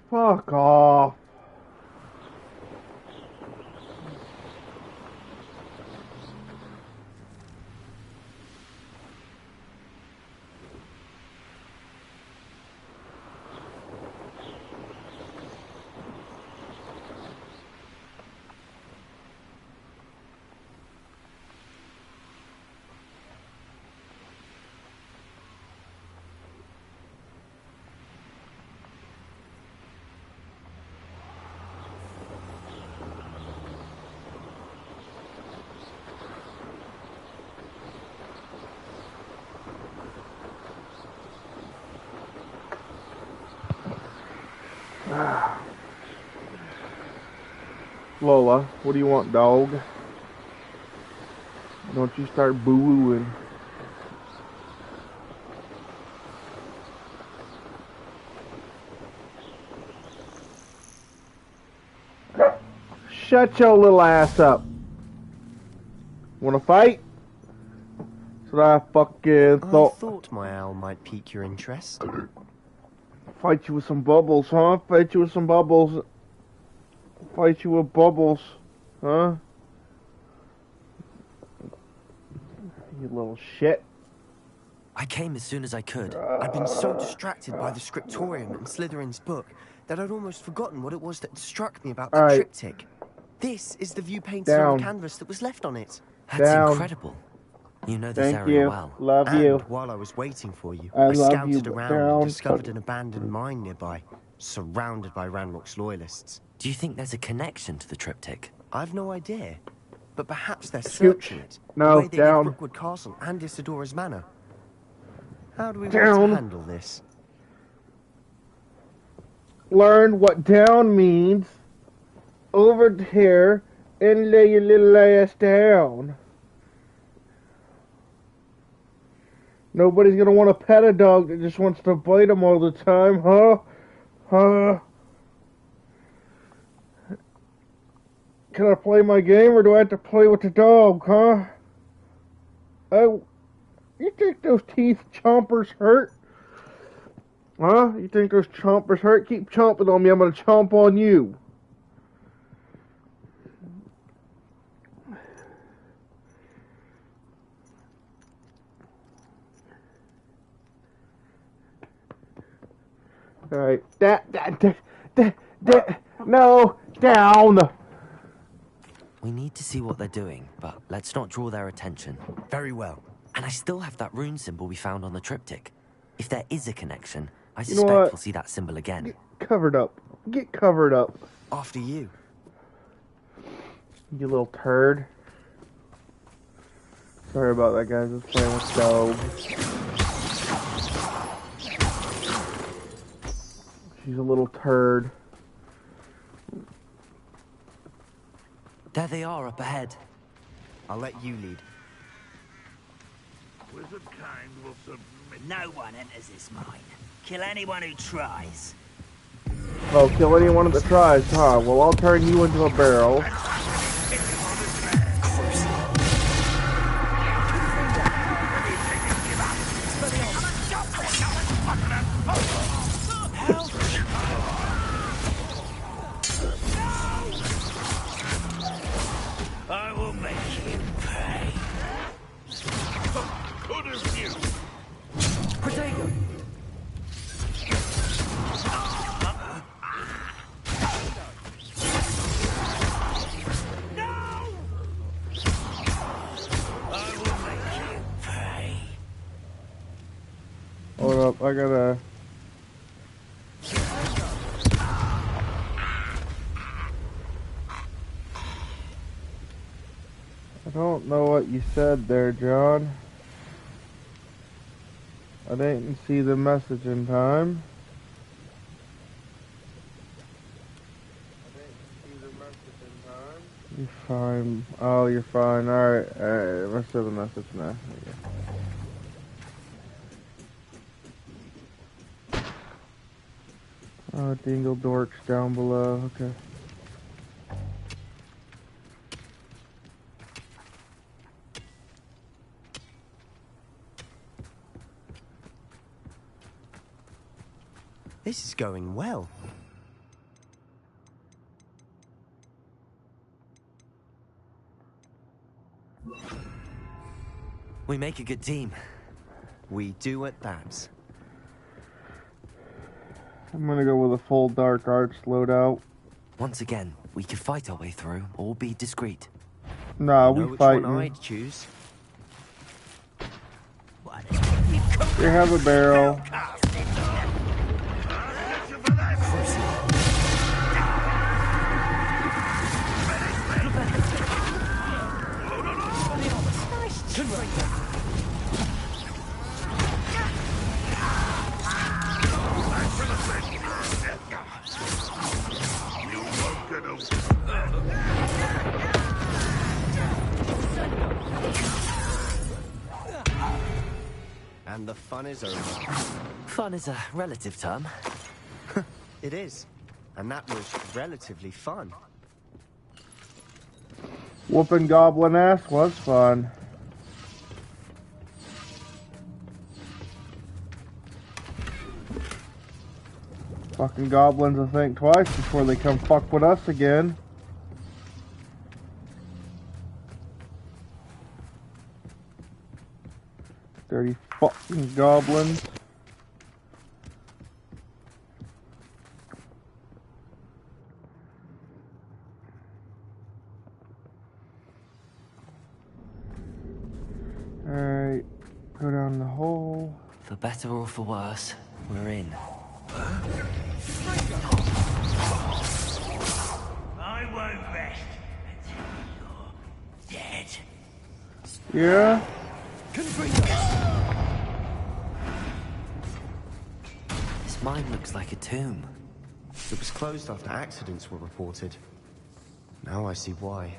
Fuck off. Lola, what do you want, dog? Don't you start boo-wooing. Shut your little ass up. Wanna fight? That's what I fucking thought. I thought my owl might pique your interest. Fight you with some bubbles, huh? Fight you with some bubbles. Fight you with bubbles, huh? You little shit. I came as soon as I could. I'd been so distracted by the scriptorium and Slytherin's book that I'd almost forgotten what it was that struck me about that triptych. This is the view painted on the canvas that was left on it. That's incredible. You know this area well. Love and you. While I was waiting for you, I I love scouted you, around down. and discovered an abandoned mine nearby, surrounded by Ranrock's loyalists. Do you think there's a connection to the triptych? I've no idea, but perhaps they're Scooch. searching it. No, the way they down. did Brookwood Castle and Isidora's Manor. How do we want Down. to handle this? Learn what down means over here and lay your little ass down. Nobody's gonna want to pet a dog that just wants to bite them all the time, huh? Huh? Can I play my game or do I have to play with the dog, huh? Oh, you think those teeth chompers hurt? Huh? You think those chompers hurt? Keep chomping on me, I'm gonna chomp on you. Alright, no, down. We need to see what they're doing, but let's not draw their attention. Very well. And I still have that rune symbol we found on the triptych. If there is a connection, I You know suspect what? we'll see that symbol again. Get covered up. Get covered up. After you. You little turd. Sorry about that, guys. I was playing with Stove. She's a little turd. There they are up ahead. I'll let you lead. Wizard kind will submit. No one enters this mine. Kill anyone who tries. Oh, kill anyone that tries, huh? Well, I'll turn you into a barrel. I will make you pay. Good as you. Protego! Hold up, I gotta... I don't know what you said there, John. I didn't see the message in time. You're fine. Oh, you're fine. Alright, alright. Let's see the message now. There you go. Oh, Dingle Dorks down below. Okay. This is going well. We make a good team. We do at that. I'm gonna go with a full dark arts loadout. Once again, we could fight our way through or be discreet. Nah, Know we which fighting. one I'd choose. You have a barrel. You won't get away. And the fun is over. Fun is a relative term. It is. And that was relatively fun. Whooping goblin ass was fun. Fucking goblins will think twice before they come fuck with us again. Dirty fucking goblins. Alright, go down the hole. For better or for worse, we're in. I won't rest until you're dead. Yeah? This mine looks like a tomb. It was closed after accidents were reported. Now I see why.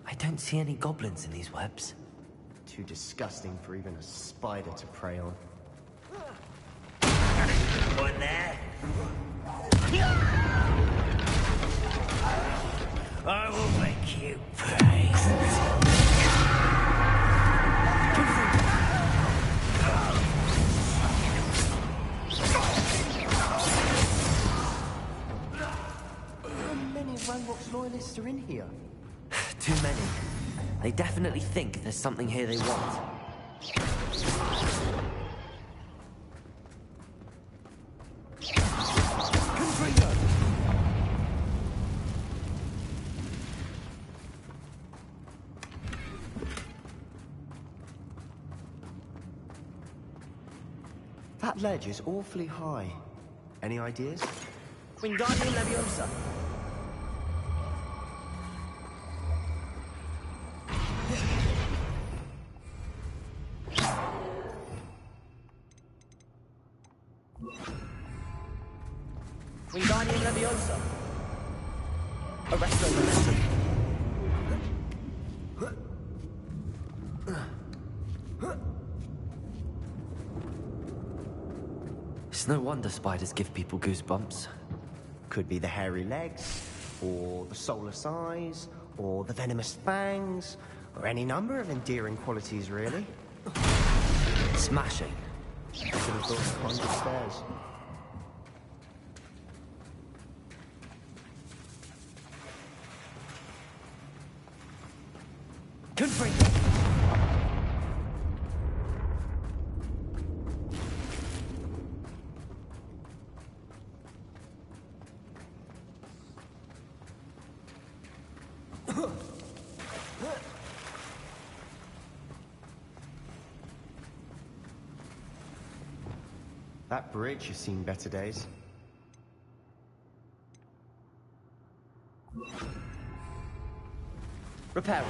I don't see any goblins in these webs. Too disgusting for even a spider to prey on. One there. I will make you pay. How many Ranrock's loyalists are in here? Too many. They definitely think there's something here they want. That ledge is awfully high. Any ideas? Wingardium Leviosa. Wingardium Leviosa. Arresto Momentum. It's no wonder spiders give people goosebumps. Could be the hairy legs, or the soulless eyes, or the venomous fangs, or any number of endearing qualities, really. Smashing. I should have thought to climb the stairs. Confringo. That bridge has seen better days. Repair it.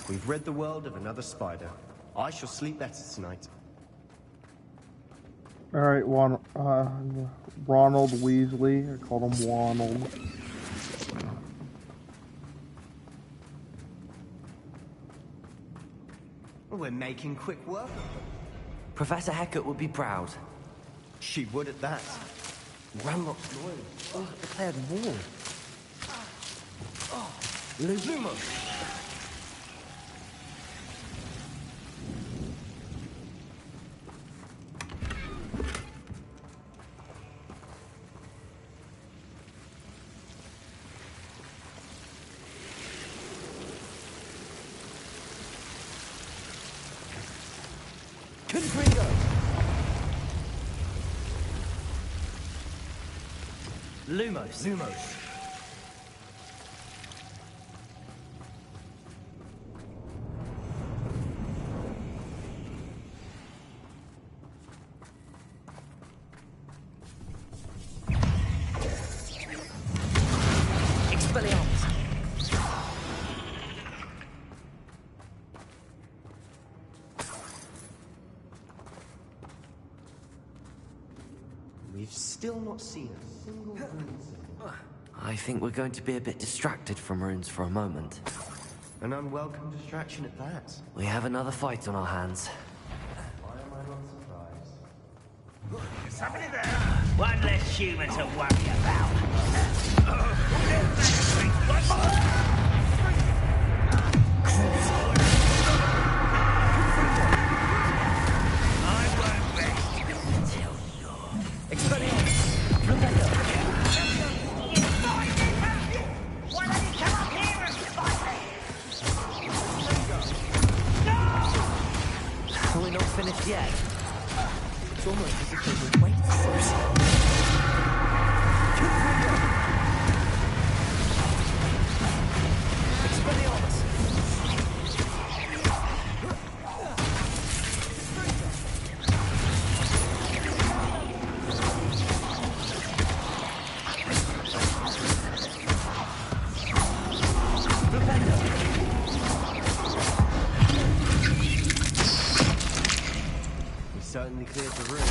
We've rid the world of another spider. I shall sleep better tonight. Alright, Ronald Weasley. I called him Ronald. We're making quick work of them. Professor Hecat would be proud. She would at that. Ranrock's loyal. Declared war. Lumos. Lumos. Lumos. We've still not seen a single rune symbol. I think we're going to be a bit distracted from runes for a moment. An unwelcome distraction at that. We have another fight on our hands. Why am I not surprised? Is somebody there? One less human to worry about. We're not finished yet. It's almost as if they were waiting for us. Certainly cleared the room.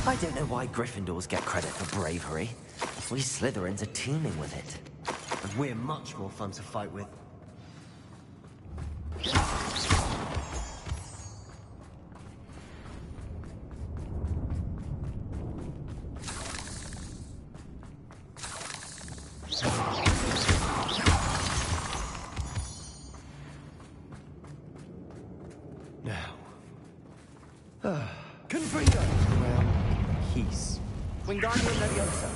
I don't know why Gryffindors get credit for bravery. We Slytherins are teeming with it. And we're much more fun to fight with. Confringo! Well, peace. Wingardium Leviosa.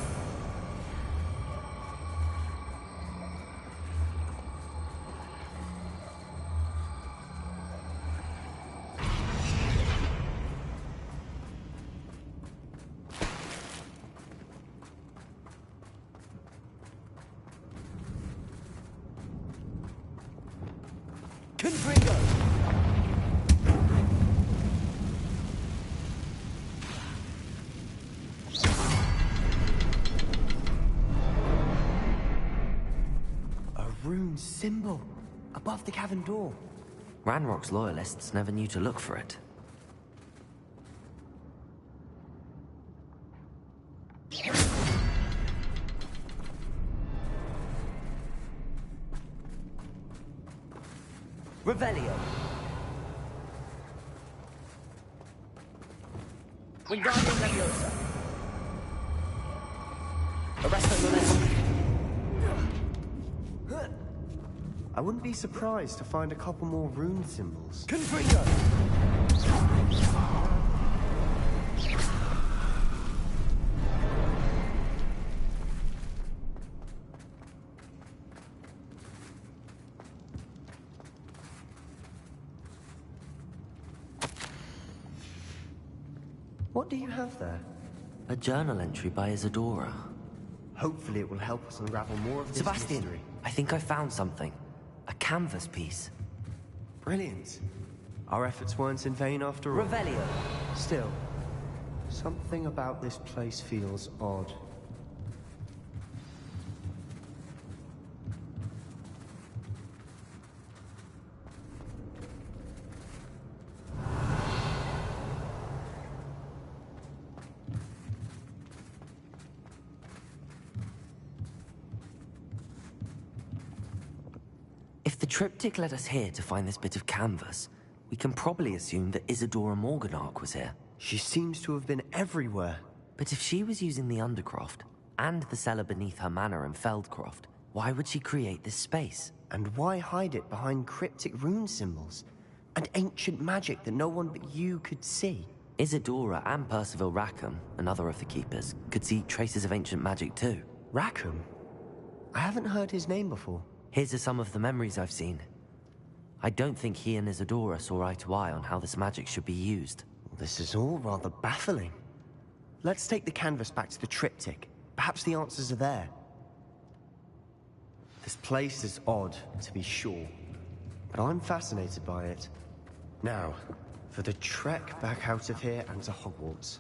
Confringo! Rune symbol above the cavern door. Ranrock's loyalists never knew to look for it. Revelio. Wingardium Leviosa. Arresto Molesta. I wouldn't be surprised to find a couple more rune symbols. Confringo! What do you have there? A journal entry by Isadora. Hopefully it will help us unravel more of this Sebastian, mystery. I think I found something. A canvas piece. Brilliant. Our efforts weren't in vain after all. Revelio. Still, something about this place feels odd. If the triptych led us here to find this bit of canvas, we can probably assume that Isadora Morganach was here. She seems to have been everywhere. But if she was using the Undercroft, and the cellar beneath her manor in Feldcroft, why would she create this space? And why hide it behind cryptic rune symbols? And ancient magic that no one but you could see? Isadora and Percival Rackham, another of the Keepers, could see traces of ancient magic too. Rackham? I haven't heard his name before. Here are some of the memories I've seen. I don't think he and Isadora saw eye to eye on how this magic should be used. This is all rather baffling. Let's take the canvas back to the triptych. Perhaps the answers are there. This place is odd, to be sure, but I'm fascinated by it. Now, for the trek back out of here and to Hogwarts.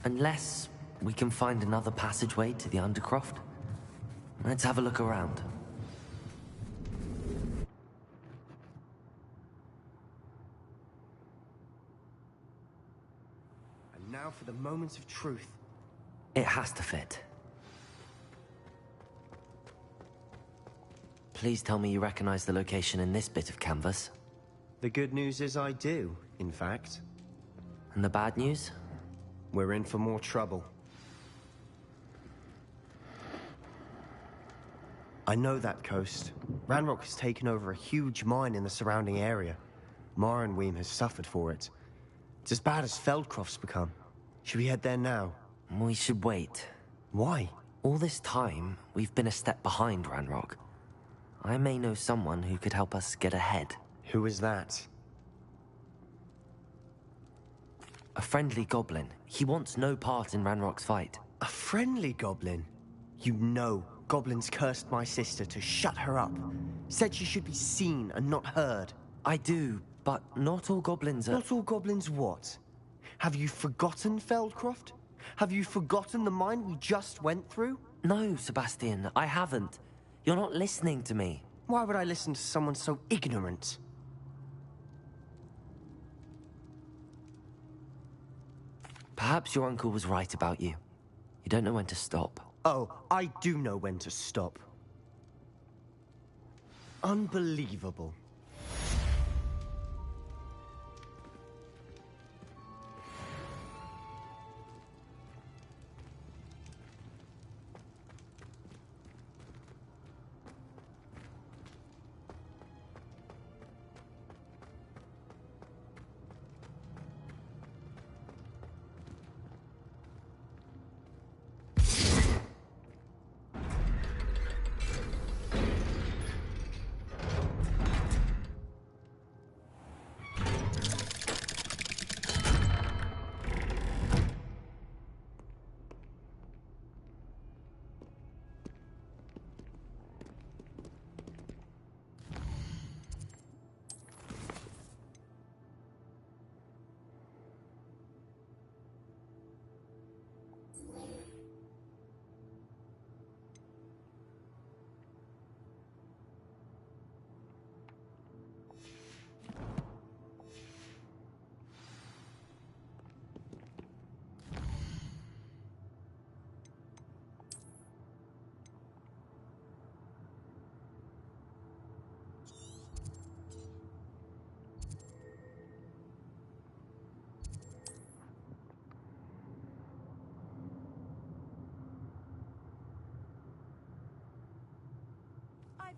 Unless we can find another passageway to the Undercroft. Let's have a look around. And now for the moment of truth. It has to fit. Please tell me you recognize the location in this bit of canvas. The good news is I do, in fact. And the bad news? We're in for more trouble. I know that coast. Ranrock has taken over a huge mine in the surrounding area. Mornweem has suffered for it. It's as bad as Feldcroft's become. Should we head there now? We should wait. Why? All this time, we've been a step behind Ranrock. I may know someone who could help us get ahead. Who is that? A friendly goblin. He wants no part in Ranrock's fight. A friendly goblin? You know, goblins cursed my sister to shut her up. Said she should be seen and not heard. I do, but not all goblins are... Not all goblins what? Have you forgotten Feldcroft? Have you forgotten the mine we just went through? No, Sebastian, I haven't. You're not listening to me. Why would I listen to someone so ignorant? Perhaps your uncle was right about you. You don't know when to stop. Oh, I do know when to stop. Unbelievable.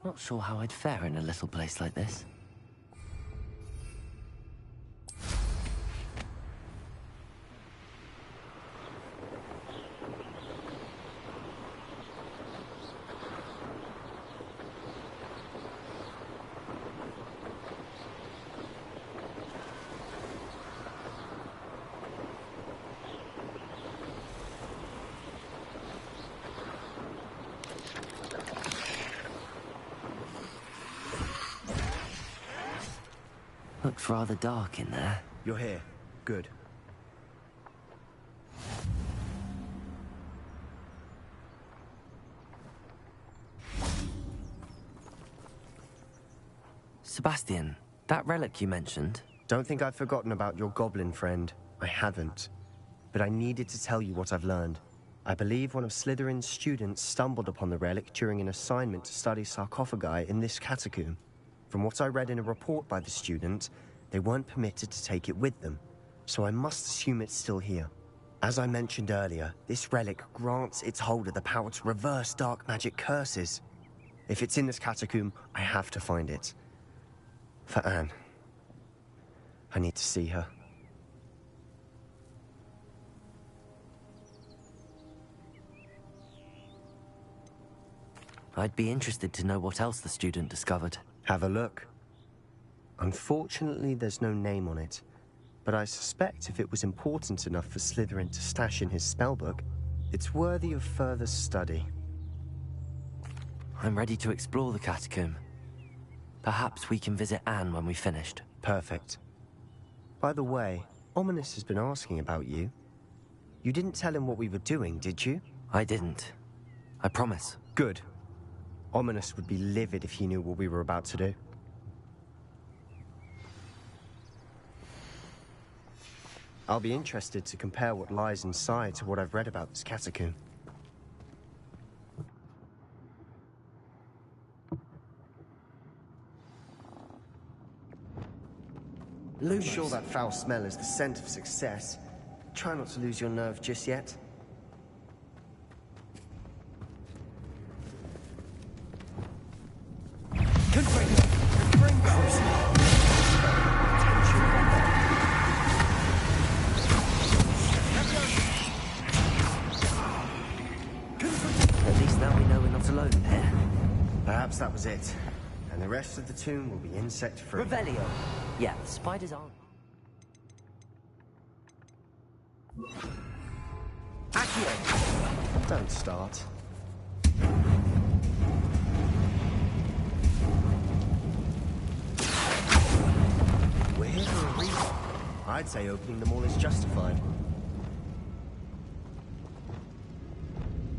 Not sure how I'd fare in a little place like this. Looks rather dark in there. You're here. Good. Sebastian, that relic you mentioned... Don't think I've forgotten about your goblin friend. I haven't. But I needed to tell you what I've learned. I believe one of Slytherin's students stumbled upon the relic during an assignment to study sarcophagi in this catacomb. From what I read in a report by the student, they weren't permitted to take it with them, so I must assume it's still here. As I mentioned earlier, this relic grants its holder the power to reverse dark magic curses. If it's in this catacomb, I have to find it. For Anne. I need to see her. I'd be interested to know what else the student discovered. Have a look. Unfortunately, there's no name on it, but I suspect if it was important enough for Slytherin to stash in his spellbook, It's worthy of further study. I'm ready to explore the catacomb. Perhaps we can visit Anne when we've finished. Perfect. By the way, Ominous has been asking about you. You didn't tell him what we were doing, did you? I didn't. I promise. Good. Ominous would be livid if he knew what we were about to do. I'll be interested to compare what lies inside to what I've read about this catacomb. I'm sure that foul smell is the scent of success. Try not to lose your nerve just yet. At least now we know we're not alone here. Perhaps that was it. And the rest of the tomb will be insect-free. Revelio. Yeah, the spiders aren't. Accio! Don't start. We're here for a reason. I'd say opening them all is justified.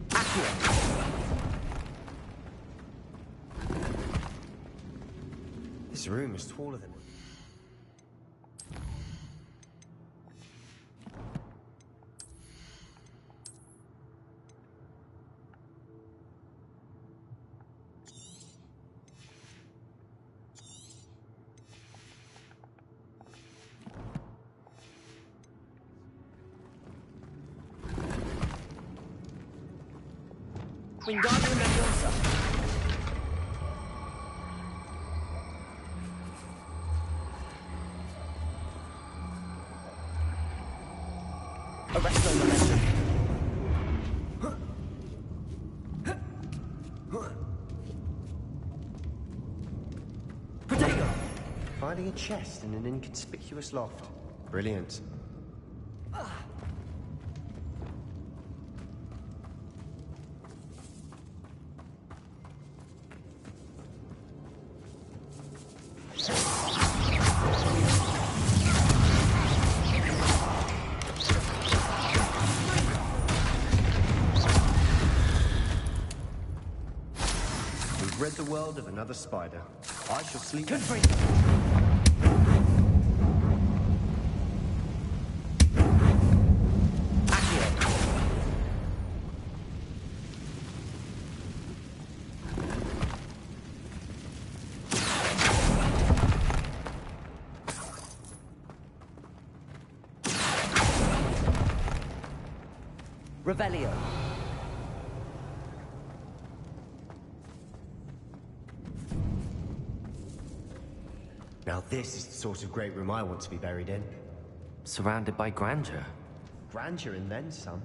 Accio! This room is taller than... Wingardium Leviosa. Arresto Momentum. Protego! Finding a chest in an inconspicuous loft. Brilliant. Rid the world of another spider. I shall sleep. Confront. Revelio. Now this is the sort of great room I want to be buried in. Surrounded by grandeur. Grandeur and then some.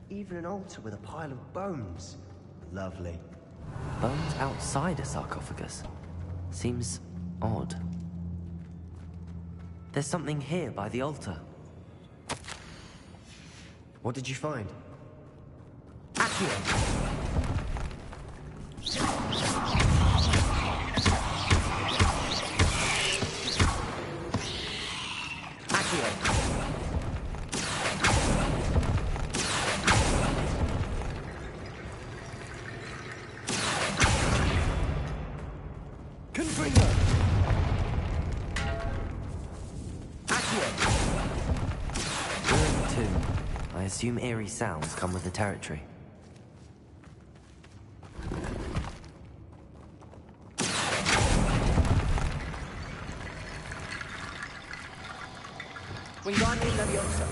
Even an altar with a pile of bones. Lovely. Bones outside a sarcophagus. Seems odd. There's something here by the altar. What did you find? Accio. I assume eerie sounds come with the territory. Wingardium Leviosa.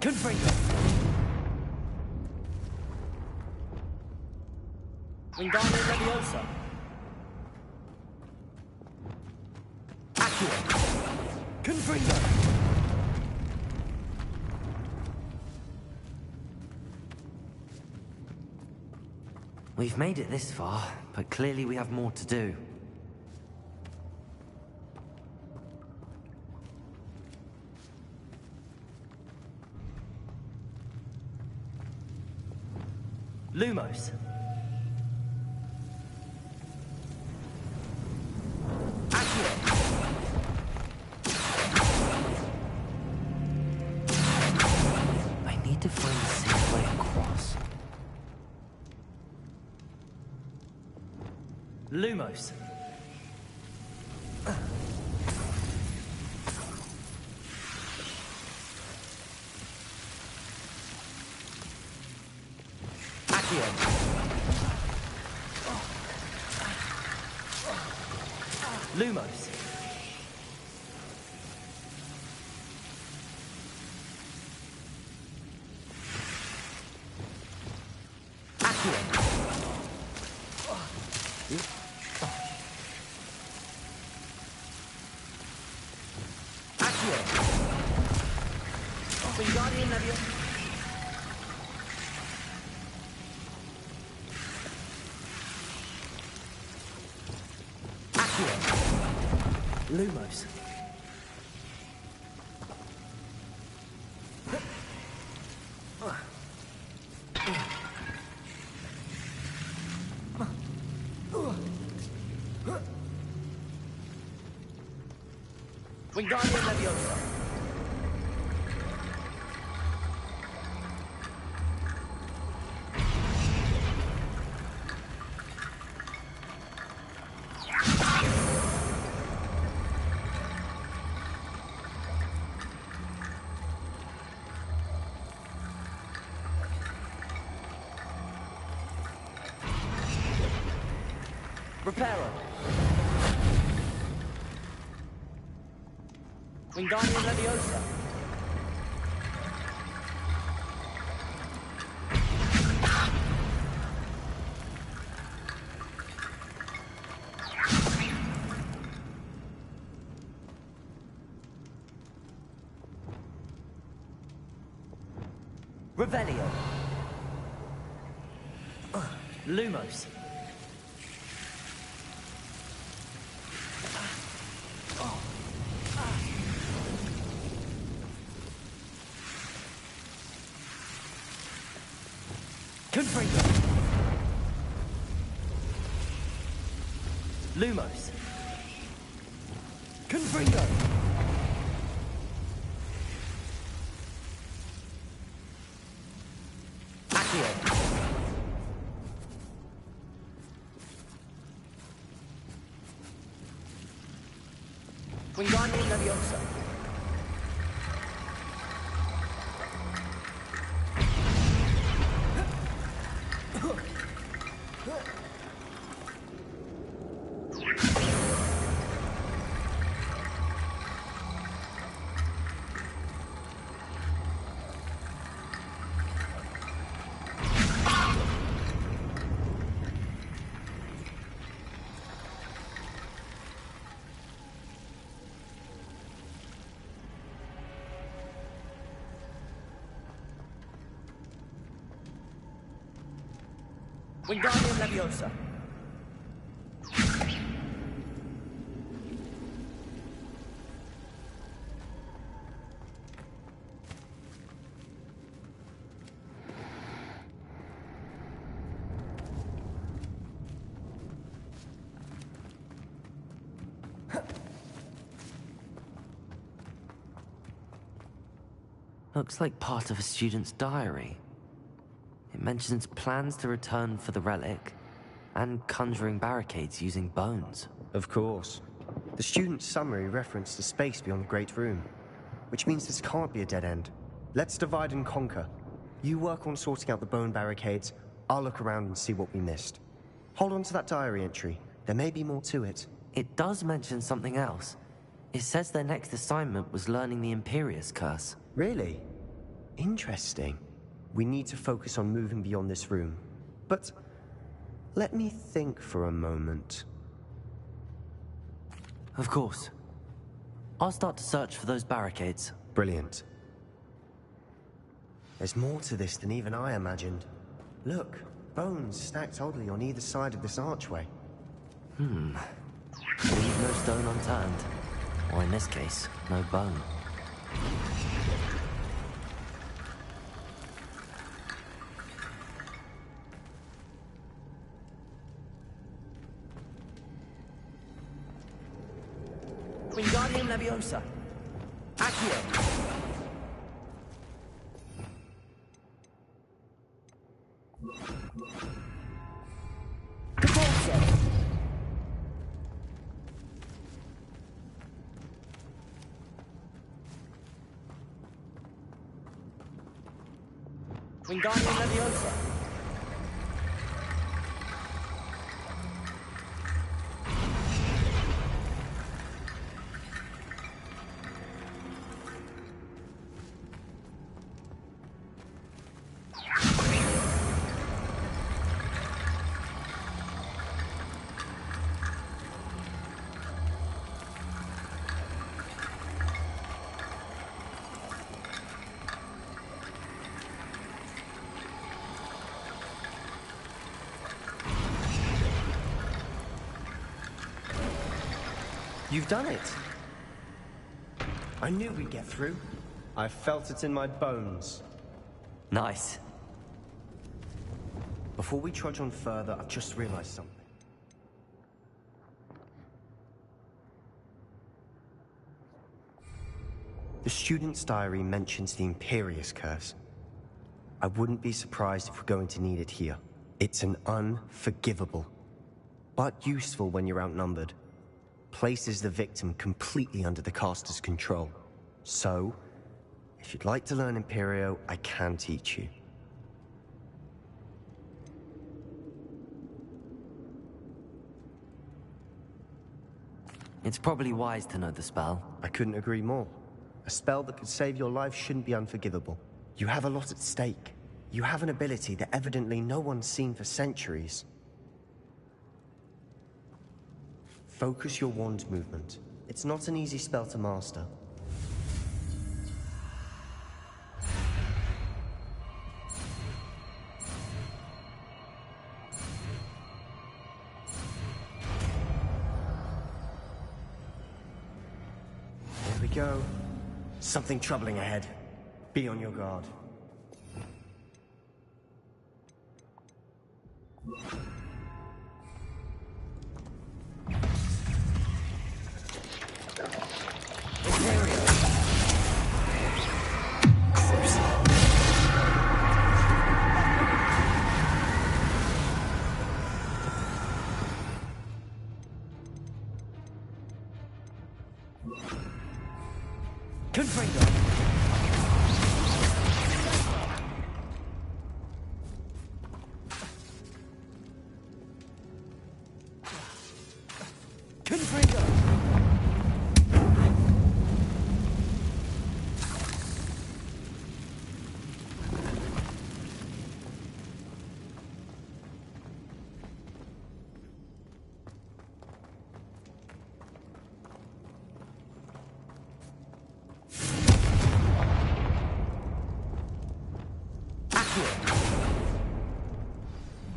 Confringo. Wingardium Leviosa. Accio! Confringo! We've made it this far, but clearly we have more to do. Lumos. I need to find a safe way across. Lumos. Lumos. Accio. Accio. Wingardium Leviosa. Lumos. Wingardium Leviosa. Reparo. Wingardium Leviosa. Revelio. Lumos. Confringo. Lumos. Confringo. Accio. Wingardium Leviosa. Wingardium Leviosa. Looks like part of a student's diary. It mentions plans to return for the relic, and conjuring barricades using bones. Of course. The student's summary referenced the space beyond the Great Room, which means this can't be a dead end. Let's divide and conquer. You work on sorting out the bone barricades, I'll look around and see what we missed. Hold on to that diary entry. There may be more to it. It does mention something else. It says their next assignment was learning the Imperius Curse. Really? Interesting. We need to focus on moving beyond this room. But let me think for a moment. Of course. I'll start to search for those barricades. Brilliant. There's more to this than even I imagined. Look, bones stacked oddly on either side of this archway. Leave no stone unturned. Or in this case, no bone. Wingardium Leviosa. Accio. Caporzo. Wingardium Leviosa. You've done it. I knew we'd get through. I felt it in my bones. Nice. Before we trudge on further, I've just realized something. The student's diary mentions the Imperius Curse. I wouldn't be surprised if we're going to need it here. It's an unforgivable, but useful when you're outnumbered. Places the victim completely under the caster's control. So, if you'd like to learn Imperio, I can teach you. It's probably wise to know the spell. I couldn't agree more. A spell that could save your life shouldn't be unforgivable. You have a lot at stake. You have an ability that evidently no one's seen for centuries. Focus your wand movement. It's not an easy spell to master. There we go. Something troubling ahead. Be on your guard.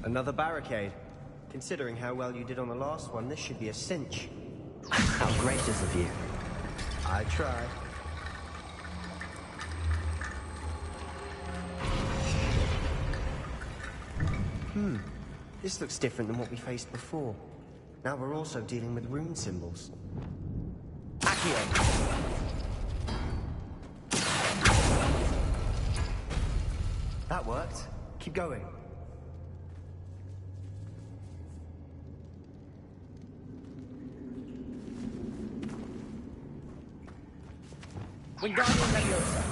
Another barricade. Considering how well you did on the last one, this should be a cinch. How gracious of you. I try. This looks different than what we faced before. Now we're also dealing with rune symbols. Accio! That worked. Keep going. Wingardium Leviosa.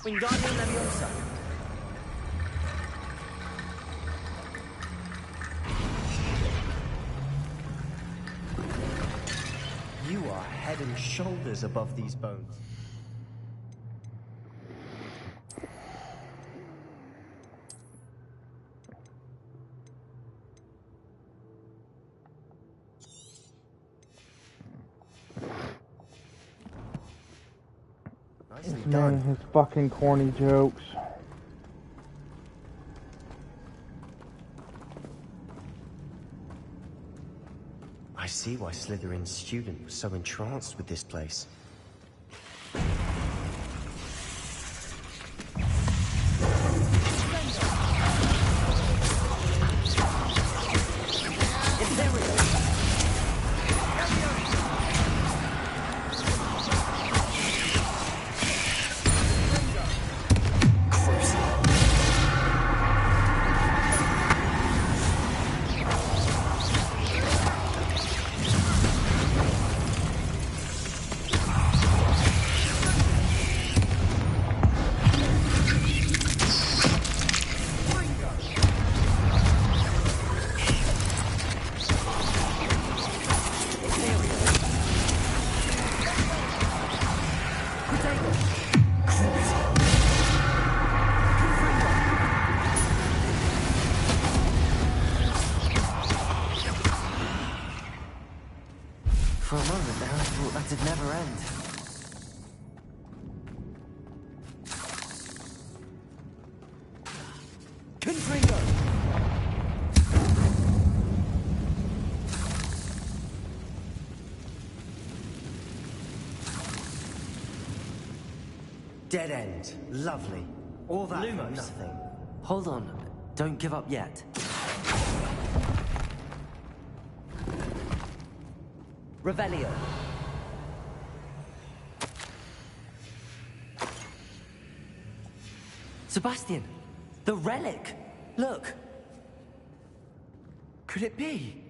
Wingardium Leviosa. You are head and shoulders above these bones. Nicely Man, done. his fucking corny jokes. I see why Slytherin's student was so entranced with this place. For a moment there, I thought that'd never end. Confringo! Dead end. Lovely. All that for Lumos. nothing. Hold on. Don't give up yet. Revelio. Sebastian! The relic! Look! Could it be?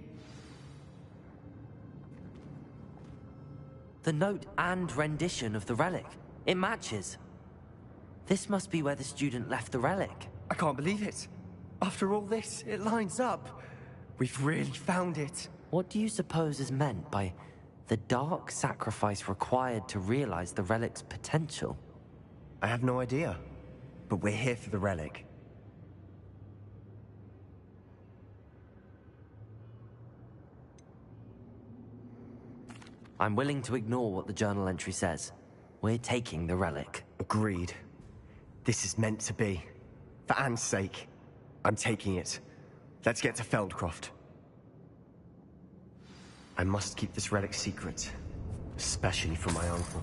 The note and rendition of the relic. It matches. This must be where the student left the relic. I can't believe it. After all this, it lines up. We've really found it. What do you suppose is meant by the dark sacrifice required to realize the relic's potential? I have no idea. But we're here for the relic. I'm willing to ignore what the journal entry says. We're taking the relic. Agreed. This is meant to be. For Anne's sake. I'm taking it. Let's get to Feldcroft. I must keep this relic secret. Especially from my uncle.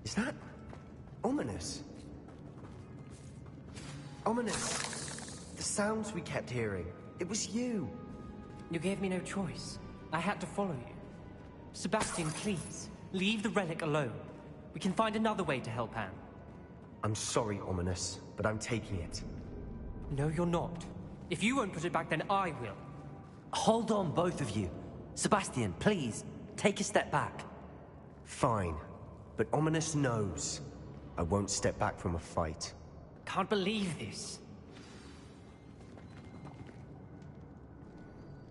Is that... ominous? Ominous. The sounds we kept hearing. It was you. You gave me no choice. I had to follow you. Sebastian, please, leave the relic alone. We can find another way to help Anne. I'm sorry, Ominous, but I'm taking it. No, you're not. If you won't put it back, then I will. Hold on, both of you. Sebastian, please, take a step back. Fine. But Ominous knows. I won't step back from a fight. Can't believe this.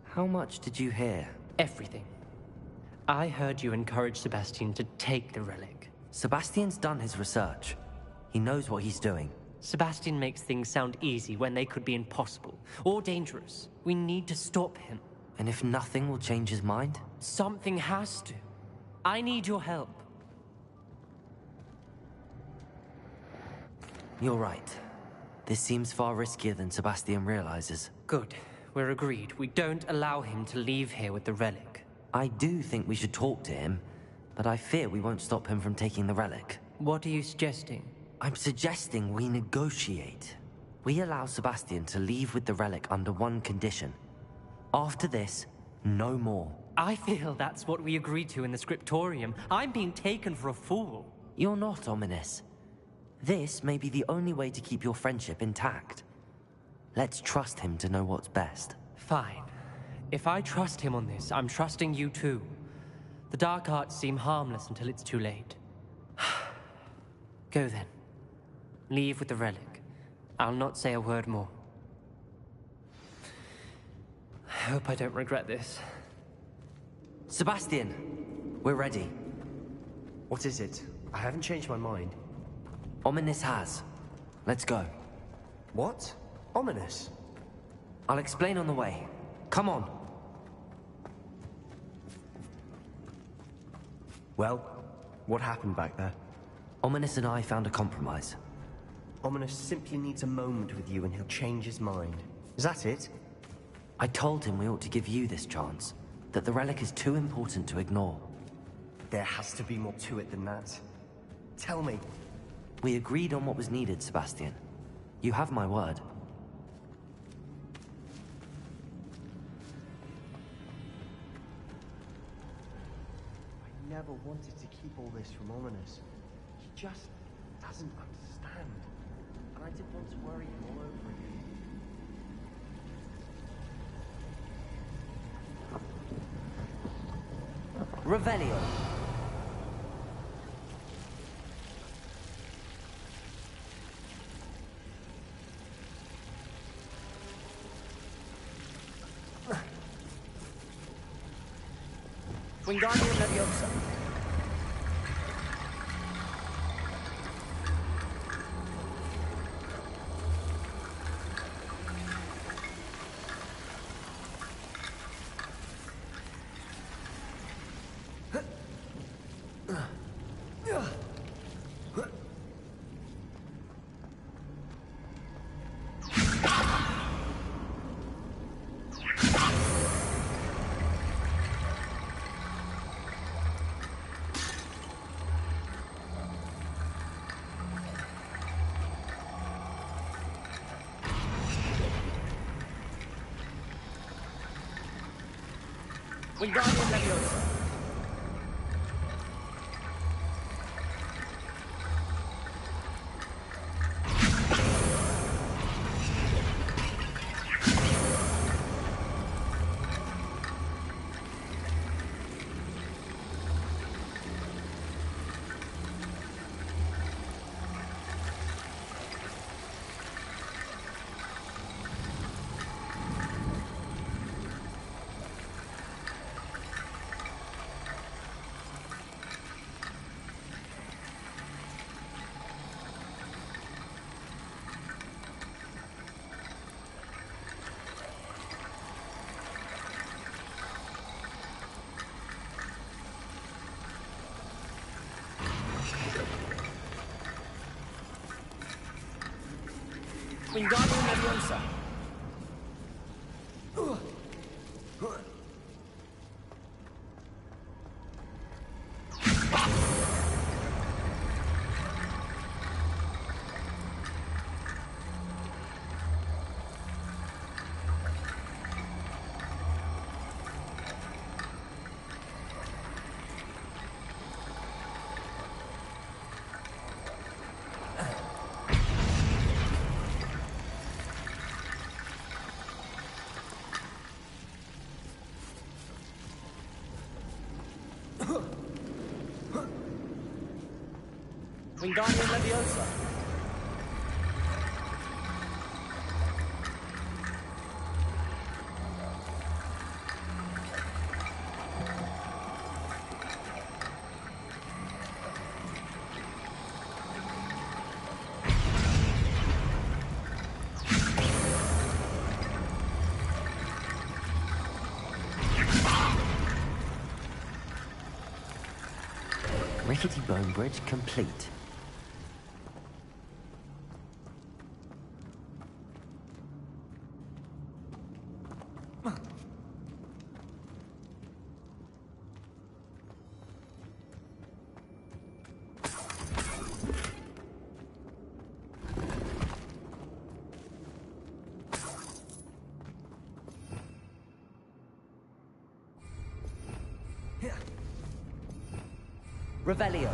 How much did you hear? Everything. I heard you encourage Sebastian to take the relic. Sebastian's done his research. He knows what he's doing. Sebastian makes things sound easy when they could be impossible or dangerous. We need to stop him. And if nothing will change his mind? Something has to. I need your help. You're right. This seems far riskier than Sebastian realizes. Good. We're agreed. We don't allow him to leave here with the relic. I do think we should talk to him, but I fear we won't stop him from taking the relic. What are you suggesting? I'm suggesting we negotiate. We allow Sebastian to leave with the relic under one condition. After this, no more. I feel that's what we agreed to in the scriptorium. I'm being taken for a fool. You're not, Ominous. This may be the only way to keep your friendship intact. Let's trust him to know what's best. Fine. If I trust him on this, I'm trusting you too. The dark arts seem harmless until it's too late. Go then. Leave with the relic. I'll not say a word more. I hope I don't regret this. Sebastian, we're ready. What is it? I haven't changed my mind. Ominis has. Let's go. What? Ominis? I'll explain on the way. Come on. Well, what happened back there? Ominis and I found a compromise. Ominis simply needs a moment with you and he'll change his mind. Is that it? I told him we ought to give you this chance. That the relic is too important to ignore. There has to be more to it than that. Tell me. We agreed on what was needed, Sebastian. You have my word. I never wanted to keep all this from Ominis. He just doesn't understand. And I didn't want to worry him all over again. Revelio. Wingardium Leviosa. Wingardium Leviosa. Wingardium Leviosa. Wingardium Leviosa. Rickety Bone Bridge complete. Revelio.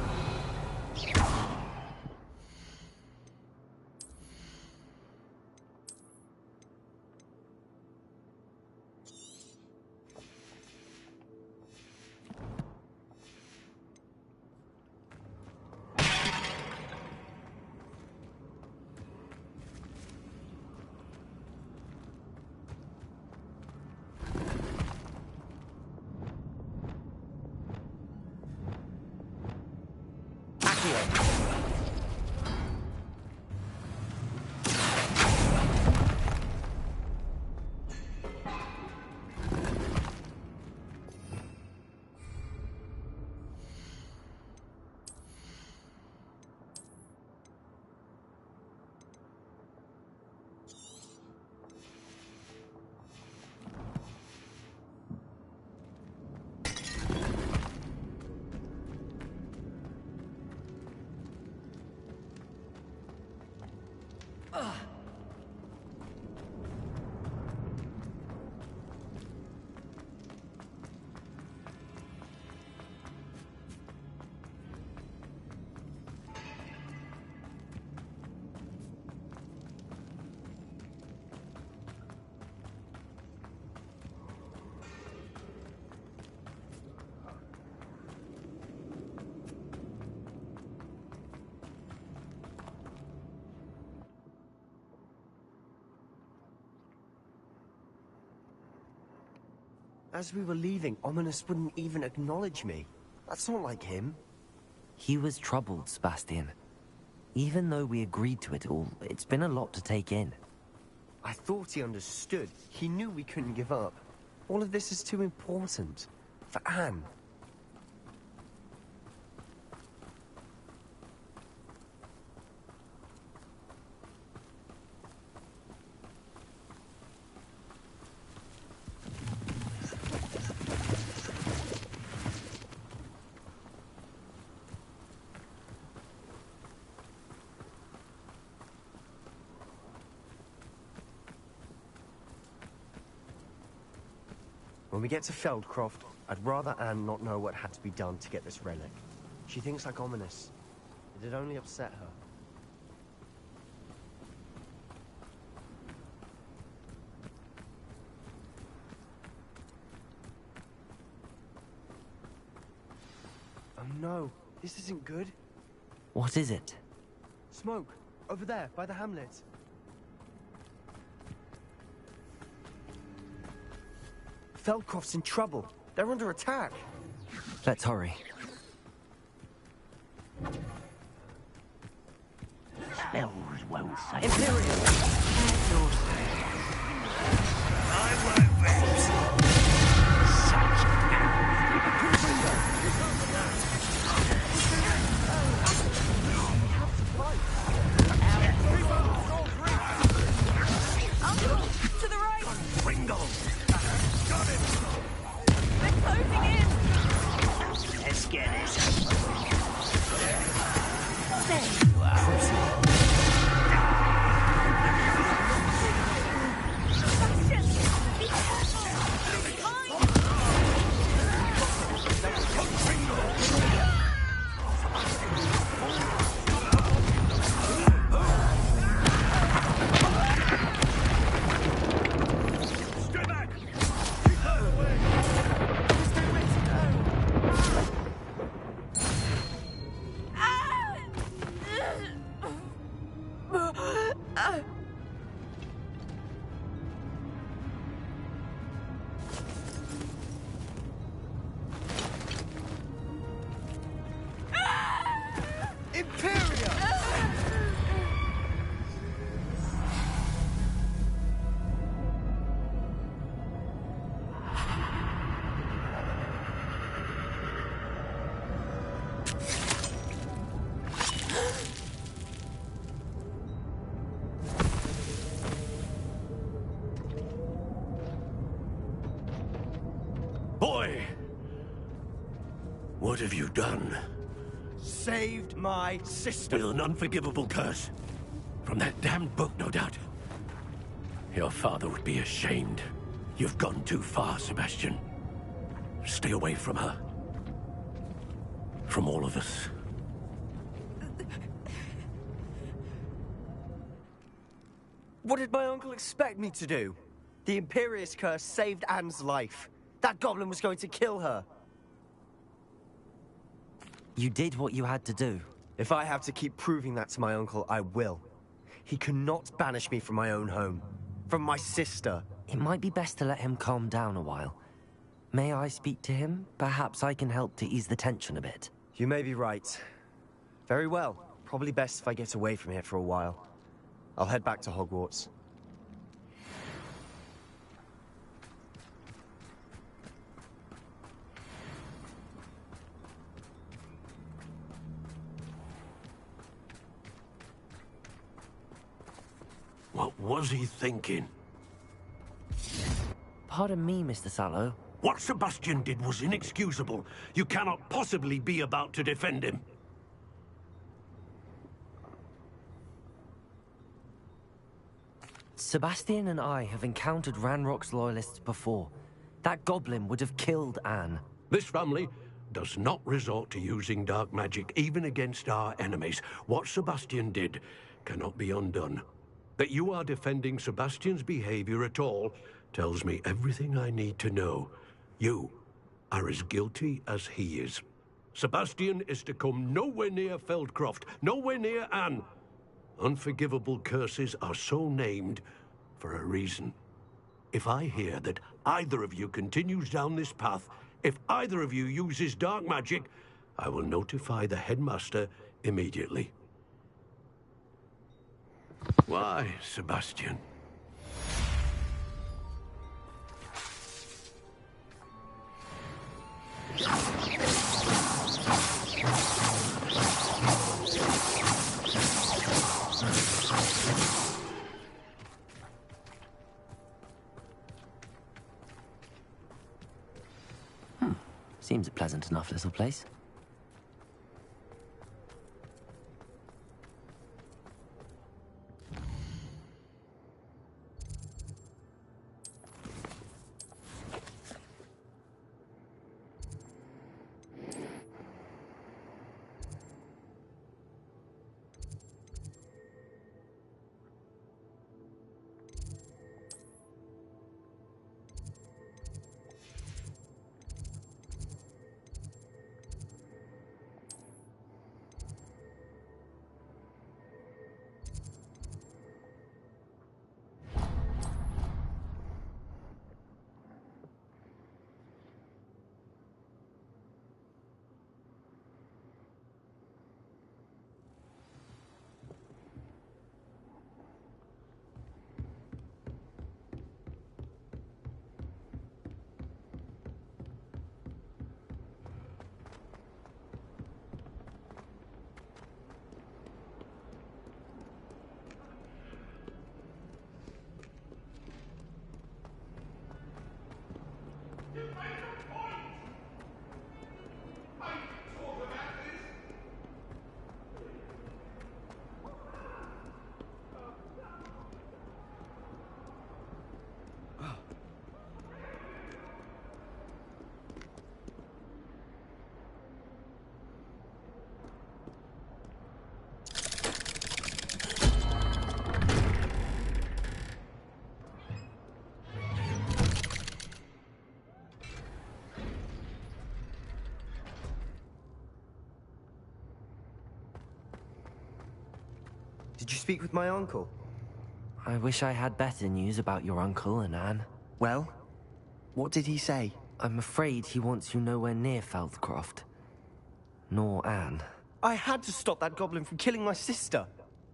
As we were leaving, Ominous wouldn't even acknowledge me. That's not like him. He was troubled, Sebastian. Even though we agreed to it all, it's been a lot to take in. I thought he understood. He knew we couldn't give up. All of this is too important. For Anne. When we get to Feldcroft, I'd rather Anne not know what had to be done to get this relic. She thinks like Ominous. It'd only upset her. Oh no, this isn't good. What is it? Smoke, over there, by the hamlet. Feldcroft's in trouble. They're under attack. Let's hurry. Smells well safe. Imperium! I won't rest. To the right! Ringo! Got him! They're closing in! Let's get it. There you are. Boy! What have you done? Saved my sister. With an unforgivable curse. From that damned book, no doubt. Your father would be ashamed. You've gone too far, Sebastian. Stay away from her. From all of us. What did my uncle expect me to do? The Imperius curse saved Anne's life. That goblin was going to kill her. You did what you had to do. If I have to keep proving that to my uncle, I will. He cannot banish me from my own home. From my sister. It might be best to let him calm down a while. May I speak to him? Perhaps I can help to ease the tension a bit. You may be right. Very well. Probably best if I get away from here for a while. I'll head back to Hogwarts. What was he thinking? Pardon me, Mr. Sallow. What Sebastian did was inexcusable. You cannot possibly be about to defend him. Sebastian and I have encountered Ranrock's loyalists before. That goblin would have killed Anne. This family does not resort to using dark magic, even against our enemies. What Sebastian did cannot be undone. That you are defending Sebastian's behavior at all tells me everything I need to know. You are as guilty as he is. Sebastian is to come nowhere near Feldcroft, nowhere near Anne. Unforgivable curses are so named for a reason. If I hear that either of you continues down this path, if either of you uses dark magic, I will notify the headmaster immediately. Why, Sebastian? Seems a pleasant enough little place. Did you speak with my uncle? I wish I had better news about your uncle and Anne. Well, what did he say? I'm afraid he wants you nowhere near Feldcroft. Nor Anne. I had to stop that goblin from killing my sister.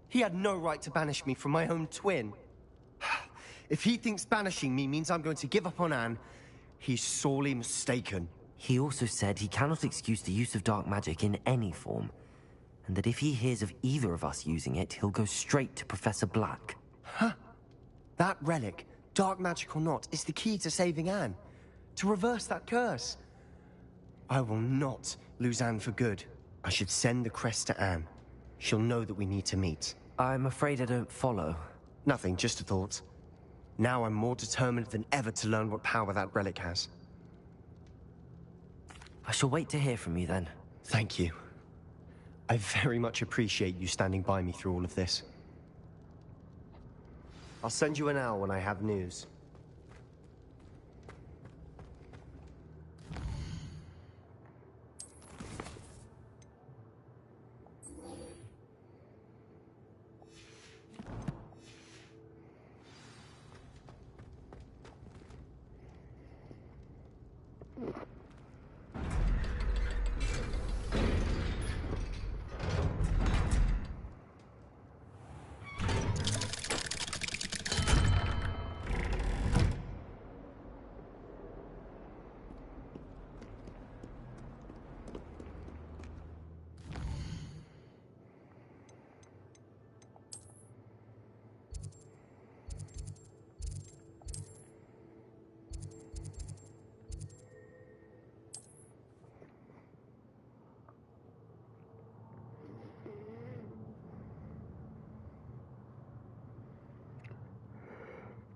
He had no right to banish me from my own twin. If he thinks banishing me means I'm going to give up on Anne, he's sorely mistaken. He also said he cannot excuse the use of dark magic in any form, and that if he hears of either of us using it, he'll go straight to Professor Black. Huh? That relic, dark magic or not, is the key to saving Anne. To reverse that curse. I will not lose Anne for good. I should send the crest to Anne. She'll know that we need to meet. I'm afraid I don't follow. Nothing, just a thought. Now I'm more determined than ever to learn what power that relic has. I shall wait to hear from you then. Thank you. I very much appreciate you standing by me through all of this. I'll send you an owl when I have news.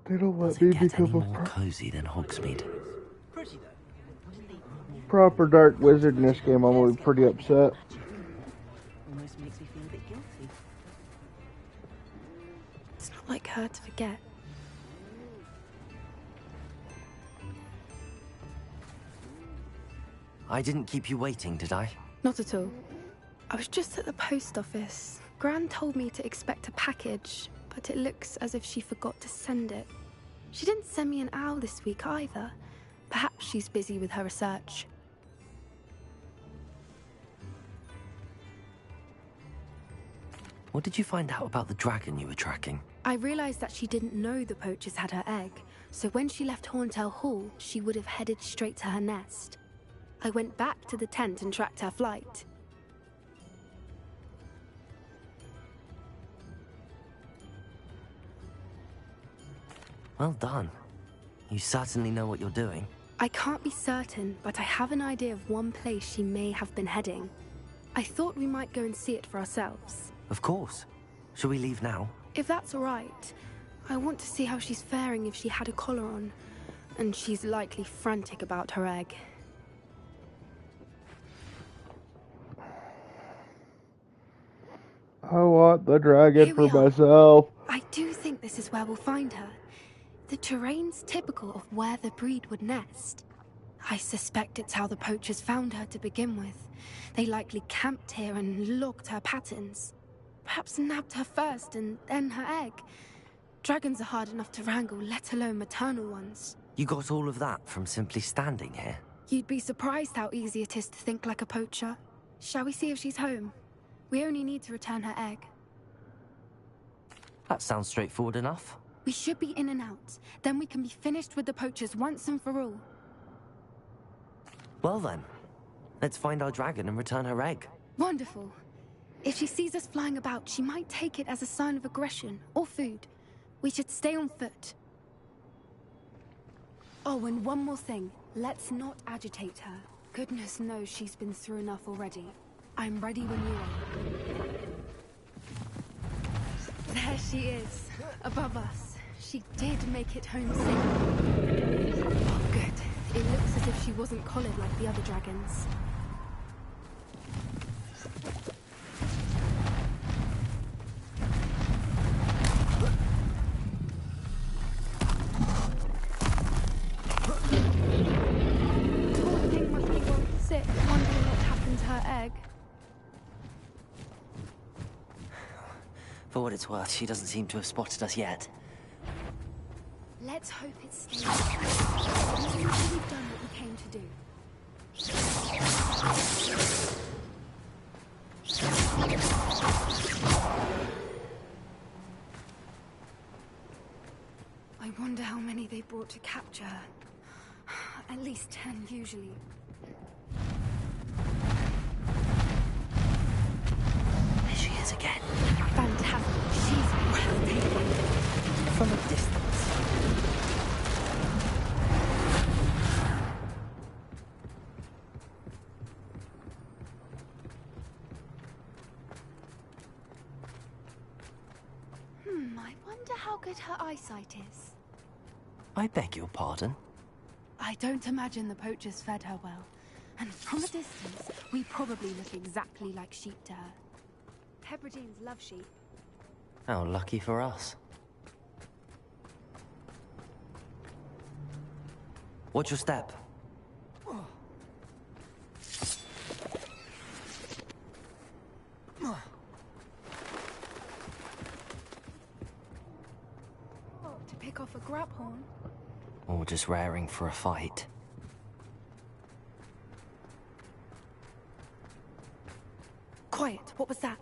They don't let Does me it get any become more cozy than Hogsmeade? proper dark wizard in this game. I'm gonna be pretty upset. Almost makes me feel a bit guilty. It's not like her to forget. I didn't keep you waiting, did I? Not at all. I was just at the post office. Gran told me to expect a package, but it looks as if she forgot to send it. She didn't send me an owl this week either. Perhaps she's busy with her research. What did you find out about the dragon you were tracking? I realized that she didn't know the poachers had her egg, so when she left Horntail Hall, she would have headed straight to her nest. I went back to the tent and tracked her flight. Well done. You certainly know what you're doing. I can't be certain, but I have an idea of one place she may have been heading. I thought we might go and see it for ourselves. Of course. Shall we leave now? If that's all right. I want to see how she's faring if she had a collar on. And she's likely frantic about her egg. I want the dragon for myself. I do think this is where we'll find her. The terrain's typical of where the breed would nest. I suspect it's how the poachers found her to begin with. They likely camped here and logged her patterns. Perhaps nabbed her first and then her egg. Dragons are hard enough to wrangle, let alone maternal ones. You got all of that from simply standing here? You'd be surprised how easy it is to think like a poacher. Shall we see if she's home? We only need to return her egg. That sounds straightforward enough. We should be in and out. Then we can be finished with the poachers once and for all. Well then, let's find our dragon and return her egg. Wonderful. If she sees us flying about, she might take it as a sign of aggression or food. We should stay on foot. Oh, and one more thing. Let's not agitate her. Goodness knows she's been through enough already. I'm ready when you are. There she is, above us. She did make it home safe. Oh, good. It looks as if she wasn't collared like the other dragons. Poor thing must be worried sick, wondering what happened to her egg. For what it's worth, she doesn't seem to have spotted us yet. Let's hope it stays. We've done what we came to do. I wonder how many they brought to capture her. At least 10 usually. There she is again. Fantastic. She's breathtaking. From a distance. I wonder how good her eyesight is. I beg your pardon? I don't imagine the poachers fed her well. And from a distance, we probably look exactly like sheep to her. Hebrideans love sheep. How lucky for us. Watch your step. To pick off a graphorn? Or just raring for a fight. Quiet, what was that?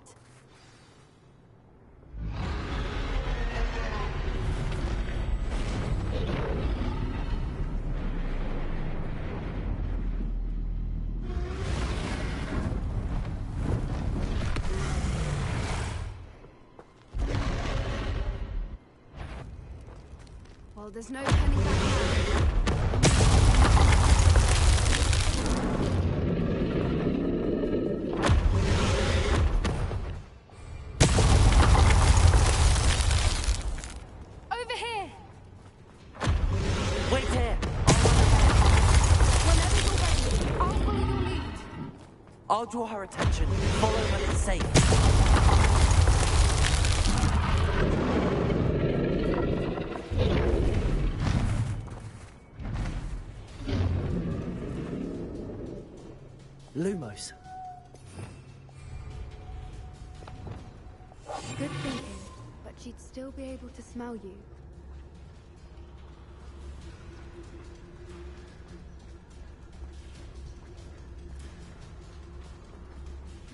Well, there's no turning back now. Over here! Wait here! Whenever you're ready, I'll follow your lead. I'll draw her attention. Follow when it's safe. Lumos. Good thinking, but she'd still be able to smell you.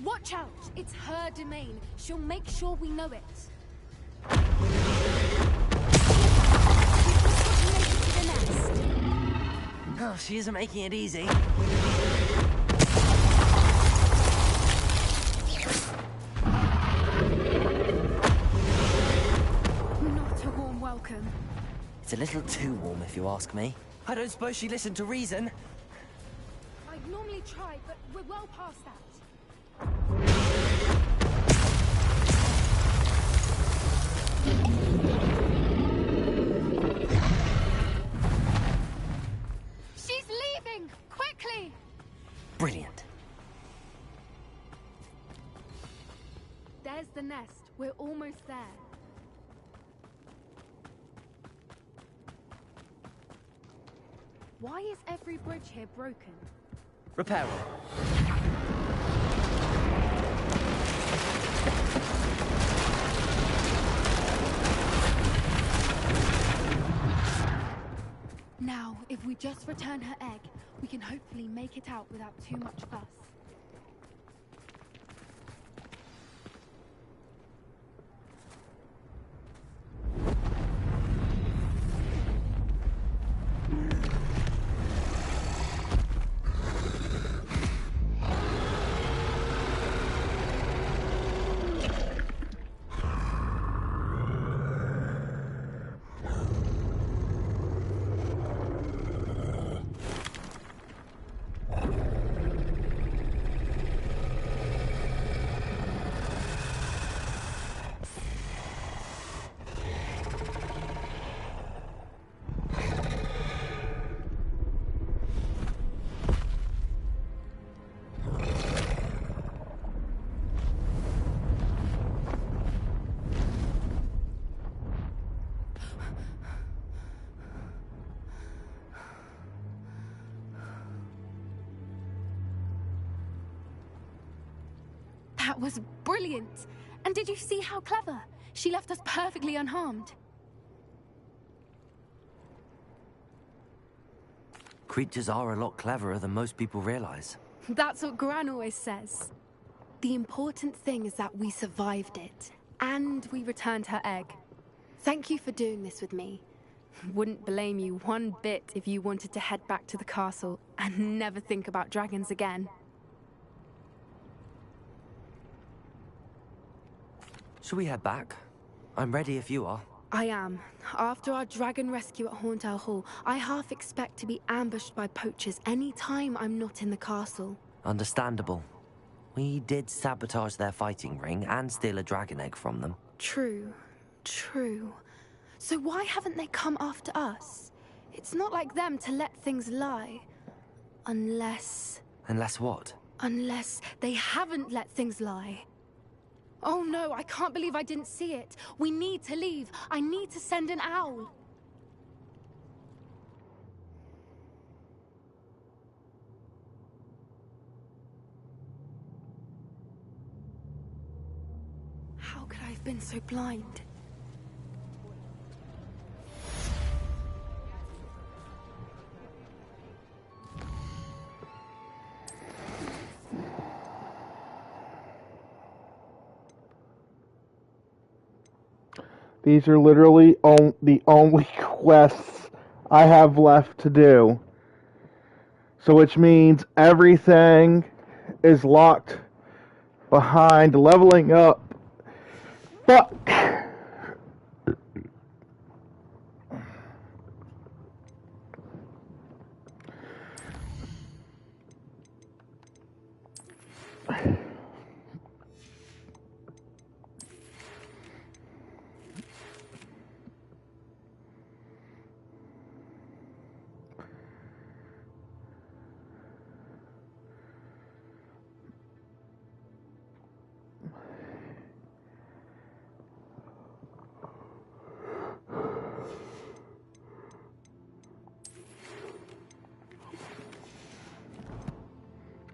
Watch out! It's her domain. She'll make sure we know it. Oh, she isn't making it easy. Not a warm welcome. It's a little too warm, if you ask me. I don't suppose she listened to reason. I'd normally try, but we're well past that. She's leaving! Quickly! Brilliant. There's the nest. We're almost there. Why is every bridge here broken? Repair it. Now, if we just return her egg, we can hopefully make it out without too much fuss. That was brilliant! And did you see how clever? She left us perfectly unharmed. Creatures are a lot cleverer than most people realize. That's what Gran always says. The important thing is that we survived it. And we returned her egg. Thank you for doing this with me. Wouldn't blame you one bit if you wanted to head back to the castle and never think about dragons again. Shall we head back? I'm ready if you are. I am. After our dragon rescue at Horntail Hall, I half expect to be ambushed by poachers any time I'm not in the castle. Understandable. We did sabotage their fighting ring and steal a dragon egg from them. True. True. So why haven't they come after us? It's not like them to let things lie. Unless... Unless what? Unless they haven't let things lie. Oh no, I can't believe I didn't see it. We need to leave. I need to send an owl. How could I have been so blind? These are literally the only quests I have left to do. So which means everything is locked behind leveling up. Fuck!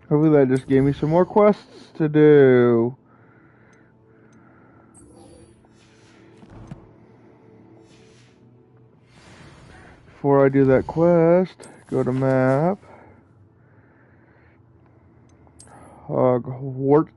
Hopefully that just gave me some more quests to do. Before I do that quest, go to map. Hogwarts.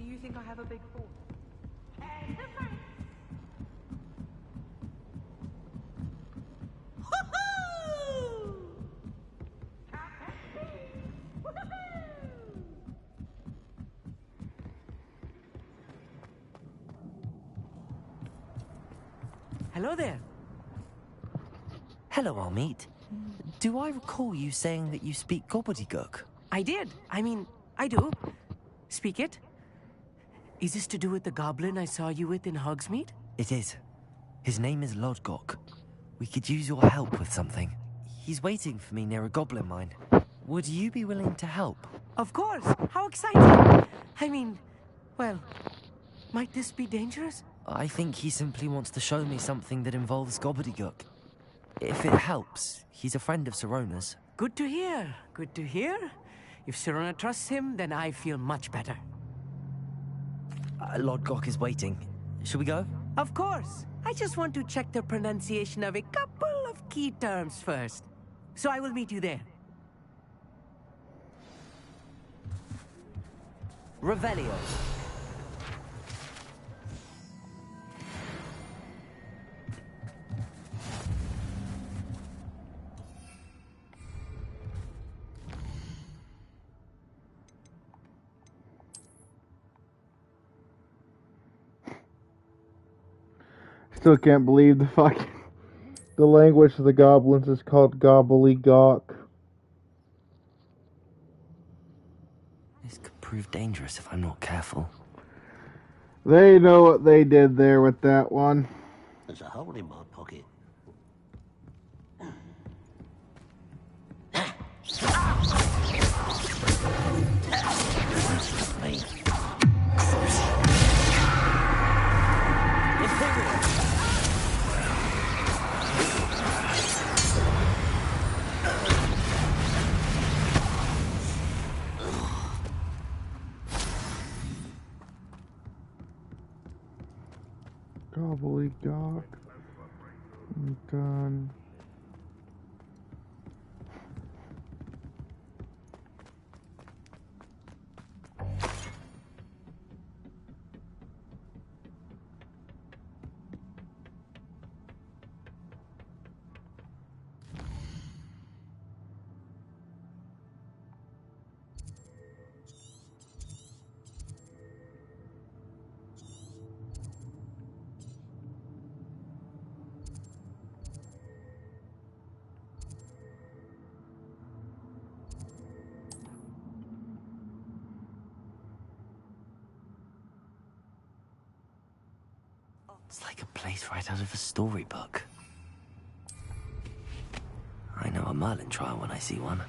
Do you think I have a big force? Hello there. Hello, Almeet. Do I recall you saying that you speak gobbledygook? I did. I mean, I do. Speak it. Is this to do with the goblin I saw you with in Hogsmeade? It is. His name is Lodgok. We could use your help with something. He's waiting for me near a goblin mine. Would you be willing to help? Of course! How exciting! I mean, well, might this be dangerous? I think he simply wants to show me something that involves gobbledygook. If it helps, he's a friend of Sirona's. Good to hear. Good to hear. If Sirona trusts him, then I feel much better. Lodgok is waiting. Shall we go? Of course. I just want to check the pronunciation of a couple of key terms first. So I will meet you there. Revelio. Still can't believe the language of the goblins is called gobbledygook. This could prove dangerous if I'm not careful. They know what they did there with that one. There's a hole in my pocket. Gobbledygook. I'm done. It's like a place right out of a storybook. I know a Merlin trial when I see one.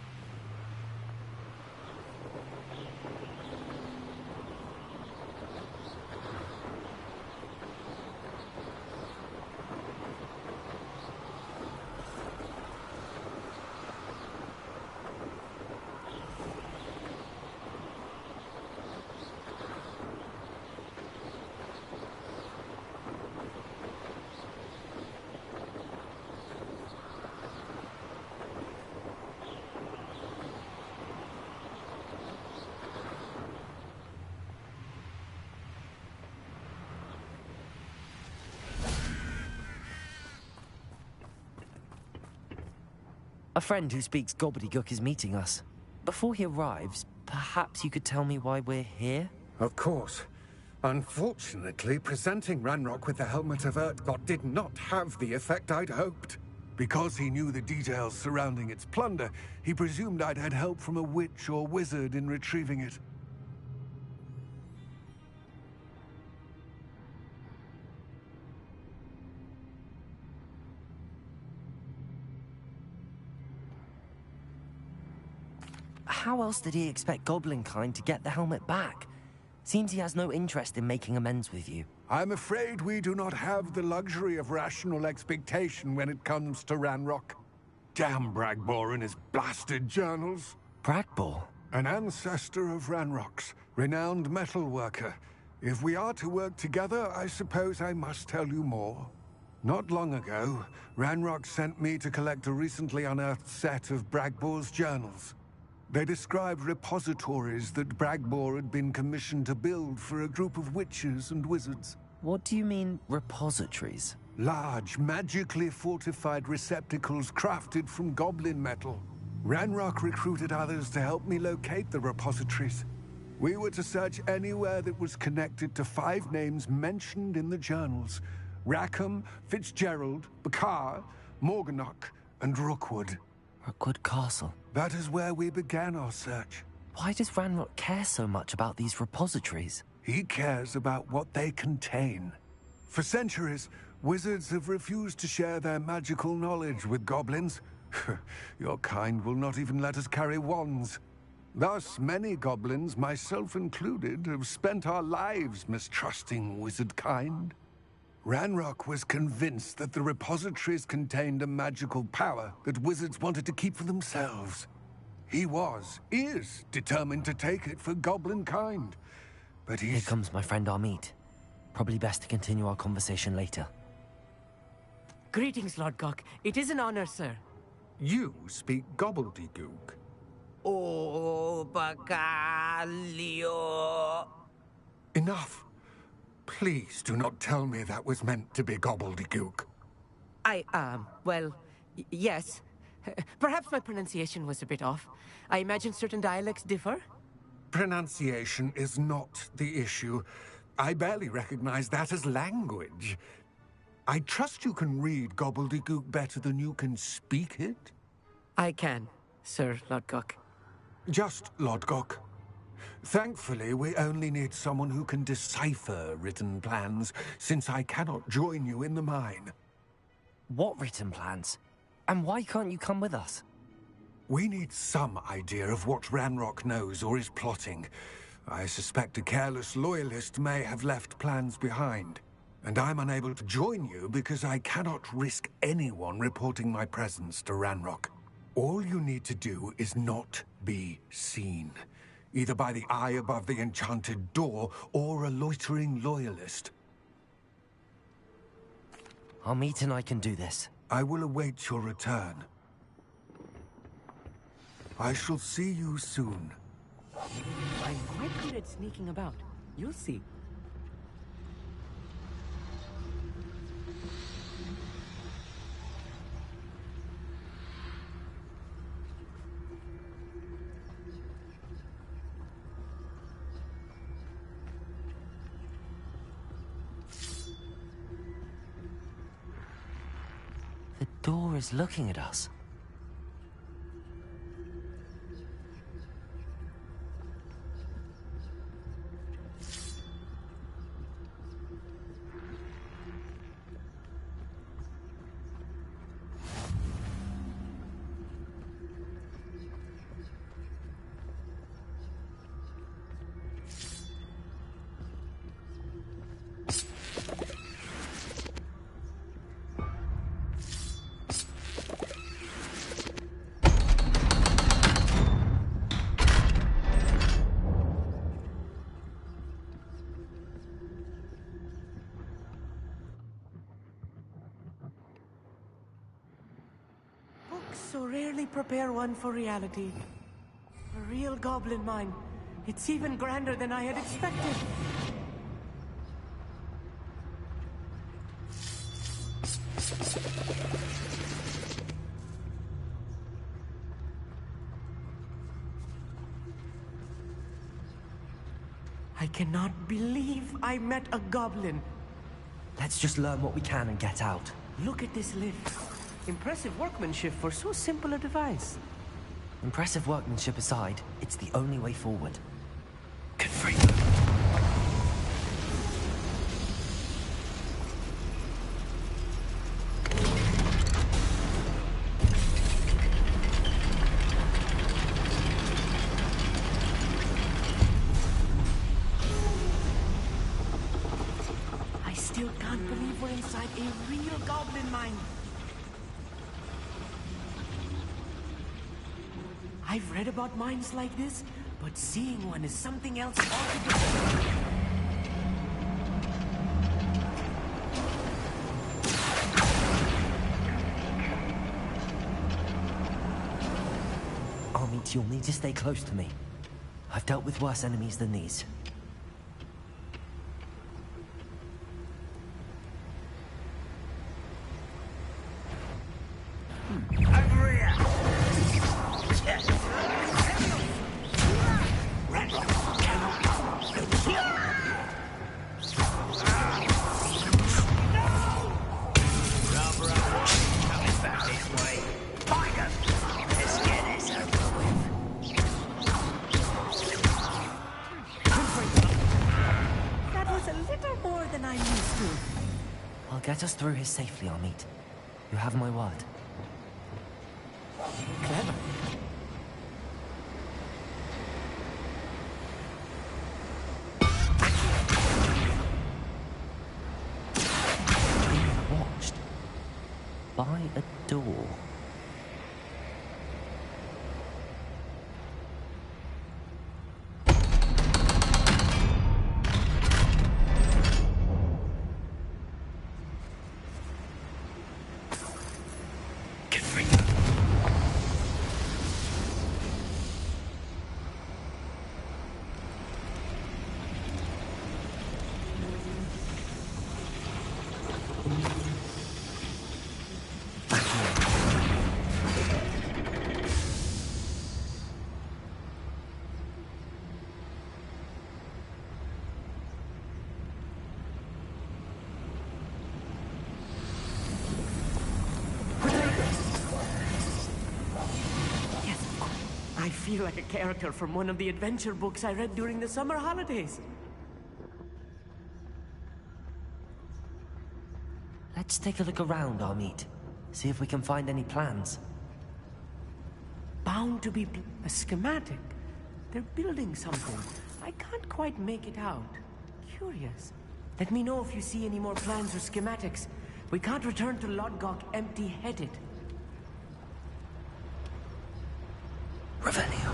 A friend who speaks gobbledygook is meeting us. Before he arrives, perhaps you could tell me why we're here? Of course. Unfortunately, presenting Ranrock with the Helmet of Urtkot did not have the effect I'd hoped. Because he knew the details surrounding its plunder, he presumed I'd had help from a witch or wizard in retrieving it. How else did he expect Goblinkind to get the helmet back? Seems he has no interest in making amends with you. I'm afraid we do not have the luxury of rational expectation when it comes to Ranrock. Damn Bragbor and his blasted journals. Bragbor? An ancestor of Ranrock's, renowned metal worker. If we are to work together, I suppose I must tell you more. Not long ago, Ranrock sent me to collect a recently unearthed set of Bragbor's journals. They described repositories that Bragbor had been commissioned to build for a group of witches and wizards. What do you mean, repositories? Large, magically fortified receptacles crafted from goblin metal. Ranrock recruited others to help me locate the repositories. We were to search anywhere that was connected to 5 names mentioned in the journals. Rackham, Fitzgerald, Bakar, Morganach, and Rookwood. Rookwood Castle. That is where we began our search. Why does Ranrock care so much about these repositories? He cares about what they contain. For centuries, wizards have refused to share their magical knowledge with goblins. Your kind will not even let us carry wands. Thus, many goblins, myself included, have spent our lives mistrusting wizard kind. Ranrock was convinced that the repositories contained a magical power that wizards wanted to keep for themselves. He is determined to take it for goblin kind. But Here comes my friend Amit. Probably best to continue our conversation later. Greetings, Lord Gok. It is an honor, sir. You speak gobbledygook. Oh, Bacalio. Enough. Please do not tell me that was meant to be gobbledygook. Yes. Perhaps my pronunciation was a bit off. I imagine certain dialects differ. Pronunciation is not the issue. I barely recognize that as language. I trust you can read gobbledygook better than you can speak it? I can, Sir Lodgok. Just Lodgok. Thankfully, we only need someone who can decipher written plans, since I cannot join you in the mine. What written plans? And why can't you come with us? We need some idea of what Ranrock knows or is plotting. I suspect a careless loyalist may have left plans behind. And I'm unable to join you because I cannot risk anyone reporting my presence to Ranrock. All you need to do is not be seen, either by the eye above the enchanted door or a loitering loyalist. Amit and I can do this. I will await your return. I shall see you soon. I'm quite good at sneaking about. You'll see. The door is looking at us. So rarely prepare one for reality. A real goblin mine. It's even grander than I had expected. I cannot believe I met a goblin. Let's just learn what we can and get out. Look at this lift. Impressive workmanship for so simple a device. Impressive workmanship aside, it's the only way forward. Confront them. I still can't believe we're inside a real goblin mine. I've read about mines like this, but seeing one is something else altogether. Amit, you'll need to stay close to me. I've dealt with worse enemies than these. That Get us through here safely, Amit. You have my word. Clever. Being watched by a door. I feel like a character from one of the adventure books I read during the summer holidays. Let's take a look around, Amit. See if we can find any plans. Bound to be a schematic. They're building something. I can't quite make it out. Curious. Let me know if you see any more plans or schematics. We can't return to Lodgok empty-headed. Revelio.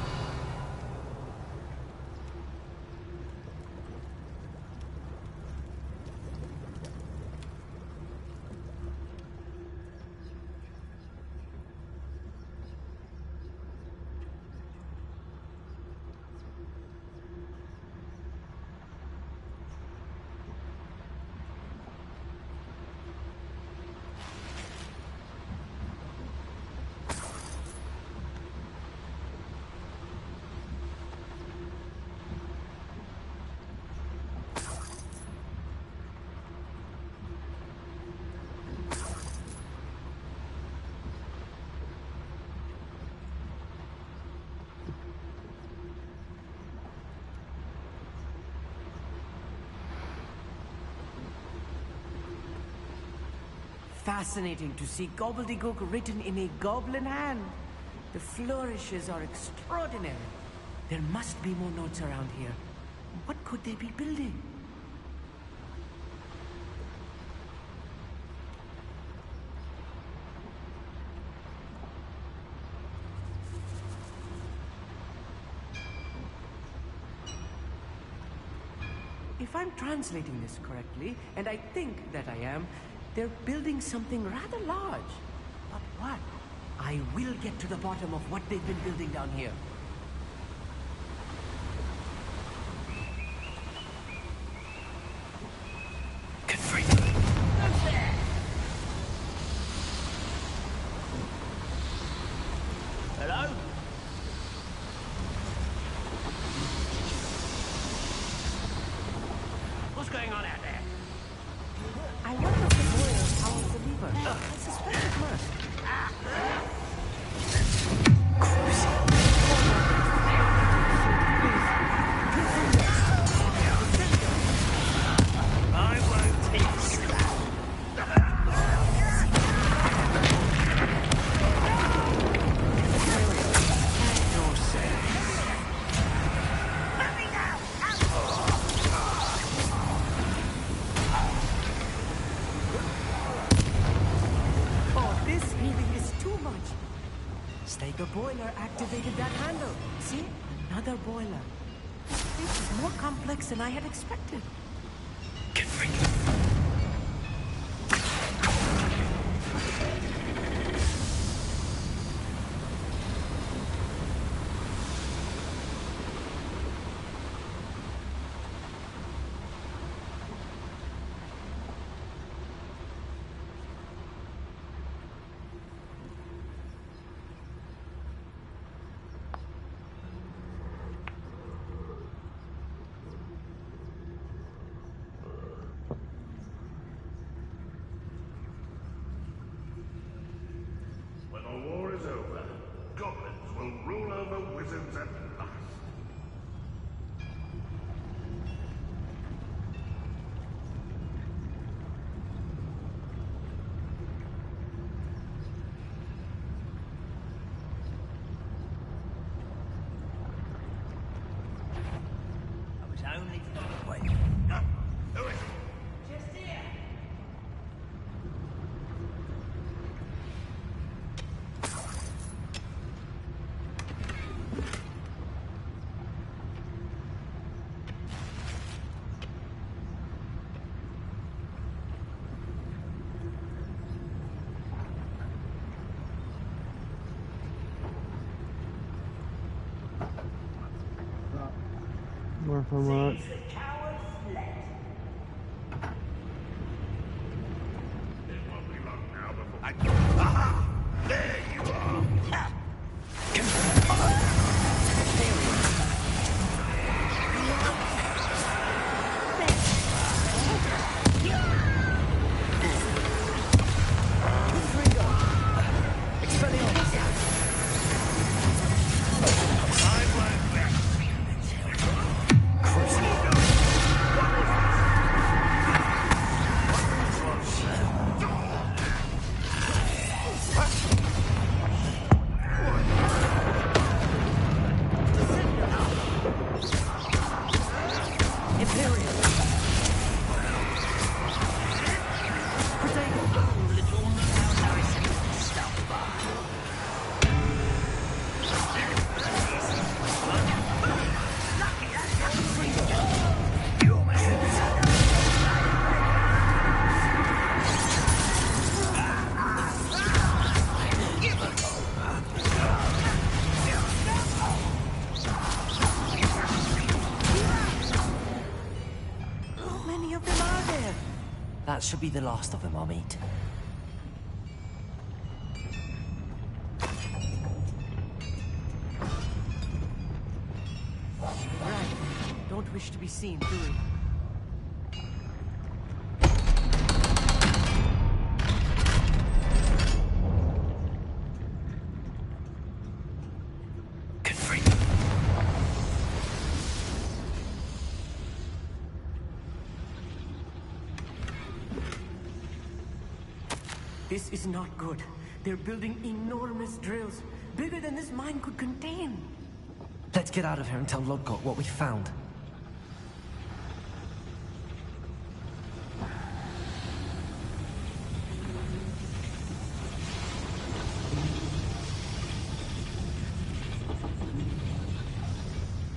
Fascinating to see gobbledygook written in a goblin hand. The flourishes are extraordinary. There must be more notes around here. What could they be building? If I'm translating this correctly, and I think that I am, they're building something rather large. But what? I will get to the bottom of what they've been building down here. Hello? What's going on out there? I wonder if the boiler powers the lever. I suspect it must. I won't teach you Oh, this really is too much. The boiler activated that handle. See? Another boiler. This is more complex than I had expected. Not so much. There you are. That should be the last of them, Amit. Right. Don't wish to be seen, do we? This is not good. They're building enormous drills, bigger than this mine could contain. Let's get out of here and tell Lodgok what we found.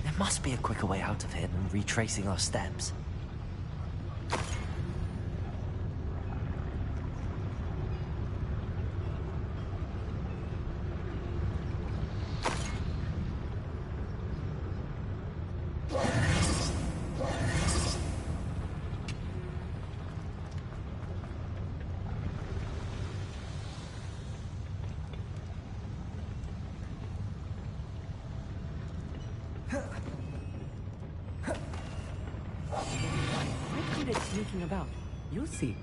There must be a quicker way out of here than retracing our steps. Sneaking about. You'll see.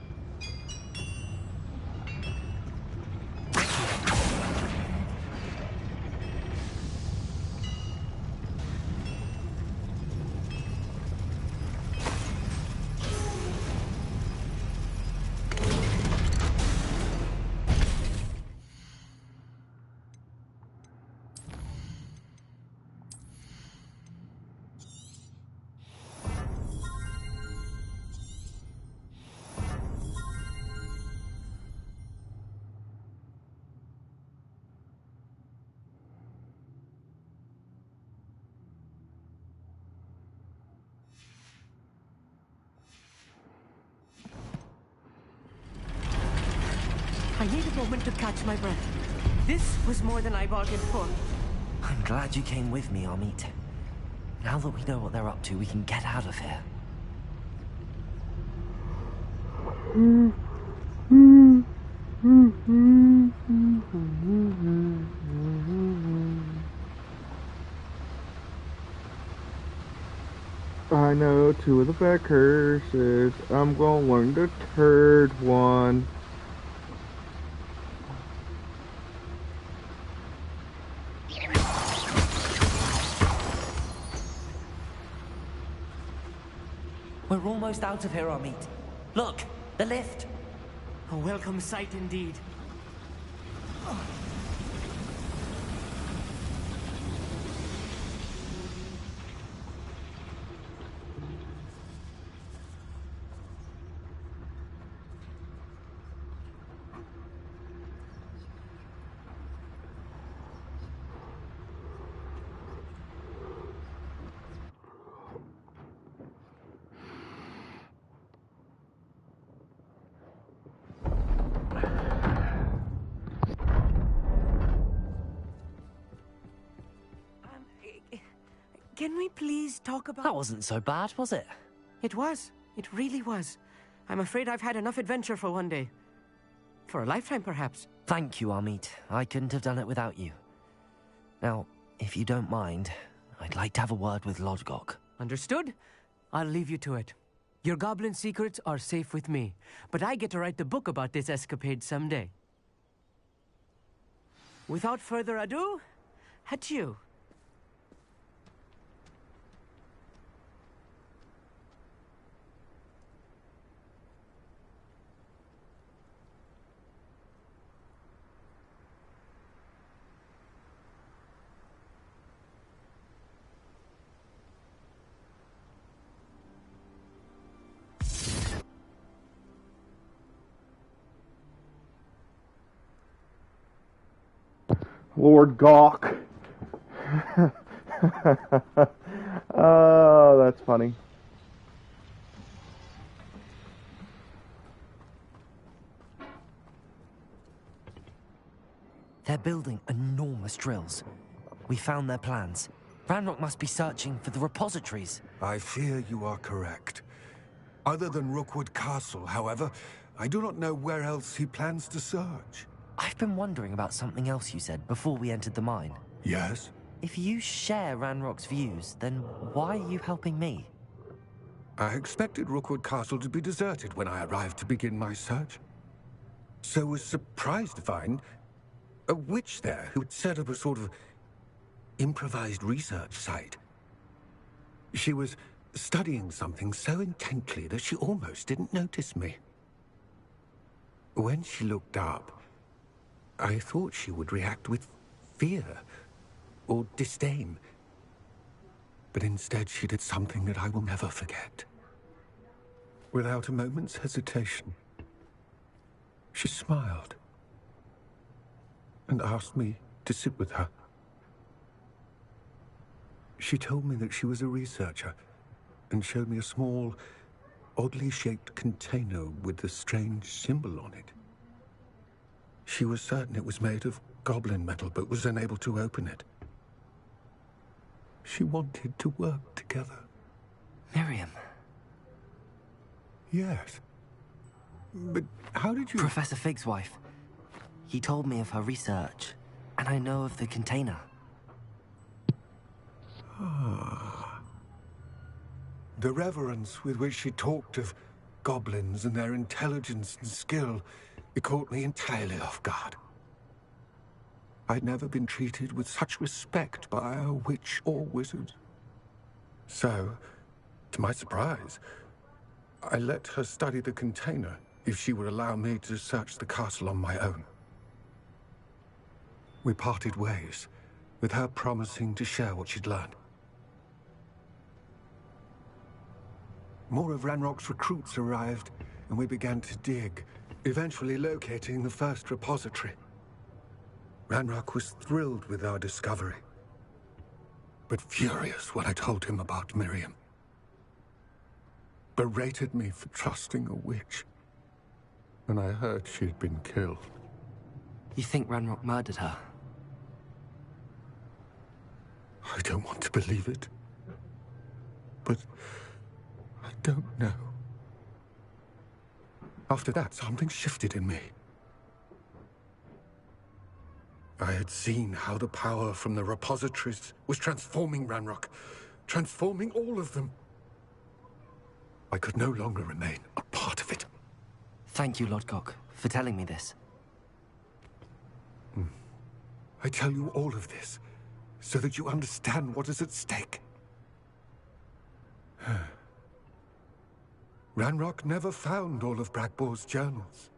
I need a moment to catch my breath. This was more than I bargained for. I'm glad you came with me, Amit. Now that we know what they're up to, we can get out of here. I know 2 of the bad curses. I'm gonna learn the 3rd one. We're almost out of here, Amit. Look, the lift. A welcome sight indeed. Can we please talk about... That wasn't so bad, was it? It was. It really was. I'm afraid I've had enough adventure for one day. For a lifetime, perhaps. Thank you, Amit. I couldn't have done it without you. Now, if you don't mind, I'd like to have a word with Lodgok. Understood? I'll leave you to it. Your goblin secrets are safe with me, but I get to write the book about this escapade someday. Without further ado, adieu. Lord Gawk. Oh, that's funny. They're building enormous drills. We found their plans. Ranrock must be searching for the repositories. I fear you are correct. Other than Rookwood Castle, however, I do not know where else he plans to search. I've been wondering about something else you said before we entered the mine. Yes? If you share Ranrock's views, then why are you helping me? I expected Rookwood Castle to be deserted when I arrived to begin my search. So was surprised to find a witch there who had set up a sort of improvised research site. She was studying something so intently that she almost didn't notice me. When she looked up, I thought she would react with fear or disdain. But instead she did something that I will never forget. Without a moment's hesitation, she smiled and asked me to sit with her. She told me that she was a researcher and showed me a small, oddly shaped container with a strange symbol on it. She was certain it was made of goblin metal, but was unable to open it. She wanted to work together. Miriam. Yes. But how did you... Professor Fig's wife. He told me of her research, and I know of the container. Ah. The reverence with which she talked of goblins and their intelligence and skill, it caught me entirely off guard. I'd never been treated with such respect by a witch or wizard. So, to my surprise, I let her study the container if she would allow me to search the castle on my own. We parted ways, with her promising to share what she'd learned. More of Ranrock's recruits arrived, and we began to dig, eventually locating the first repository. Ranrock was thrilled with our discovery, but furious when I told him about Miriam. Berated me for trusting a witch, and I heard she'd been killed. You think Ranrock murdered her? I don't want to believe it, but I don't know. After that, something shifted in me. I had seen how the power from the repositories was transforming Ranrock, transforming all of them. I could no longer remain a part of it. Thank you, Lodgok, for telling me this. I tell you all of this so that you understand what is at stake. Ranrock never found all of Bragbor's journals,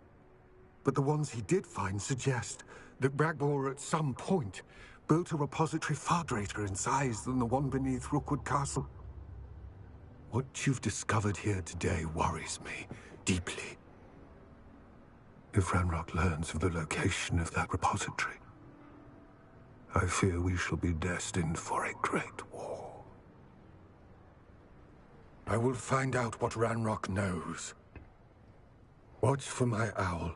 but the ones he did find suggest that Bragbor at some point built a repository far greater in size than the one beneath Rookwood Castle. What you've discovered here today worries me deeply. If Ranrock learns of the location of that repository, I fear we shall be destined for a great war. I will find out what Ranrock knows. Watch for my owl.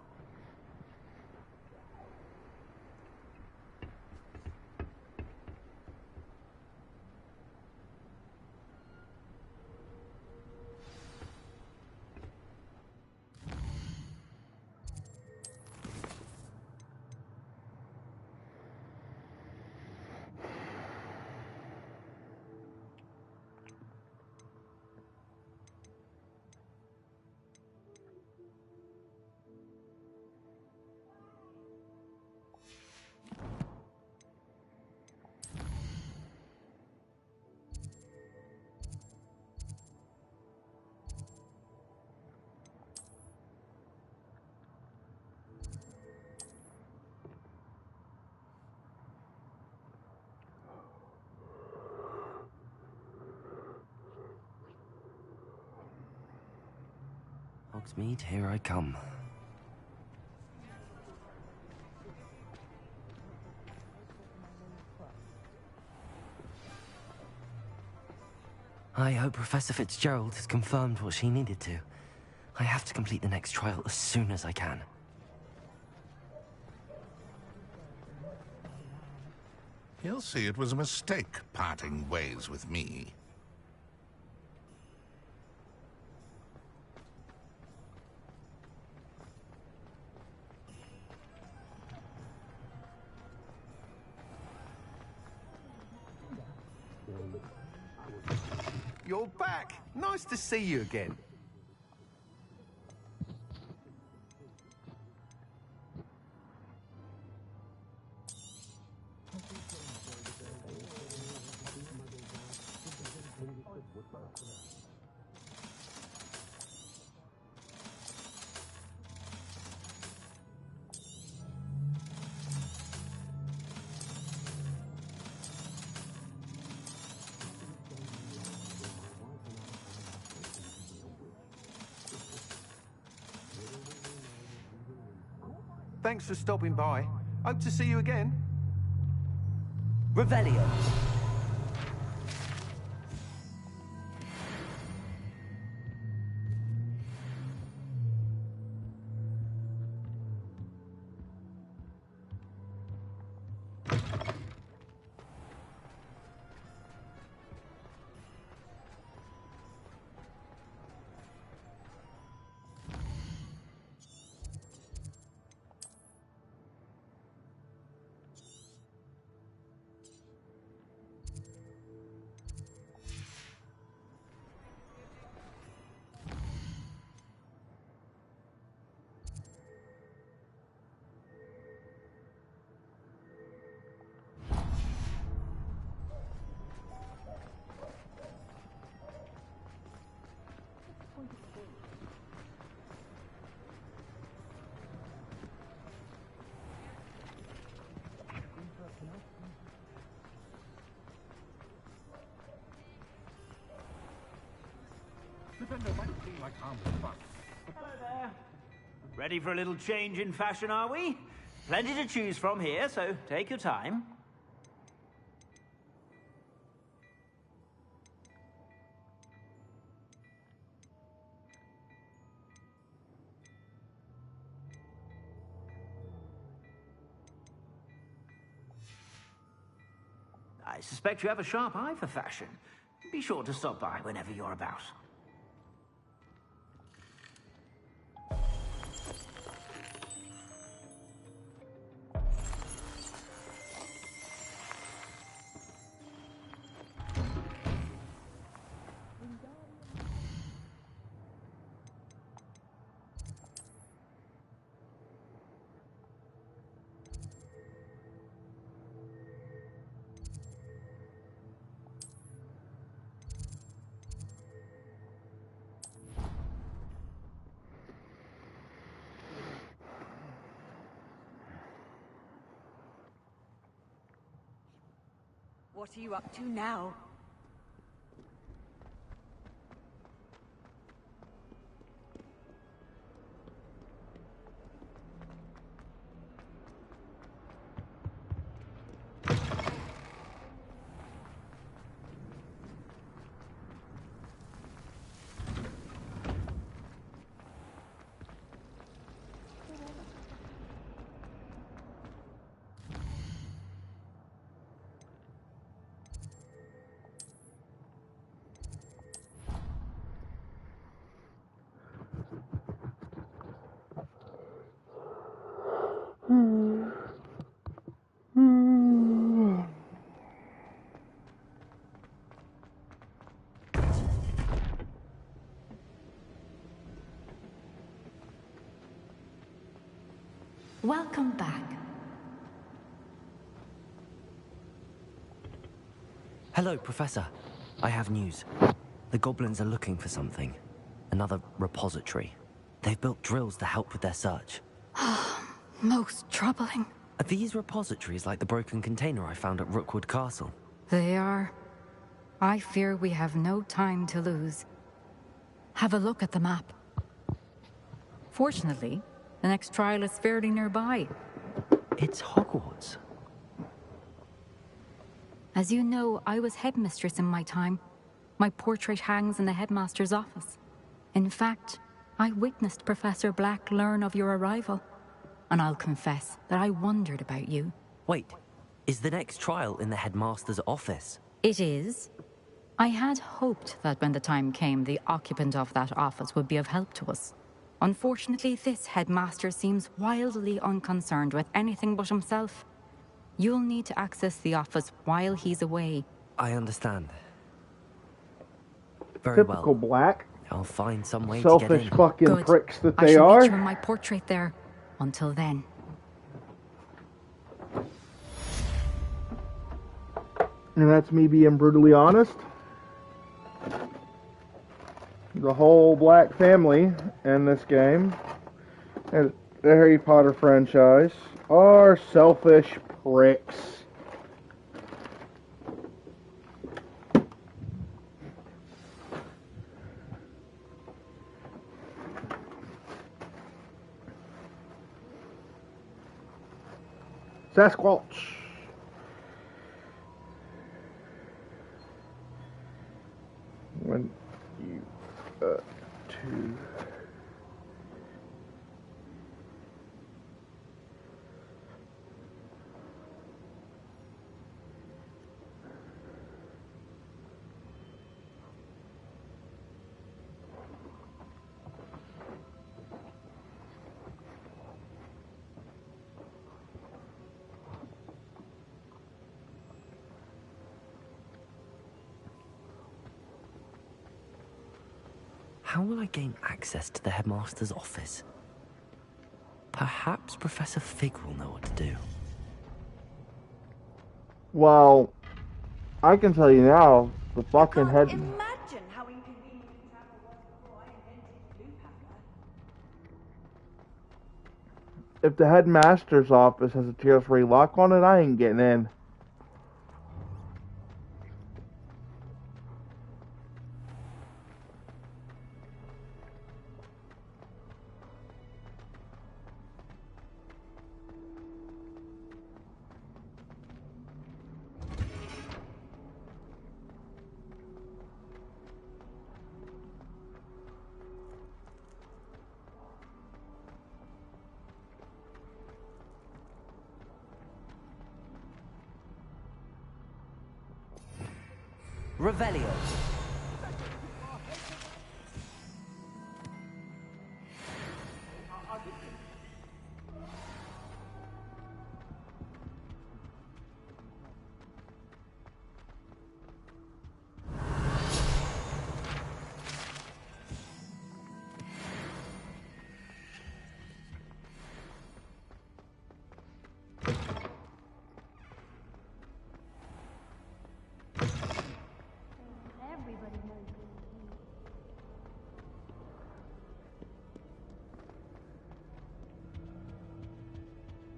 Hogsmeade, here I come. I hope Professor Fitzgerald has confirmed what she needed to. I have to complete the next trial as soon as I can. He'll see it was a mistake parting ways with me. You're back! Nice to see you again. Thanks for stopping by. Hope to see you again. Revelio. Hello there. Ready for a little change in fashion, are we? Plenty to choose from here, so take your time. I suspect you have a sharp eye for fashion. Be sure to stop by whenever you're about. What are you up to now? Welcome back. Hello, Professor. I have news. The goblins are looking for something. Another repository. They've built drills to help with their search. Most troubling. Are these repositories like the broken container I found at Rookwood Castle? They are. I fear we have no time to lose. Have a look at the map. Fortunately, the next trial is fairly nearby. It's Hogwarts. As you know, I was headmistress in my time. My portrait hangs in the headmaster's office. In fact, I witnessed Professor Black learn of your arrival. And I'll confess that I wondered about you. Wait, is the next trial in the headmaster's office? It is. I had hoped that when the time came, the occupant of that office would be of help to us. Unfortunately, this headmaster seems wildly unconcerned with anything but himself. You'll need to access the office while he's away. I understand. Very Typical well. Black. I'll find some way to get Selfish in. fucking Good. pricks that I they shall are. meet you in my portrait there. Until then. And that's me being brutally honest. The whole Black family in this game, and the Harry Potter franchise, are selfish pricks. Sasquatch. When you two. How will I gain access to the headmaster's office? Perhaps Professor Fig will know what to do. Well, I can tell you now, the fucking head. Imagine how inconvenient travel was before I invented Blue Pepper. If the headmaster's office has a tier-free lock on it, I ain't getting in. Revelio.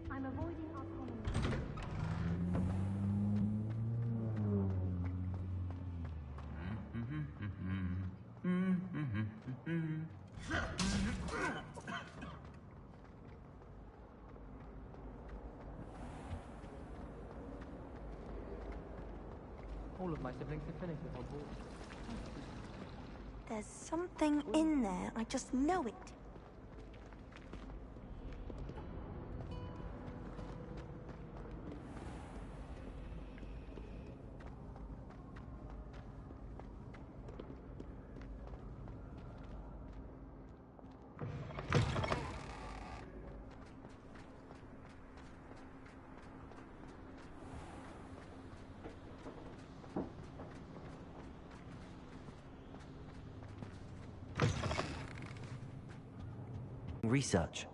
I'm avoiding autonomy. All of my siblings have finished with Hogwarts. There's something in there. I just know it. Research.